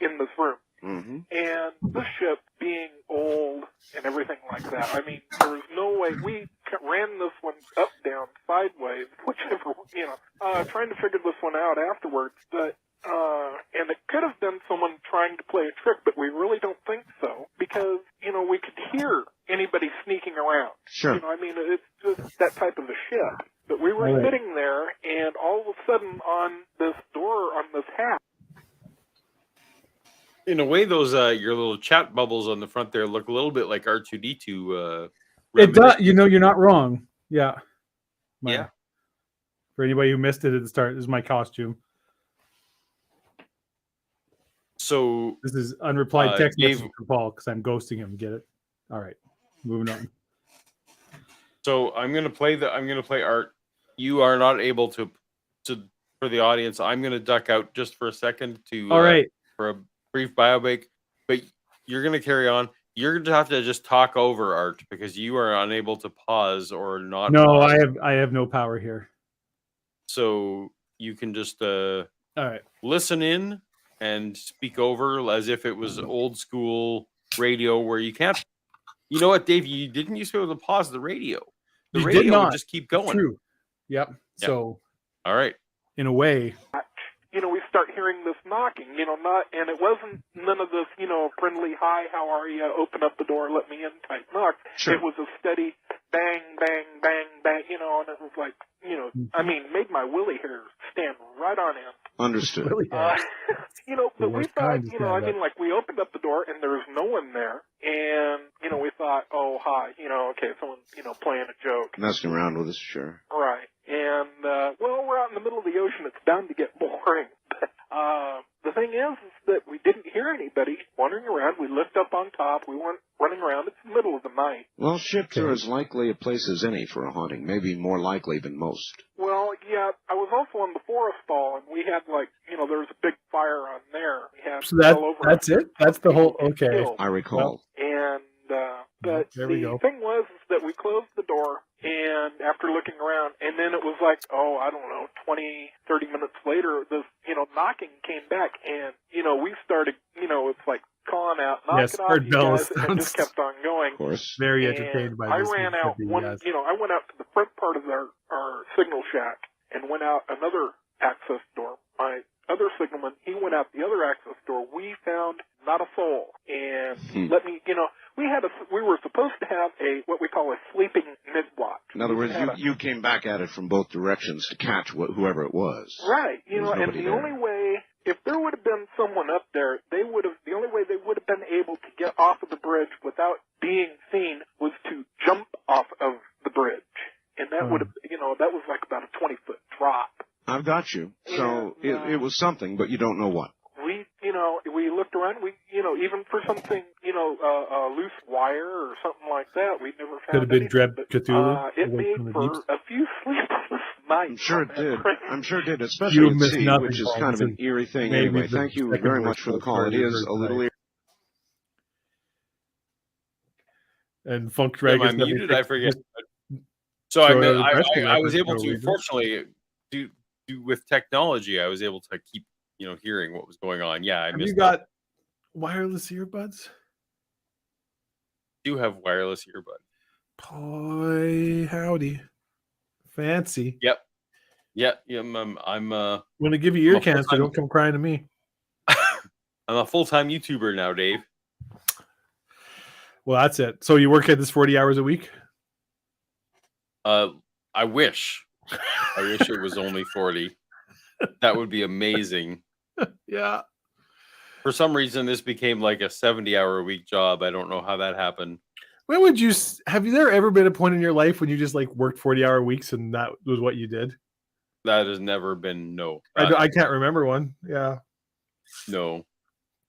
in this room. Mm-hmm. And the ship being old and everything like that, I mean, there was no way. We ran this one up, down, sideways, whichever, trying to figure this one out afterwards. But, and it could have been someone trying to play a trick, but we really don't think so, because, we could hear anybody sneaking around. Sure. I mean, it's just that type of a ship. But we were sitting there, and all of a sudden on this door, on this hatch. In a way, those your little chat bubbles on the front there look a little bit like R2D2. It does. You're not wrong. Yeah. Yeah. For anybody who missed it at the start, this is my costume. So this is unreplied text message from Paul because I'm ghosting him. Get it? All right. Moving on. So I'm gonna play Art. You are not able to for the audience. I'm gonna duck out just for a second to all right for a brief bio break, but you're gonna carry on. You're gonna have to just talk over Art because you are unable to pause or not. No, pause. I have no power here. So you can just all right, listen in and speak over as if it was old school radio where you can't. You know what, Dave? You didn't used to be able to pause the radio. The You radio did not. would just keep going. True. Yep. So, all right. In a way. We start hearing this knocking, and it wasn't none of this, friendly, hi, how are you, open up the door, let me in type knock. Sure. It was a steady bang, bang, bang, bang, and it was like, made my willy hairs stand right on end. Understood. But we thought, we opened up the door and there was no one there, and, we thought, oh, hi, okay, someone, playing a joke. Messing around with us, sure. Right. And, we're out in the middle of the ocean. It's bound to get boring. The thing is that we didn't hear anybody wandering around. We lift up on top. We weren't running around. It's the middle of the night. Well, ships are as likely a place as any for a haunting, maybe more likely than most. Well, yeah, I was also on the forest stall, and we had, there was a big fire on there. We had So that's it? That's the whole, okay. I recall. And, but the thing was that we closed the door, and after looking around, and then it was like, 20, 30 minutes later, this, knocking came back, and, we started, it's like calling out, knock it off, you guys, and it just kept on going. Of course. Very entertained by I this. ran out I went out to the front part of our signal shack and went out another access door. My other signalman, he went out the other access door. We found not a soul. And we were supposed to have what we call a sleeping mid-watch. In other words, you came back at it from both directions to catch whoever it was. Right. And the only way, if there would have been someone up there, the only way they would have been able to get off of the bridge without being seen was to jump off of the bridge. And that would have, that was like about a 20-foot drop. I've got you. So it was something, but you don't know what. We looked around. Even for something, a loose wire or something like that, we never found. Could have been anything. Dreb Cthulhu. It made for a few sleepless nights. I'm sure it did. I'm sure it did, especially at sea, which is kind of an eerie thing. Anyway, thank you very much for the call. It is a little eerie. And Funk Drag Am I muted? I forget. So I was able to, fortunately, do with technology, I was able to keep hearing what was going on. Yeah, I missed. You got wireless earbuds? Do have wireless earbuds. Boy, howdy, fancy. Yep. Yeah. I'm going to give you ear cancer. Don't come crying to me. I'm a full-time YouTuber now, Dave. Well, that's it. So you work at this 40 hours a week? I wish. I wish it was only 40. That would be amazing. Yeah. For some reason, this became like a 70-hour a week job. I don't know how that happened. When would you have there ever been a point in your life when you just worked 40-hour weeks and that was what you did? That has never been. No. I can't remember one. Yeah. No.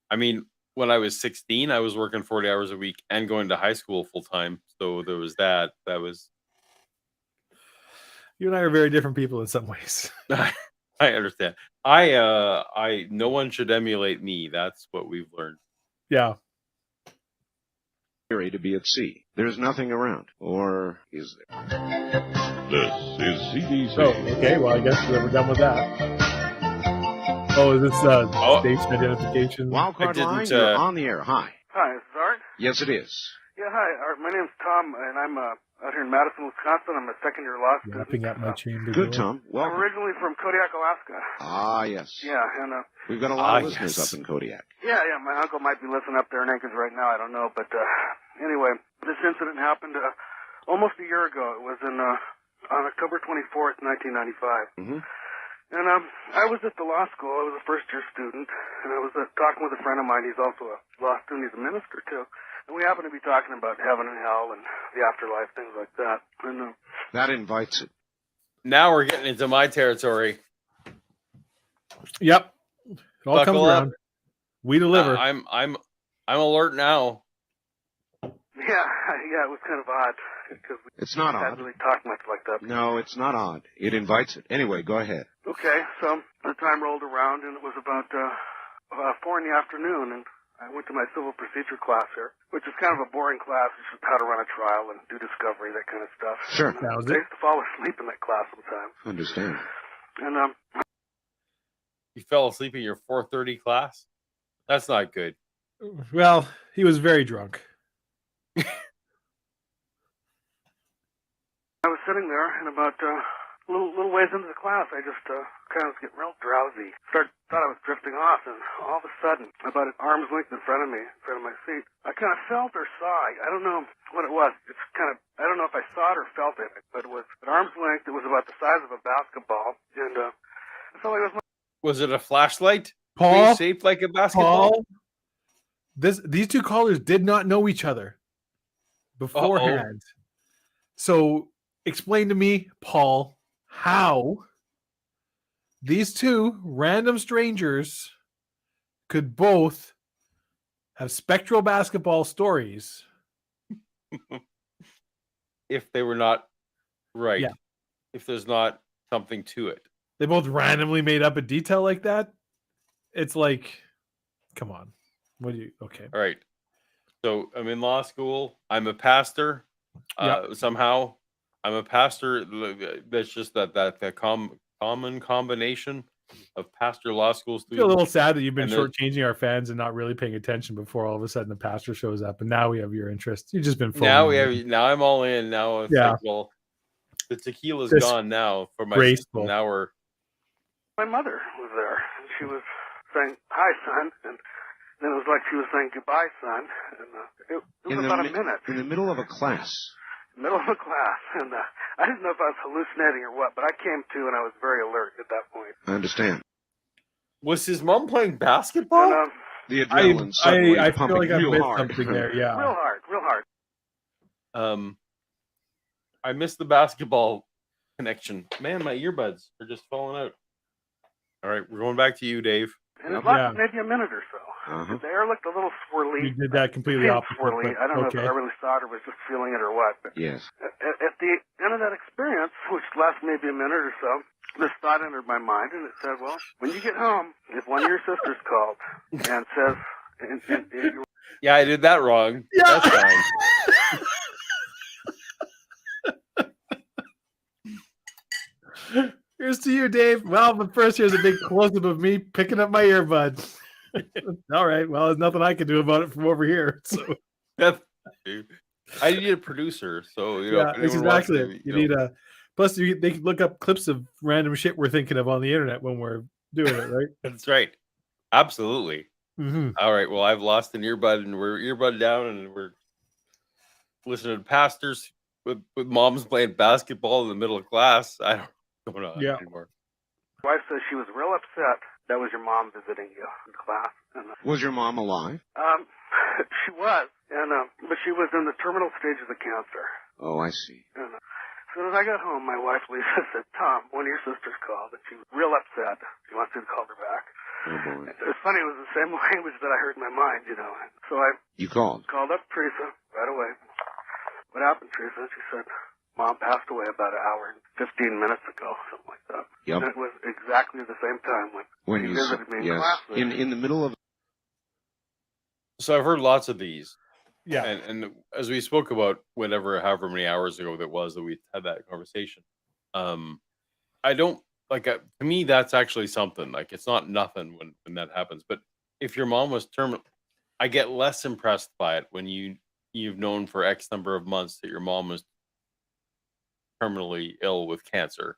I mean, when I was 16, I was working 40 hours a week and going to high school full time. So there was that. That was. You and I are very different people in some ways. I understand. No one should emulate me. That's what we've learned. Yeah. To be at sea. There's nothing around. Or is there? This is CDC. Oh, okay. Well, I guess we're done with that. Oh, is this station identification? Wildcard line, you're on the air. Hi. Hi, is this Art? Yes, it is. Yeah, hi, Art. My name's Tom, and I'm out here in Madison, Wisconsin. I'm a second-year law student. Wrapping up my chamber. Good, Tom. Welcome. I'm originally from Kodiak, Alaska. Ah, yes. Yeah, and we've got a lot of listeners up in Kodiak. Yeah, my uncle might be listening up there in Anchorage right now. I don't know, but anyway, this incident happened almost a year ago. It was on October 24th, 1995. Mm-hmm. And I was at the law school. I was a first-year student, and I was talking with a friend of mine. He's also a law student. He's a minister, too. And we happened to be talking about heaven and hell and the afterlife, things like that. And that invites it. Now we're getting into my territory. Yep. It all comes around. We deliver. I'm alert now. Yeah, it was kind of odd. It's not odd. We hadn't really talked much like that. No, it's not odd. It invites it. Anyway, go ahead. Okay, so the time rolled around, and it was about 4 in the afternoon, and I went to my civil procedure class here, which is kind of a boring class. It's just how to run a trial and do discovery, that kind of stuff. Sure. I used to fall asleep in that class sometimes. Understand. And you fell asleep in your 4:30 class? That's not good. Well, he was very drunk. I was sitting there, and about little ways into the class, I just kind of was getting real drowsy. Thought I was drifting off, and all of a sudden, about an arm's length in front of me, in front of my seat, I kind of felt or saw. I don't know what it was. It's kind of, I don't know if I saw it or felt it, but it was at arm's length. It was about the size of a basketball, and I felt like it was. Was it a flashlight? Paul, shaped like a basketball? Paul, these two callers did not know each other beforehand. So explain to me, Paul, how these two random strangers could both have spectral basketball stories. If they were not right. Yeah. If there's not something to it. They both randomly made up a detail like that. It's like, come on. What do you, okay. All right. So I'm in law school. I'm a pastor. Somehow I'm a pastor. That's just that common combination of pastor, law school I students. feel a little sad that you've been shortchanging our fans and not really paying attention before all of a sudden the pastor shows up and now we have your interest. You've just been now I'm all in. Now it's like, well, the tequila's gone now for my graceful. Now we're. My mother was there, and she was saying, "Hi, son," and then it was like she was saying, "Goodbye, son," and it was about a minute. In the middle of a class. Middle of a class, and I didn't know if I was hallucinating or what, but I came to and I was very alert at that point. I understand. Was his mom playing basketball? And, the adrenaline suddenly I pumping feel like I real missed hard. something there. Yeah, real hard. I missed the basketball connection. Man, my earbuds are just falling out. All right, we're going back to you, Dave. And it lasted maybe a minute or so. The air looked a little swirly. You did that completely opposite. Swirly. I don't know if I really saw it or was just feeling it or what. But yes. At the end of that experience, which lasted maybe a minute or so, this thought entered my mind, and it said, "Well, when you get home, if one of your sisters called and says, yeah, I did that wrong. Yeah. That's fine." Here's to you, Dave. Well, but first, here's a big close-up of me picking up my earbuds. All right. Well, there's nothing I can do about it from over here. So I need a producer. So exactly. You need a. Plus, they can look up clips of random shit we're thinking of on the internet when we're doing it, right? That's right. Absolutely. Mm-hmm. All right. Well, I've lost an earbud, and we're earbud down, and we're listening to pastors with moms playing basketball in the middle of class. I don't. Anymore. My wife says she was real upset that was your mom visiting you in class. And, was your mom alive? She was, and but she was in the terminal stages of cancer. Oh, I see. And as soon as I got home, my wife Lisa said, "Tom, one of your sisters called, and she was real upset. She wants you to call her back." Oh boy! It's funny. It was the same language that I heard in my mind, So You called up Teresa right away. What happened, Teresa? She said, "Mom passed away about an hour and 15 minutes ago," something like that. Yep. And it was exactly the same time when you visited me in class. In the middle of. So I've heard lots of these. Yeah. And as we spoke about however many hours ago that we had that conversation, I don't to me, that's actually something. Like, it's not nothing when that happens. But if your mom was terminal, I get less impressed by it when you've known for X number of months that your mom was terminally ill with cancer.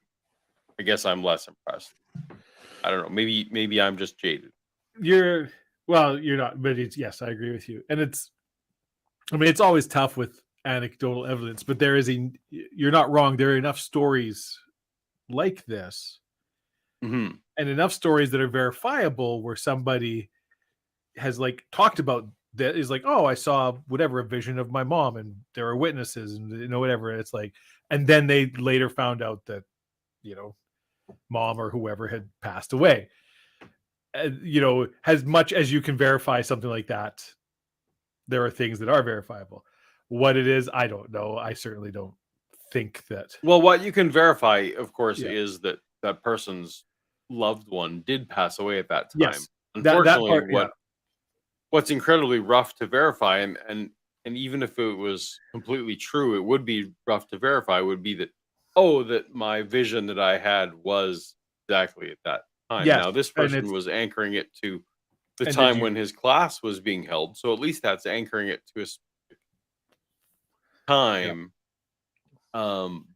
I guess I'm less impressed. I don't know. Maybe I'm just jaded. You're not, but yes, I agree with you. And it's always tough with anecdotal evidence, but you're not wrong. There are enough stories like this, and enough stories that are verifiable where somebody has talked about that is like, "Oh, I saw a vision of my mom," and there are witnesses and whatever. It's like, and then they later found out that, mom or whoever had passed away. As much as you can verify something like that, there are things that are verifiable. What it is, I don't know. I certainly don't think that. Well, what you can verify, of course, is that that person's loved one did pass away at that time. Yes. Unfortunately, what's incredibly rough to verify, and even if it was completely true, it would be rough to verify, would be that my vision that I had was exactly at that time. Yes, now, this person was anchoring it to the time when his class was being held, so at least that's anchoring it to a specific time.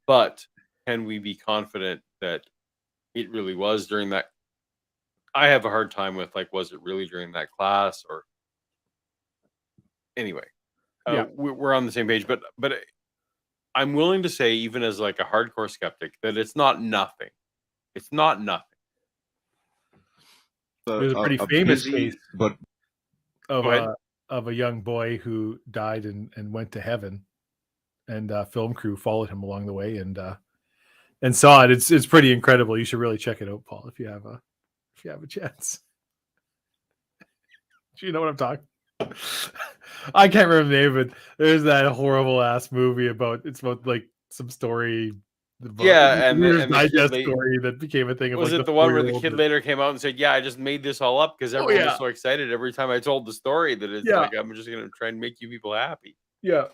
But can we be confident that it really was during that? I have a hard time with, like, was it really during that class? Or anyway, we're on the same page. But I'm willing to say, even as like a hardcore skeptic, that it's not nothing. It's not nothing. There's a pretty famous case of a young boy who died and went to heaven, and film crew followed him along the way and saw it. It's pretty incredible. You should really check it out, Paul, if you have a chance. Do you know what I'm talking? I can't remember the name, but there's that horrible ass movie about like some story. And the digest story that became a thing. Of was like it the one where the kid later came out and said, "Yeah, I just made this all up because everyone was so excited every time I told the story that it's like I'm just going to try and make you people happy." Yeah.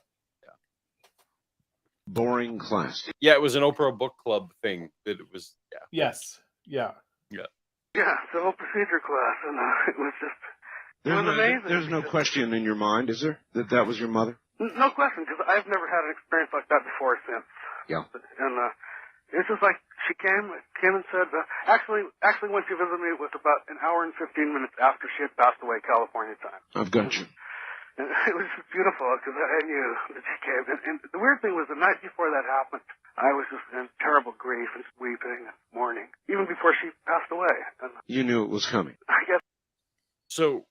Boring class. Yeah, it was an Oprah book club thing that it was. Yeah. Yes. Yeah. Yeah. Yeah, civil procedure class, and it was just. It was amazing. There's no question in your mind, is there, that was your mother? No question, because I've never had an experience like that before or since. Yeah. And it's just like she came and said, actually when she visited me, it was about an hour and 15 minutes after she had passed away, California time. I've got you. And it was beautiful, because I knew that she came. And the weird thing was, the night before that happened, I was just in terrible grief and weeping and mourning, even before she passed away. And you knew it was coming. I guess. So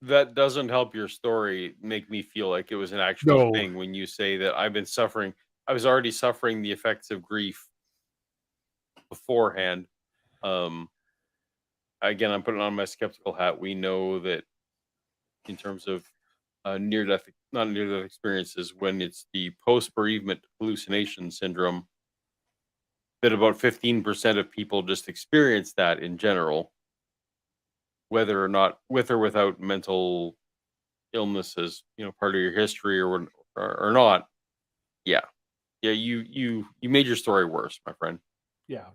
that doesn't help your story make me feel like it was an actual thing when you say that I was already suffering the effects of grief beforehand. Again, I'm putting on my skeptical hat. We know that in terms of not near-death experiences, when it's the post-bereavement hallucination syndrome, that about 15% of people just experience that in general, whether or not, with or without mental illness as part of your history or not. Yeah, you made your story worse, my friend. Yeah,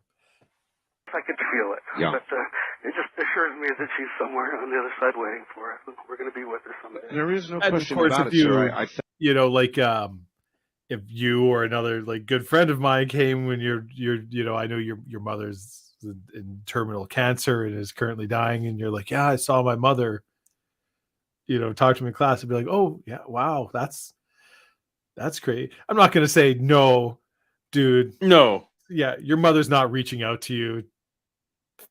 I could feel it. Yeah. But it just assures me that she's somewhere on the other side waiting for us, and we're going to be with her someday. There is no and question of course, about if it, sir. I like if you or another like good friend of mine came when you're I know your mother's in terminal cancer and is currently dying, and you're like, yeah, I saw my mother, talk to me in class and be like, oh yeah, wow, that's great. I'm not going to say no, dude. No. Yeah, your mother's not reaching out to you.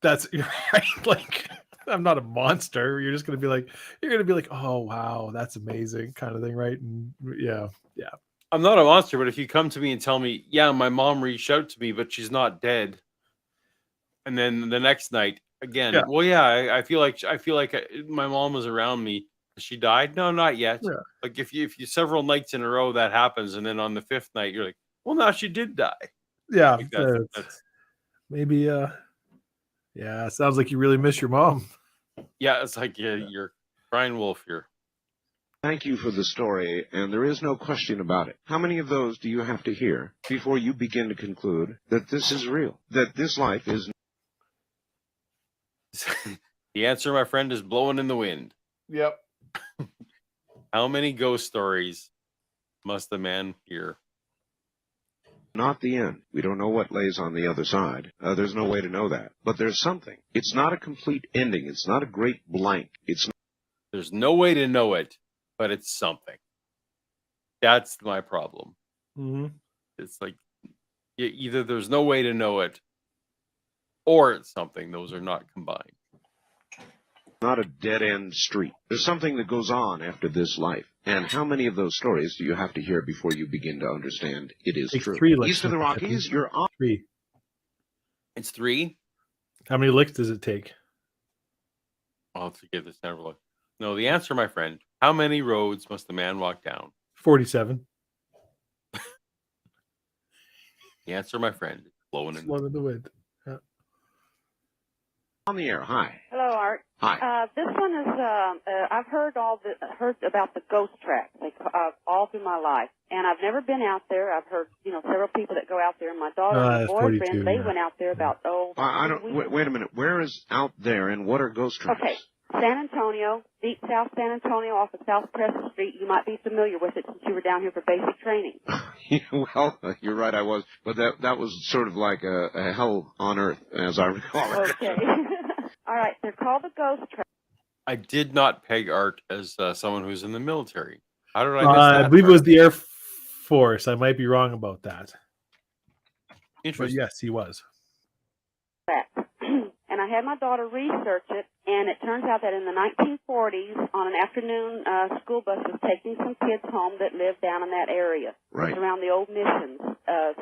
That's right. Like, I'm not a monster. You're going to be like, oh wow, that's amazing, kind of thing, right? And yeah. I'm not a monster, but if you come to me and tell me, yeah, my mom reached out to me, but she's not dead, and then the next night again, I feel like my mom was around me. She died? No, not yet. Yeah. Like if you several nights in a row that happens, and then on the fifth night you're like, well, now she did die. Yeah, like that's maybe. Yeah, it sounds like you really miss your mom. Yeah, it's like you're crying wolf here. Thank you for the story, and there is no question about it. How many of those do you have to hear before you begin to conclude that this is real, that this life is? The answer, my friend, is blowing in the wind. Yep. How many ghost stories must a man hear? Not the end. We don't know what lays on the other side. There's no way to know that. But there's something. It's not a complete ending. It's not a great blank. There's no way to know it, but it's something. That's my problem. Mm-hmm. It's like either there's no way to know it, or it's something. Those are not combined. Not a dead-end street. There's something that goes on after this life. And how many of those stories do you have to hear before you begin to understand it is true? 3 licks. East of the Rockies, you're on. 3. It's 3? How many licks does it take? I'll have to give this never look. No, the answer, my friend. How many roads must a man walk down? 47. The answer, my friend, is blowing in the wind. Yeah. On the air. Hi. Hello, Art. Hi. This one is I've heard about the ghost track all through my life, and I've never been out there. I've heard several people that go out there. My daughter and my boyfriend, they went out there about I don't. Wait a minute. Where is out there, and what are ghost tracks? Okay. San Antonio, deep South San Antonio off of South Crescent Street. You might be familiar with it since you were down here for basic training. Well, you're right, I was. But that was sort of like a hell on earth, as I recall it. Okay. All right, they're called the ghost tracks. I did not peg Art as someone who's in the military. How did I miss that? I believe it was the Air Force. I might be wrong about that. Interesting. But yes, he was. And I had my daughter research it, and it turns out that in the 1940s, on an afternoon, school bus was taking some kids home that lived down in that area. Right. It was around the old missions,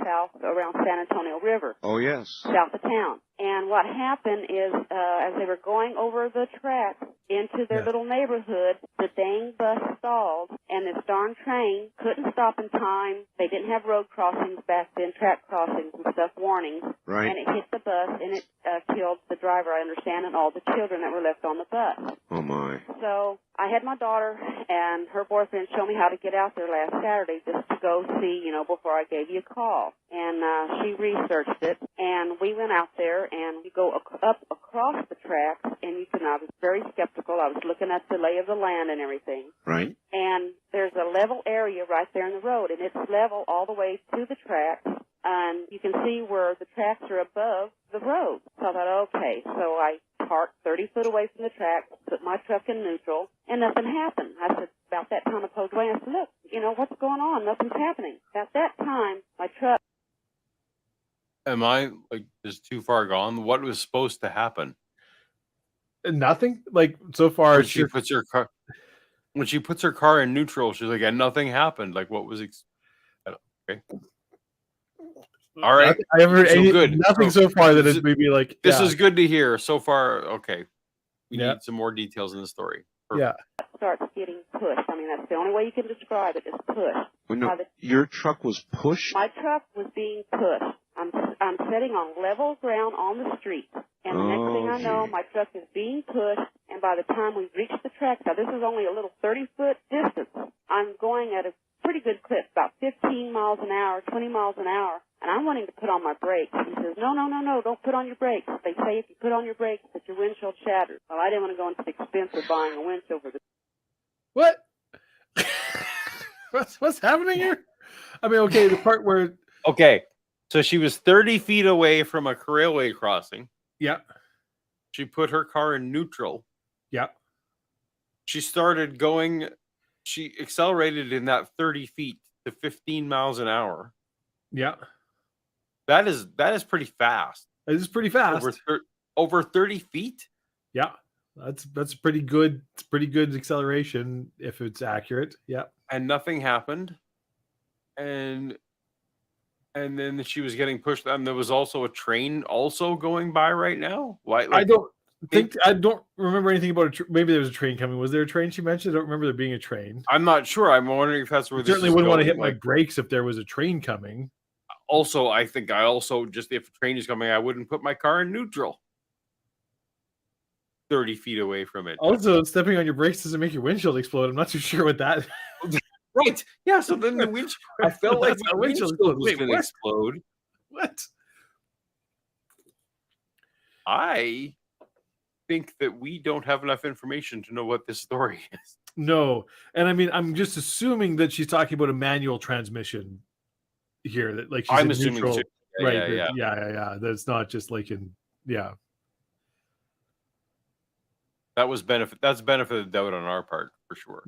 south, around San Antonio River. Oh, yes. South of town. And what happened is, as they were going over the tracks into their little neighborhood, the dang bus stalled, and this darn train couldn't stop in time. They didn't have road crossings back then, track crossings and stuff, warnings. Right. And it hit the bus, and it killed the driver, I understand, and all the children that were left on the bus. Oh, my. So I had my daughter and her boyfriend show me how to get out there last Saturday just to go see, before I gave you a call. And she researched it, and we went out there, and you go up across the tracks, and I was very skeptical. I was looking at the lay of the land and everything. Right. And there's a level area right there in the road, and it's level all the way to the tracks, and you can see where the tracks are above the road. So I thought, okay. So I parked 30 foot away from the tracks, put my truck in neutral, and nothing happened. I said, about that time I pulled away, and I said, look, what's going on? Nothing's happening. At that time, my truck... Am I just too far gone? What was supposed to happen? Nothing. So far, when she puts her car in neutral, she's like, and nothing happened. What was? Okay. All right. I haven't heard good. Nothing so far that it's maybe This is good to hear so far. Okay. We need some more details in the story. Perfect. Yeah. Starts getting pushed. I mean, that's the only way you can describe it, is pushed. Well, no, your truck was pushed? My truck was being pushed. I'm sitting on level ground on the street. And the next thing I know, my truck is being pushed, and by the time we reach the track, now this is only a little 30-foot distance, I'm going at a pretty good clip, about 15 miles an hour, 20 miles an hour, and I'm wanting to put on my brakes. He says, no, don't put on your brakes. They say if you put on your brakes, that your windshield shatters. Well, I didn't want to go into the expense of buying a windshield for this. What? What's happening here? I mean, okay, the part where... Okay, so she was 30 feet away from a railway crossing. Yeah. She put her car in neutral. Yeah. She started going... She accelerated in that 30 feet to 15 miles an hour. Yeah. That is pretty fast. It is pretty fast. Over 30 feet? Yeah. That's pretty good. It's pretty good acceleration if it's accurate. Yeah. And nothing happened. And then she was getting pushed. And there was also a train also going by right now. Why? I don't remember anything about maybe there was a train coming. Was there a train she mentioned? I don't remember there being a train. I'm not sure. I'm wondering if that's where this certainly wouldn't want to hit my brakes if there was a train coming. Also, I think just if a train is coming, I wouldn't put my car in neutral. 30 feet away from it. Also, stepping on your brakes doesn't make your windshield explode. I'm not too sure what that. Right. Yeah. So then the windshield. I felt like my windshield was going to explode. What? I think that we don't have enough information to know what this story is. No, and I mean, I'm just assuming that she's talking about a manual transmission here. That she's I'm in assuming, neutral, right? Yeah. That's not just That's benefit of the doubt on our part for sure.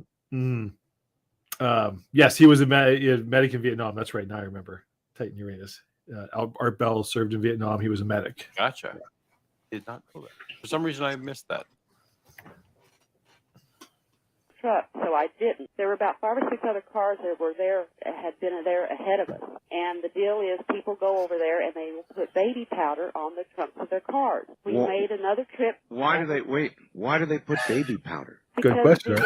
Yes, he was a medic in Vietnam. That's right. Now I remember. Titan Uranus. Art Bell served in Vietnam. He was a medic. Gotcha. Did not know that. For some reason, I missed that. Truck, so I didn't. There were about 5 or 6 other cars that had been there ahead of us. And the deal is people go over there and they will put baby powder on the trunks of their cars. We made another trip. Why do they put baby powder? Good question.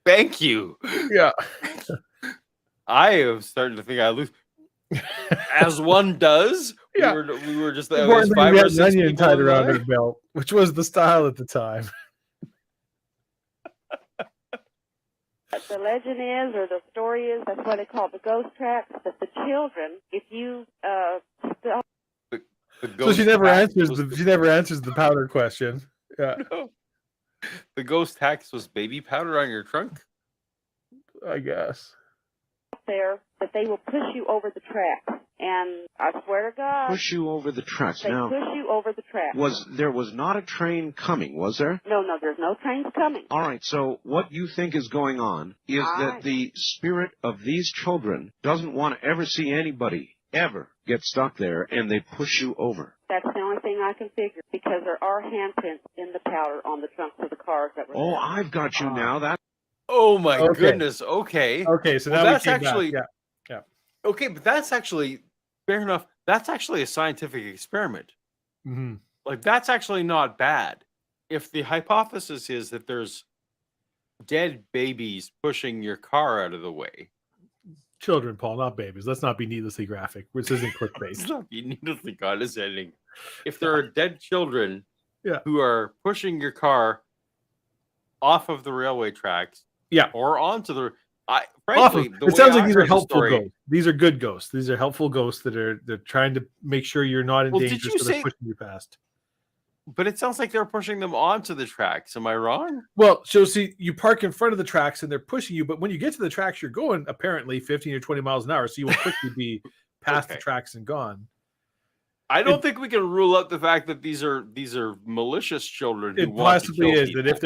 Thank you. Yeah. I am starting to think I lose. As one does. Yeah. We were just there was 5 or 6 onion tied around her belt, which was the style at the time. The legend is, or the story is, that's why they call it the ghost tracks, that the children, if you so she never answers the powder question. Yeah. No. the ghost tax was baby powder on your trunk? I guess. There, that they will push you over the tracks. And I swear to God, Push you over the tracks. they Now, push you over the tracks. there was not a train coming, was there? No, there's no trains coming. All right, so what you think is going on is that the spirit of these children doesn't want to ever see anybody ever get stuck there, and they push you over. That's the only thing I can figure, because there are handprints in the powder on the trunks of the cars that were there. I've got you now. That. Oh my goodness. Okay. Okay, so now that's we came actually back. Yeah. Okay, but that's actually fair enough. That's actually a scientific experiment. Mm-hmm. Like, that's actually not bad. If the hypothesis is that there's dead babies pushing your car out of the way. Children, Paul, not babies. Let's not be needlessly graphic. This isn't clickbait. Let's not be needlessly condescending. If there are dead children who are pushing your car off of the railway tracks, or onto the... Frankly, it sounds like these are helpful ghosts. These are good ghosts. These are helpful ghosts they're trying to make sure you're not in danger, so they're pushing you past. But it sounds like they're pushing them onto the tracks. Am I wrong? Well, so see, you park in front of the tracks and they're pushing you, but when you get to the tracks, you're going apparently 15 or 20 miles an hour, so you will quickly be past the tracks and gone. I don't think we can rule out the fact that these are malicious children. Who it possibly is that if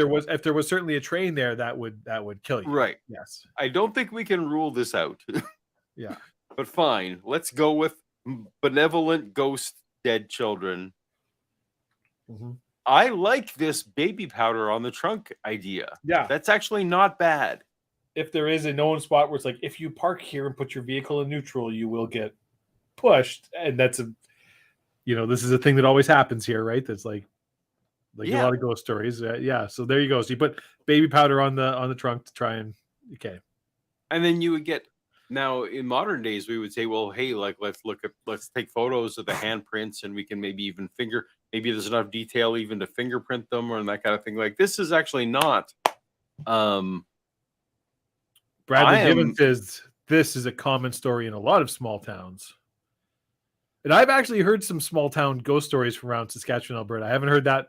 there was certainly a train there, that would kill you. Right. Yes. I don't think we can rule this out. Yeah. But fine. Let's go with benevolent ghost dead children. Mm-hmm. I like this baby powder on the trunk idea. Yeah. That's actually not bad. If there is a known spot where it's like, if you park here and put your vehicle in neutral, you will get pushed. And that's this is a thing that always happens here, right? That's like a lot of ghost stories. So there you go. So you put baby powder on the trunk to try and and then you would get. Now in modern days, we would say, well, hey, like let's take photos of the handprints, and we can maybe even maybe there's enough detail even to fingerprint them or that kind of thing. Like, this is actually not. Bradley Gibbons says this is a common story in a lot of small towns. And I've actually heard some small town ghost stories from around Saskatchewan, Alberta. I haven't heard that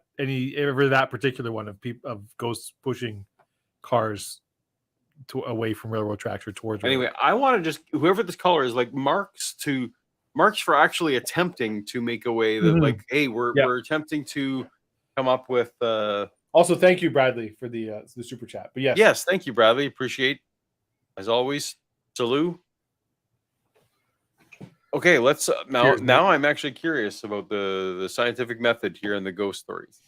particular one of ghosts pushing cars away from railroad tracks or towards. Anyway, I want to just whoever this caller is, like, marks for actually attempting to make a way that like, hey, we're attempting to come up with. Also, thank you, Bradley, for the super chat. But yes, thank you, Bradley. Appreciate as always. Salute. Okay, let's now I'm actually curious about the scientific method here in the ghost stories.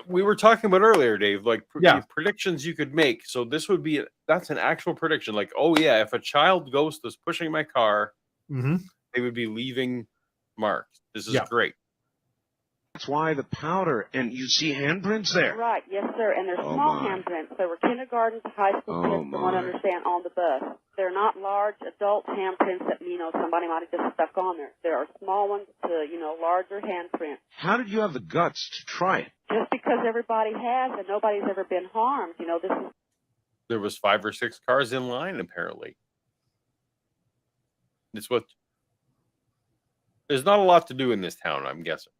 We were talking about earlier, Dave, like predictions you could make. So that's an actual prediction. Like, oh yeah, if a child ghost was pushing my car, they would be leaving marks. This is great. That's why the powder, and you see handprints there. Right, yes, sir. And they're small handprints. There were kindergarten to high school kids that want to understand on the bus. They're not large adult handprints that, somebody might have just stuck on there. There are small ones to, larger handprints. How did you have the guts to try it? Just because everybody has and nobody's ever been harmed. There was 5 or 6 cars in line, apparently. There's not a lot to do in this town, I'm guessing.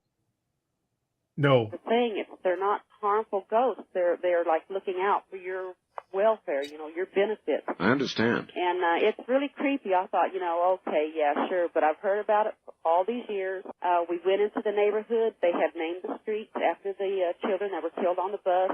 No. The thing is, they're not harmful ghosts. They're like looking out for your welfare, your benefits. I understand. And it's really creepy. I thought, okay, yeah, sure, but I've heard about it all these years. We went into the neighborhood. They had named the streets after the children that were killed on the bus.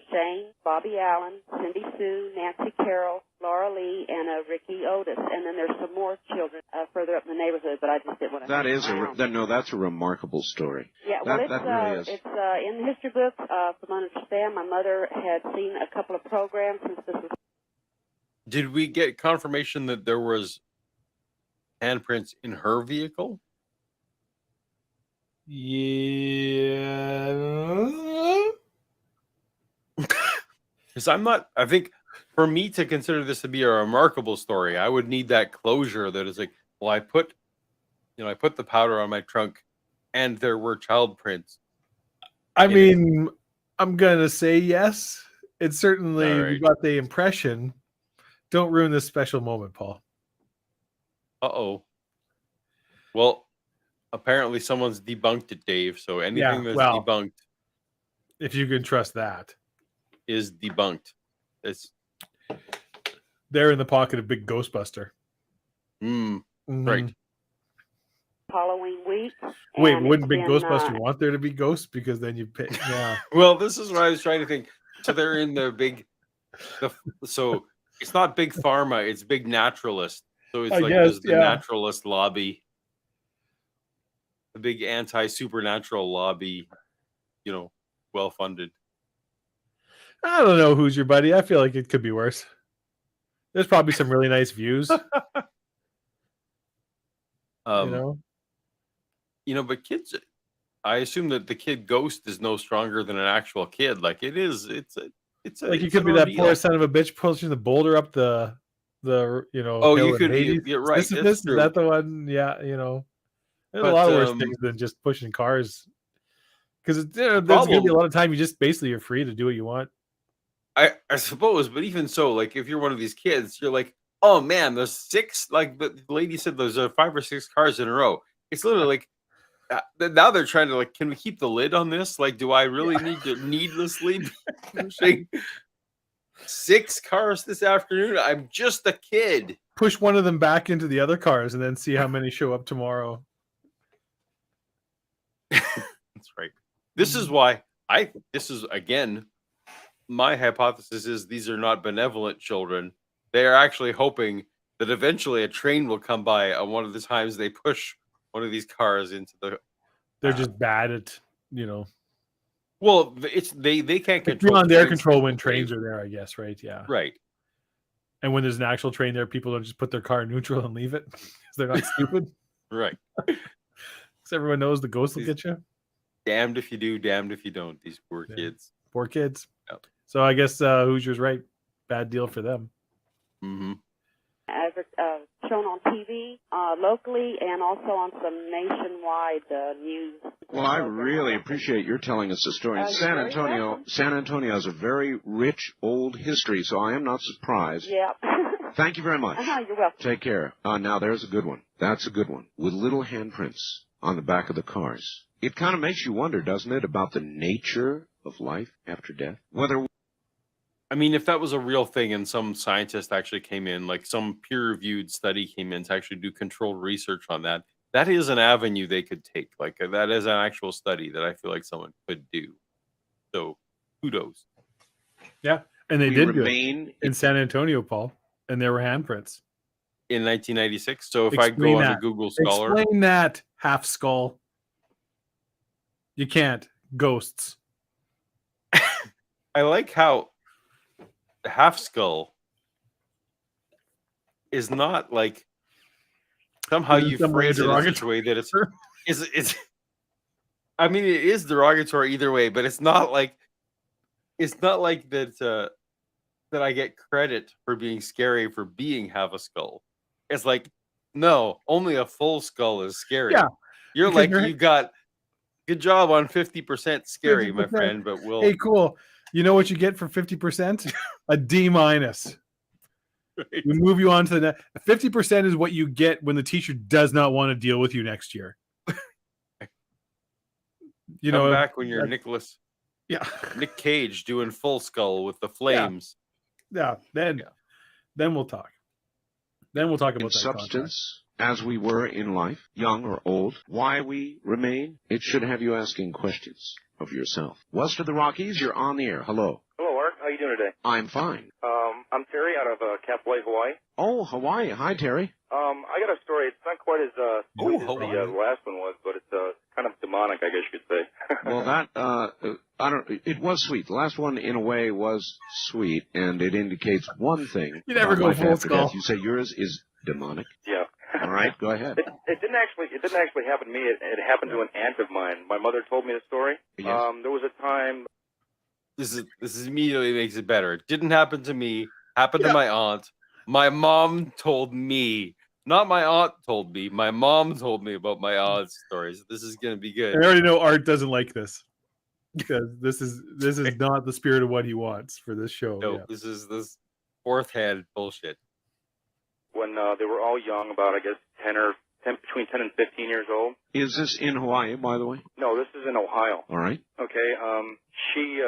Shane, Bobby Allen, Cindy Sue, Nancy Carroll, Laura Lee, and Ricky Otis. And then there's some more children further up in the neighborhood, but I just didn't want to... That's a remarkable story. Yeah, well, that really is. It's in the history books. From what I understand, my mother had seen a couple of programs since this was... Did we get confirmation that there was handprints in her vehicle? Yeah. Because I think for me to consider this to be a remarkable story, I would need that closure that is like, well, I put the powder on my trunk and there were child prints. I mean, I'm going to say yes. It's certainly, we got the impression. Don't ruin this special moment, Paul. Uh-oh. Well, apparently someone's debunked it, Dave. So anything that's debunked. If you can trust that. is debunked. It's they're in the pocket of Big Ghostbuster. Right. Halloween week. Wait, wouldn't Big Ghostbuster want there to be ghosts? Because then you pick. Yeah. Well, this is what I was trying to think. So they're in so it's not Big Pharma, it's Big Naturalist. So it's there's the naturalist lobby, the big anti-supernatural lobby, well funded. I don't know who's your buddy. I feel like it could be worse. There's probably some really nice views. But kids, I assume that the kid ghost is no stronger than an actual kid. Like it's like you could be that poor son of a bitch pushing the boulder up the you could be. You're right. Is that the one? Yeah, there's a lot of worse things than just pushing cars. Because there's going to be a lot of time you just basically are free to do what you want. I suppose, but even so, like if you're one of these kids, you're like, oh man, there's 6. Like the lady said, there's 5 or 6 cars in a row. It's literally like now they're trying to can we keep the lid on this? Like, do I really need to needlessly be pushing 6 cars this afternoon? I'm just a kid. Push one of them back into the other cars and then see how many show up tomorrow. That's right. This is why again, my hypothesis is these are not benevolent children. They are actually hoping that eventually a train will come by on one of the times they push one of these cars into the. They're just bad at, Well, it's they can't control. Beyond their control when trains are there, I guess, right? Yeah. Right. And when there's an actual train there, people don't just put their car in neutral and leave it because they're not stupid. Right. Because everyone knows the ghost will get you. Damned if you do, damned if you don't. These poor kids. Poor kids. Yep. So I guess Hoosier's right. Bad deal for them. Mm-hmm. As shown on TV, locally, and also on some nationwide news. Well, I really appreciate your telling us the story. San Antonio has a very rich old history, so I am not surprised. Yeah. Thank you very much. You're welcome. Take care. Now, there's a good one. That's a good one. With little handprints on the back of the cars. It kind of makes you wonder, doesn't it, about the nature of life after death? I mean, if that was a real thing and some scientist actually came in, like some peer-reviewed study came in to actually do controlled research on that, that is an avenue they could take. Like that is an actual study that I feel like someone could do. So, kudos. Yeah, and they did do it in San Antonio, Paul, and there were handprints. In 1996. So if I go on to Google Scholar. Explain that, half skull. You can't. Ghosts. I like how half skull is not like somehow you phrase it in such a way that it's I mean it is derogatory either way, but it's not like that that I get credit for being scary for being half a skull. It's like, no, only a full skull is scary. Yeah. You're like you got good job on 50% scary, 50%. My friend, but we'll Hey, cool. You know what you get for 50%? A D-. Right. We move you on to the 50% is what you get when the teacher does not want to deal with you next year. Come back when you're Nick Cage doing Full Skull with the flames. Yeah. Then we'll talk. Then we'll talk about that substance. As we were in life, young or old, why we remain, it should have you asking questions of yourself. West of the Rockies, you're on the air. Hello. Hello, Art. How you doing today? I'm fine. I'm Terry out of Kapolei, Hawaii. Oh, Hawaii. Hi, Terry. I got a story. It's not quite as sweet as the last one was, but it's kind of demonic, I guess you could say. Well, it was sweet. The last one, in a way, was sweet, and it indicates one thing. You never go full skull. You say yours is demonic. Yeah. All right, go ahead. It didn't actually happen to me. It happened to an aunt of mine. My mother told me the story. Yes. There was a time. This is immediately makes it better. It didn't happen to me. Happened to my aunt. My mom told me. Not my aunt told me. My mom told me about my aunt's stories. This is going to be good. I already know Art doesn't like this because this is not the spirit of what he wants for this show. No, this is this fourth hand bullshit. When they were all young, about I guess between 10 and 15 years old. Is this in Hawaii, by the way? No, this is in Ohio. All right. Okay. She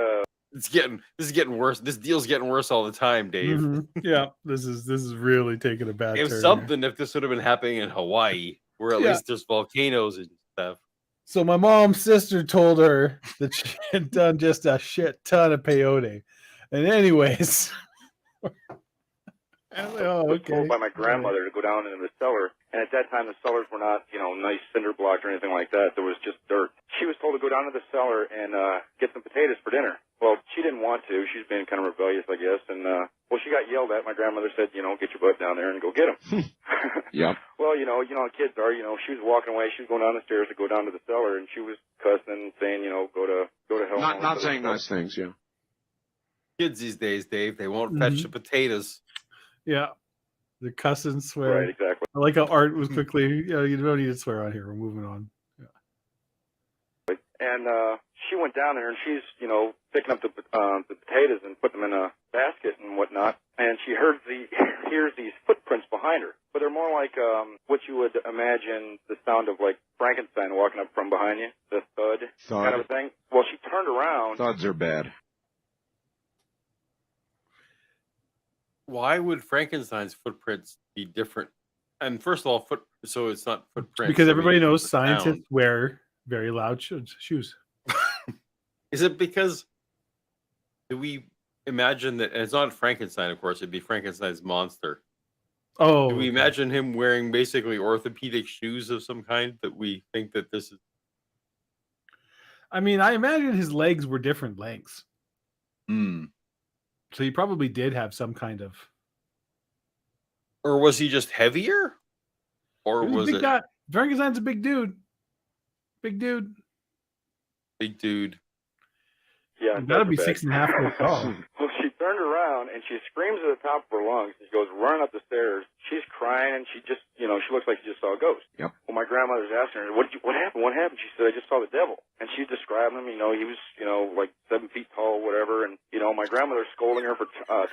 This is getting worse. This deal's getting worse all the time, Dave. Mm-hmm. Yeah, this is really taking a bad turn. If something, if this would have been happening in Hawaii, where at least there's volcanoes and stuff. So my mom's sister told her that she had done just a shit ton of peyote. And anyways, I was told by my grandmother to go down into the cellar, and at that time the cellars were not, nice cinder blocks or anything like that. There was just dirt. She was told to go down to the cellar and get some potatoes for dinner. Well, she didn't want to. She's been kind of rebellious, I guess, and she got yelled at. My grandmother said, get your butt down there and go get them. Yeah. Well, you know how kids are. She was walking away. She was going down the stairs to go down to the cellar, and she was cussing and saying, go to hell. Not saying nice things, yeah. Kids these days, Dave, they won't fetch the potatoes. Yeah. The cuss and swear. Right, exactly. I like how Art was quickly, you don't need to swear on here. We're moving on. Yeah. And she went down there, and she's, picking up the potatoes and putting them in a basket and whatnot. And she hears these footprints behind her. But they're more like what you would imagine the sound of, like, Frankenstein walking up from behind you. The thud kind of a thing. Well, she turned around. Thuds are bad. Why would Frankenstein's footprints be different? And first of all, so it's not footprints. Because everybody knows scientists wear very loud shoes. Is it because do we imagine that, and it's not Frankenstein, of course, it'd be Frankenstein's monster. Oh. Do we imagine him wearing basically orthopedic shoes of some kind that we think that this is? I mean, I imagine his legs were different lengths. Hmm. So he probably did have some kind of. Or was he just heavier? Or was it? Guy. Frankenstein's a big dude. Big dude. Big dude. Yeah. Gotta be 6.5 feet tall. Well, she turned around and she screams at the top of her lungs. She goes running up the stairs. She's crying and she just, she looks like she just saw a ghost. Yep. Well, my grandmother's asking her, what happened? What happened? She said, I just saw the devil. And she's describing him, he was, like 7 feet tall, whatever. And, my grandmother's scolding her for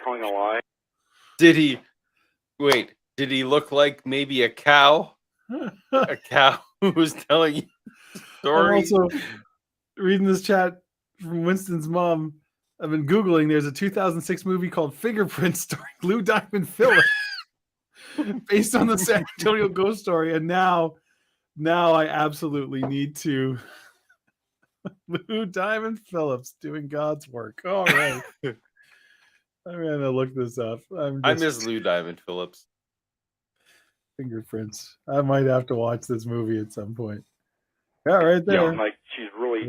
telling a lie. Did he look like maybe a cow? A cow who was telling you a story? I'm also reading this chat from Winston's mom. I've been Googling. There's a 2006 movie called Fingerprints starring Lou Diamond Phillips based on the San Antonio ghost story. And now I absolutely need to. Lou Diamond Phillips doing God's work. All right. I'm going to look this up. I miss Lou Diamond Phillips. Fingerprints. I might have to watch this movie at some point. Yeah, right there. Yeah, like she's really.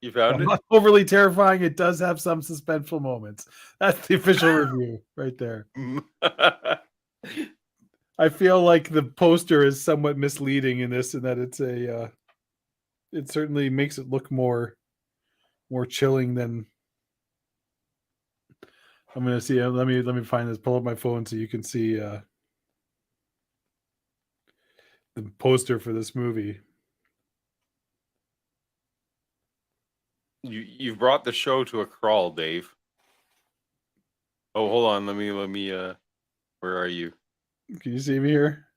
You found it? Not overly terrifying. It does have some suspenseful moments. That's the official review right there. I feel like the poster is somewhat misleading in this, and that it's a. It certainly makes it look more chilling than. I'm gonna see. Let me find this. Pull up my phone so you can see the poster for this movie. You've brought the show to a crawl, Dave. Oh, hold on. Let me. Where are you? Can you see me here?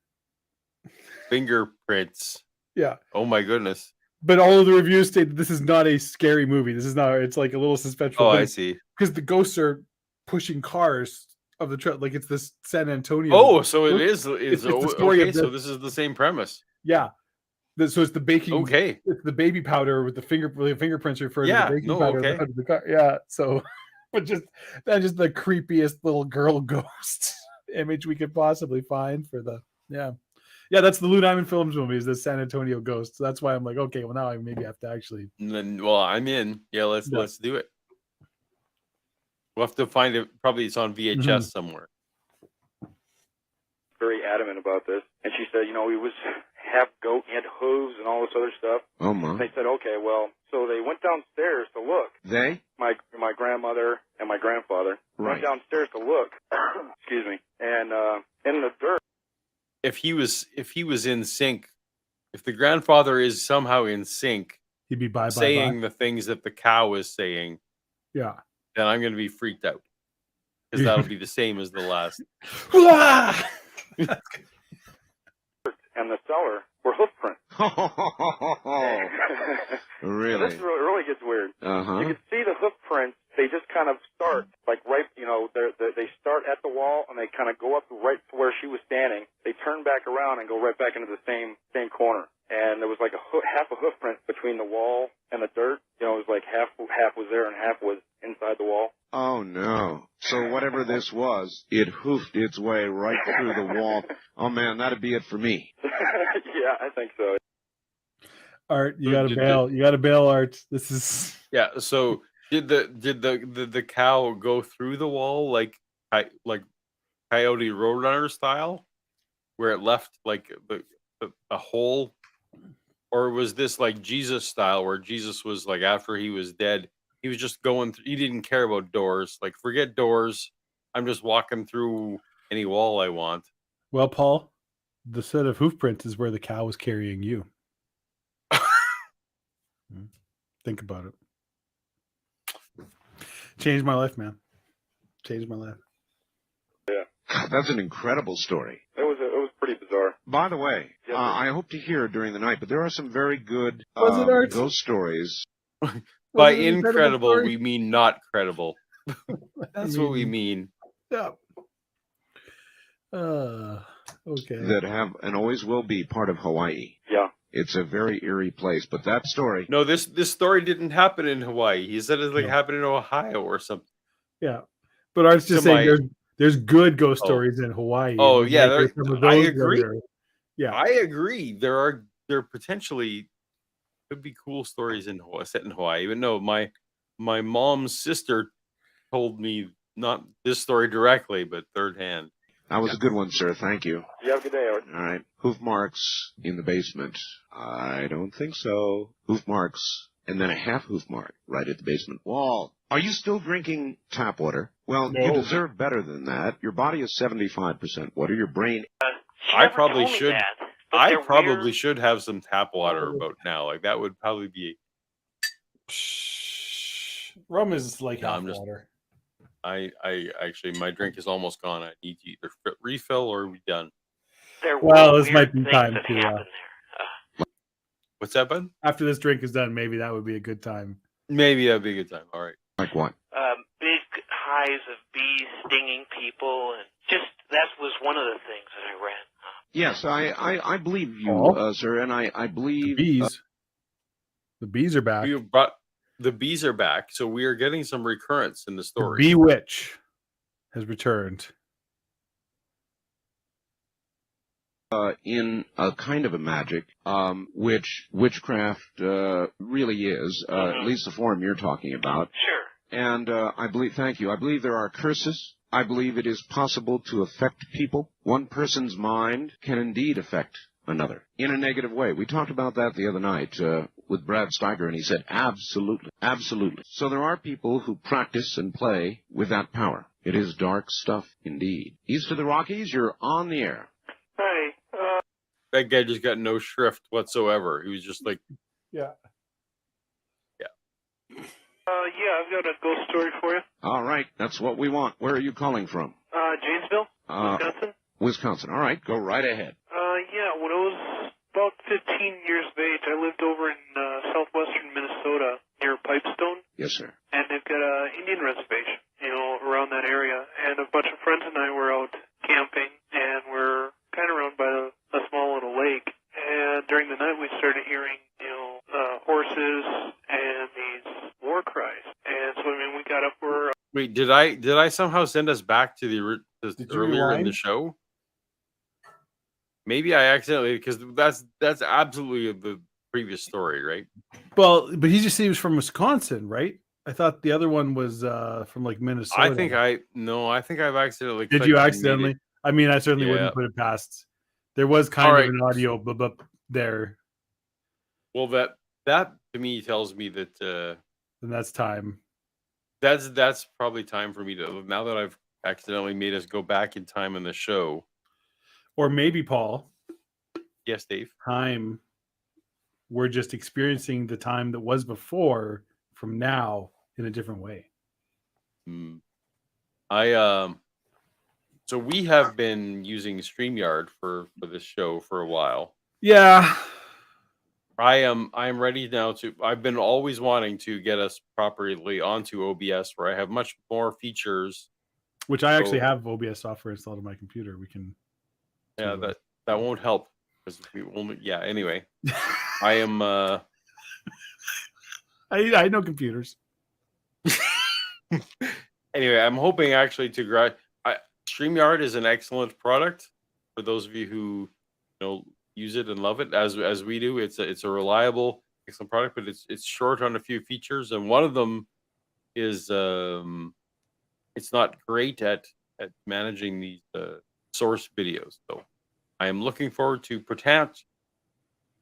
Fingerprints. Yeah. Oh my goodness. But all of the reviews state that this is not a scary movie. This is not. It's like a little suspenseful. Oh, I see. Because the ghosts are pushing cars of the trail, like it's this San Antonio. Oh, so it is. It's the story okay, so this is the same premise. Yeah. So it's the baking. Okay. It's the baby powder with the fingerprints referred to the baking powder okay. in the car. Yeah. So, but that's just the creepiest little girl ghost image we could possibly find for the that's the Lou Diamond Films movie, is the San Antonio Ghost. So that's why I'm like, okay, well now I maybe have to actually. Well, I'm in. Yeah, let's do it. We'll have to find it. Probably it's on VHS somewhere. Very adamant about this, and she said, he was half goat, he had hooves and all this other stuff. Oh my! They said, okay, well, so they went downstairs to look. They? My grandmother and my grandfather went downstairs to look. Excuse me, and in the dirt. If he was in sync, if the grandfather is somehow in sync, he'd be saying the things that the cow is saying. Yeah. Then I'm going to be freaked out because that'll be the same as the last. And the cellar were hoof prints. Really? This really gets weird. Uh-huh. You could see the hoof prints, they just kind of start, like right, they start at the wall and they kind of go up right to where she was standing. They turn back around and go right back into the same corner. And there was like half a hoof print between the wall and the dirt. It was like half was there and half was inside the wall. Oh, no. So whatever this was, it hoofed its way right through the wall. Oh, man, that'd be it for me. Yeah, I think so. Art, you gotta bail. You gotta bail, Art. This is... Yeah, so did the cow go through the wall like Coyote Roadrunner style, where it left like a hole? Or was this like Jesus style, where Jesus was like, after he was dead, he was just going through, he didn't care about doors. Like, forget doors. I'm just walking through any wall I want. Well, Paul, the set of hoof prints is where the cow was carrying you. Think about it. Changed my life, man. Changed my life. Yeah. That's an incredible story. It was pretty bizarre. By the way, I hope to hear during the night, but there are some very good ghost stories. By incredible, we mean not credible. That's what we mean. Yeah. Okay. That have and always will be part of Hawaii. Yeah. It's a very eerie place, but that story... No, this story didn't happen in Hawaii. He said it happened in Ohio or something. Yeah. But I was just saying there's good ghost stories in Hawaii. Oh, yeah. I agree. Yeah. I agree. There potentially could be cool stories in Hawaii, set in Hawaii. But no, my mom's sister told me not this story directly, but third hand. That was a good one, sir. Thank you. You have a good day, Art. All right. Hoof marks in the basement. I don't think so. Hoof marks, and then a half hoof mark right at the basement wall. Are you still drinking tap water? Well, No. You deserve better than that. Your body is 75% water. Your brain... I probably should. I probably should have some tap water about now. Like, that would probably be... Rum is like half water. I actually, my drink is almost gone. I need to either refill or be done. Well, this might be time to... What's that, bud? After this drink is done, maybe that would be a good time. Maybe that'd be a good time. All right. Like what? Big hives of bees stinging people, and just that was one of the things that I read. Yes, I believe you, sir, and I believe... The bees are back. The bees are back, so we are getting some recurrence in the story. The bee witch has returned. In a kind of a magic, which witchcraft really is, at least the form you're talking about. Sure. And I believe there are curses. I believe it is possible to affect people. One person's mind can indeed affect another in a negative way. We talked about that the other night with Brad Steiger, and he said, absolutely, absolutely. So there are people who practice and play with that power. It is dark stuff indeed. East of the Rockies, you're on the air. Hi. That guy just got no shrift whatsoever. He was just like... Yeah. Yeah, I've got a ghost story for you. All right, that's what we want. Where are you calling from? Janesville, Wisconsin. Wisconsin. All right, go right ahead. Yeah, when I was about 15 years of age, I lived over in southwestern Minnesota near Pipestone. Yes, sir. And they've got an Indian reservation, around that area. And a bunch of friends and I were out camping, and we're kind of around by a small little lake. And during the night, we started hearing, horses and these war cries. And so, we got up. Wait, did I somehow send us back to the earlier in the show? Maybe I accidentally, because that's absolutely the previous story, right? Well, but he was from Wisconsin, right? I thought the other one was from like Minnesota. I think I've accidentally. Did you accidentally? I mean, I certainly wouldn't put it past. There was kind of an audio there. Well, that to me tells me that. And that's time. That's probably time for me to, now that I've accidentally made us go back in time in the show. Or maybe, Paul. Yes, Dave. Time. We're just experiencing the time that was before from now in a different way. So we have been using StreamYard for this show for a while. Yeah. I am ready now to. I've been always wanting to get us properly onto OBS, where I have much more features. Which I actually have OBS software installed on my computer. We can. Yeah, that won't help because we only. Yeah. Anyway, I am. I know computers. Anyway, I'm hoping actually to StreamYard is an excellent product for those of you who use it and love it as we do. It's a reliable, excellent product, but it's short on a few features, and one of them is it's not great at managing these source videos. So I am looking forward to perhaps.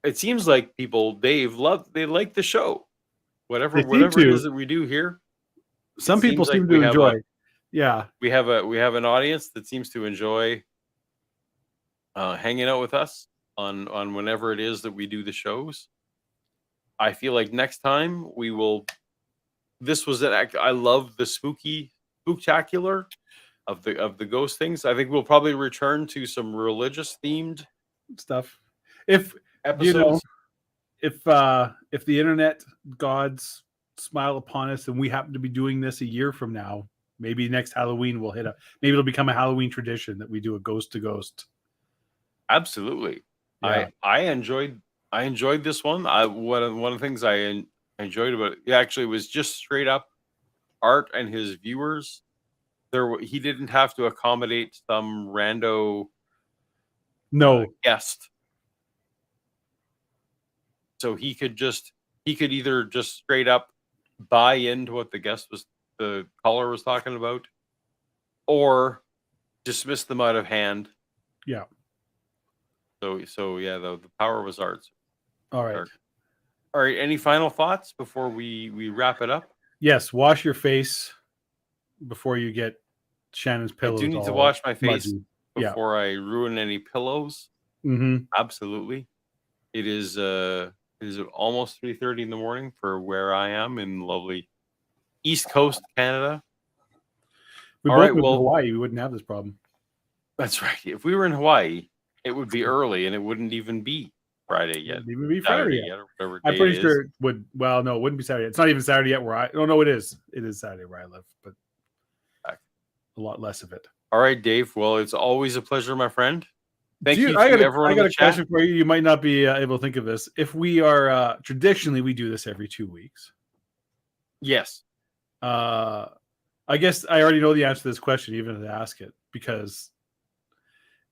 It seems like people, Dave, they like the show. Whatever it is that we do here. Some people seem to enjoy. Yeah. We have an audience that seems to enjoy hanging out with us on whenever it is that we do the shows. I feel like next time we will. This was an act. I love the spooktacular of the ghost things. I think we'll probably return to some religious themed stuff. If episodes. If the internet gods smile upon us and we happen to be doing this a year from now, maybe next Halloween we'll maybe it'll become a Halloween tradition that we do a ghost to ghost. Absolutely. Yeah. I enjoyed this one. One of the things I enjoyed about it actually was just straight up Art and his viewers. He didn't have to accommodate some rando guest. So he could either just straight up buy into what the caller was talking about, or dismiss them out of hand. Yeah. So yeah, the power was Art's. All right. All right. Any final thoughts before we wrap it up? Yes. Wash your face before you get Shannon's pillows. I do need to wash my face smudgy. before I ruin any pillows. Mm-hmm. Absolutely. It is almost 3:30 in the morning for where I am in lovely East Coast Canada. We both in Hawaii, we wouldn't have this problem. That's right. If we were in Hawaii, it would be early and it wouldn't even be Friday yet. It wouldn't even be Friday yet. Or whatever I'm pretty day sure it would. Well, no, it wouldn't be Saturday. It's not even Saturday yet where no, it is. It is Saturday where I live, but a lot less of it. All right, Dave. Well, it's always a pleasure, my friend. Thank you to everyone. I got a question for you. You might not be able to think of this. If we are traditionally, we do this every 2 weeks. Yes. I guess I already know the answer to this question, even if I ask it, because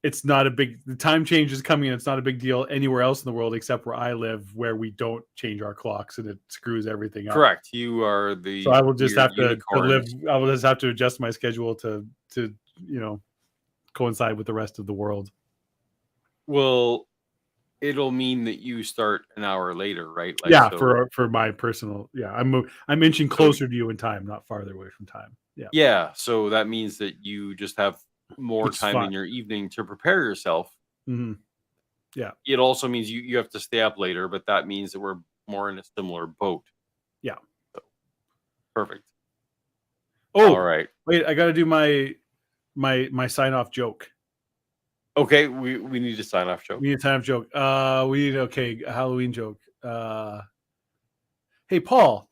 it's not the time change is coming, and it's not a big deal anywhere else in the world except where I live, where we don't change our clocks and it screws everything up. Correct. You are the. So I will just have to live. I will just have to adjust my schedule to coincide with the rest of the world. Well, it'll mean that you start an hour later, right? For my personal. Yeah, I'm inching closer to you in time, not farther away from time. Yeah. Yeah. So that means that you just have more time in your evening to prepare yourself. Mm-hmm. Yeah. It also means you have to stay up later, but that means that we're more in a similar boat. Yeah. So, perfect. Oh, all right. Wait, I got to do my sign off joke. Okay, we need a sign off joke. We need a sign off joke. A Halloween joke. Hey, Paul,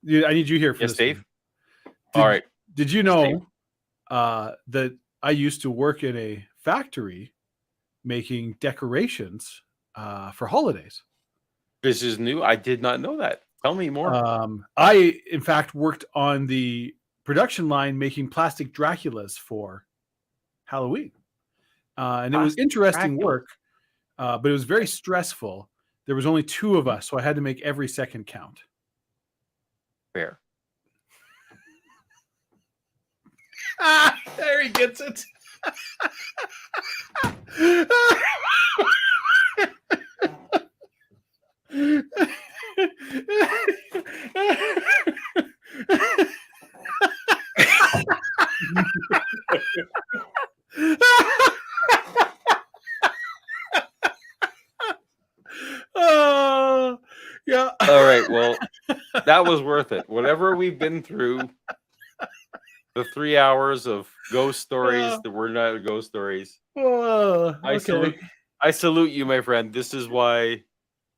I need you here for this. Yes, Dave. All right. Did you know that I used to work in a factory making decorations for holidays? This is new. I did not know that. Tell me more. I, in fact, worked on the production line making plastic Draculas for Halloween. And it was interesting work, but it was very stressful. There was only 2 of us, so I had to make every second count. Fair. There he gets it. Yeah. All right. Well, that was worth it. Whatever we've been through, the 3 hours of ghost stories that were not ghost stories. Okay. I salute you, my friend. This is why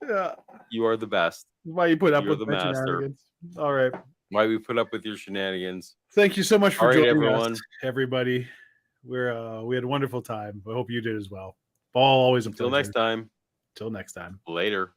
Yeah. You are the best. Why you put up You're with the my master. shenanigans. All right. Why we put up with your shenanigans. Thank you so much for All right, joining everyone. us, everybody. We had a wonderful time. I hope you did as well. Paul, always a pleasure. Until next time. Till next time. Later.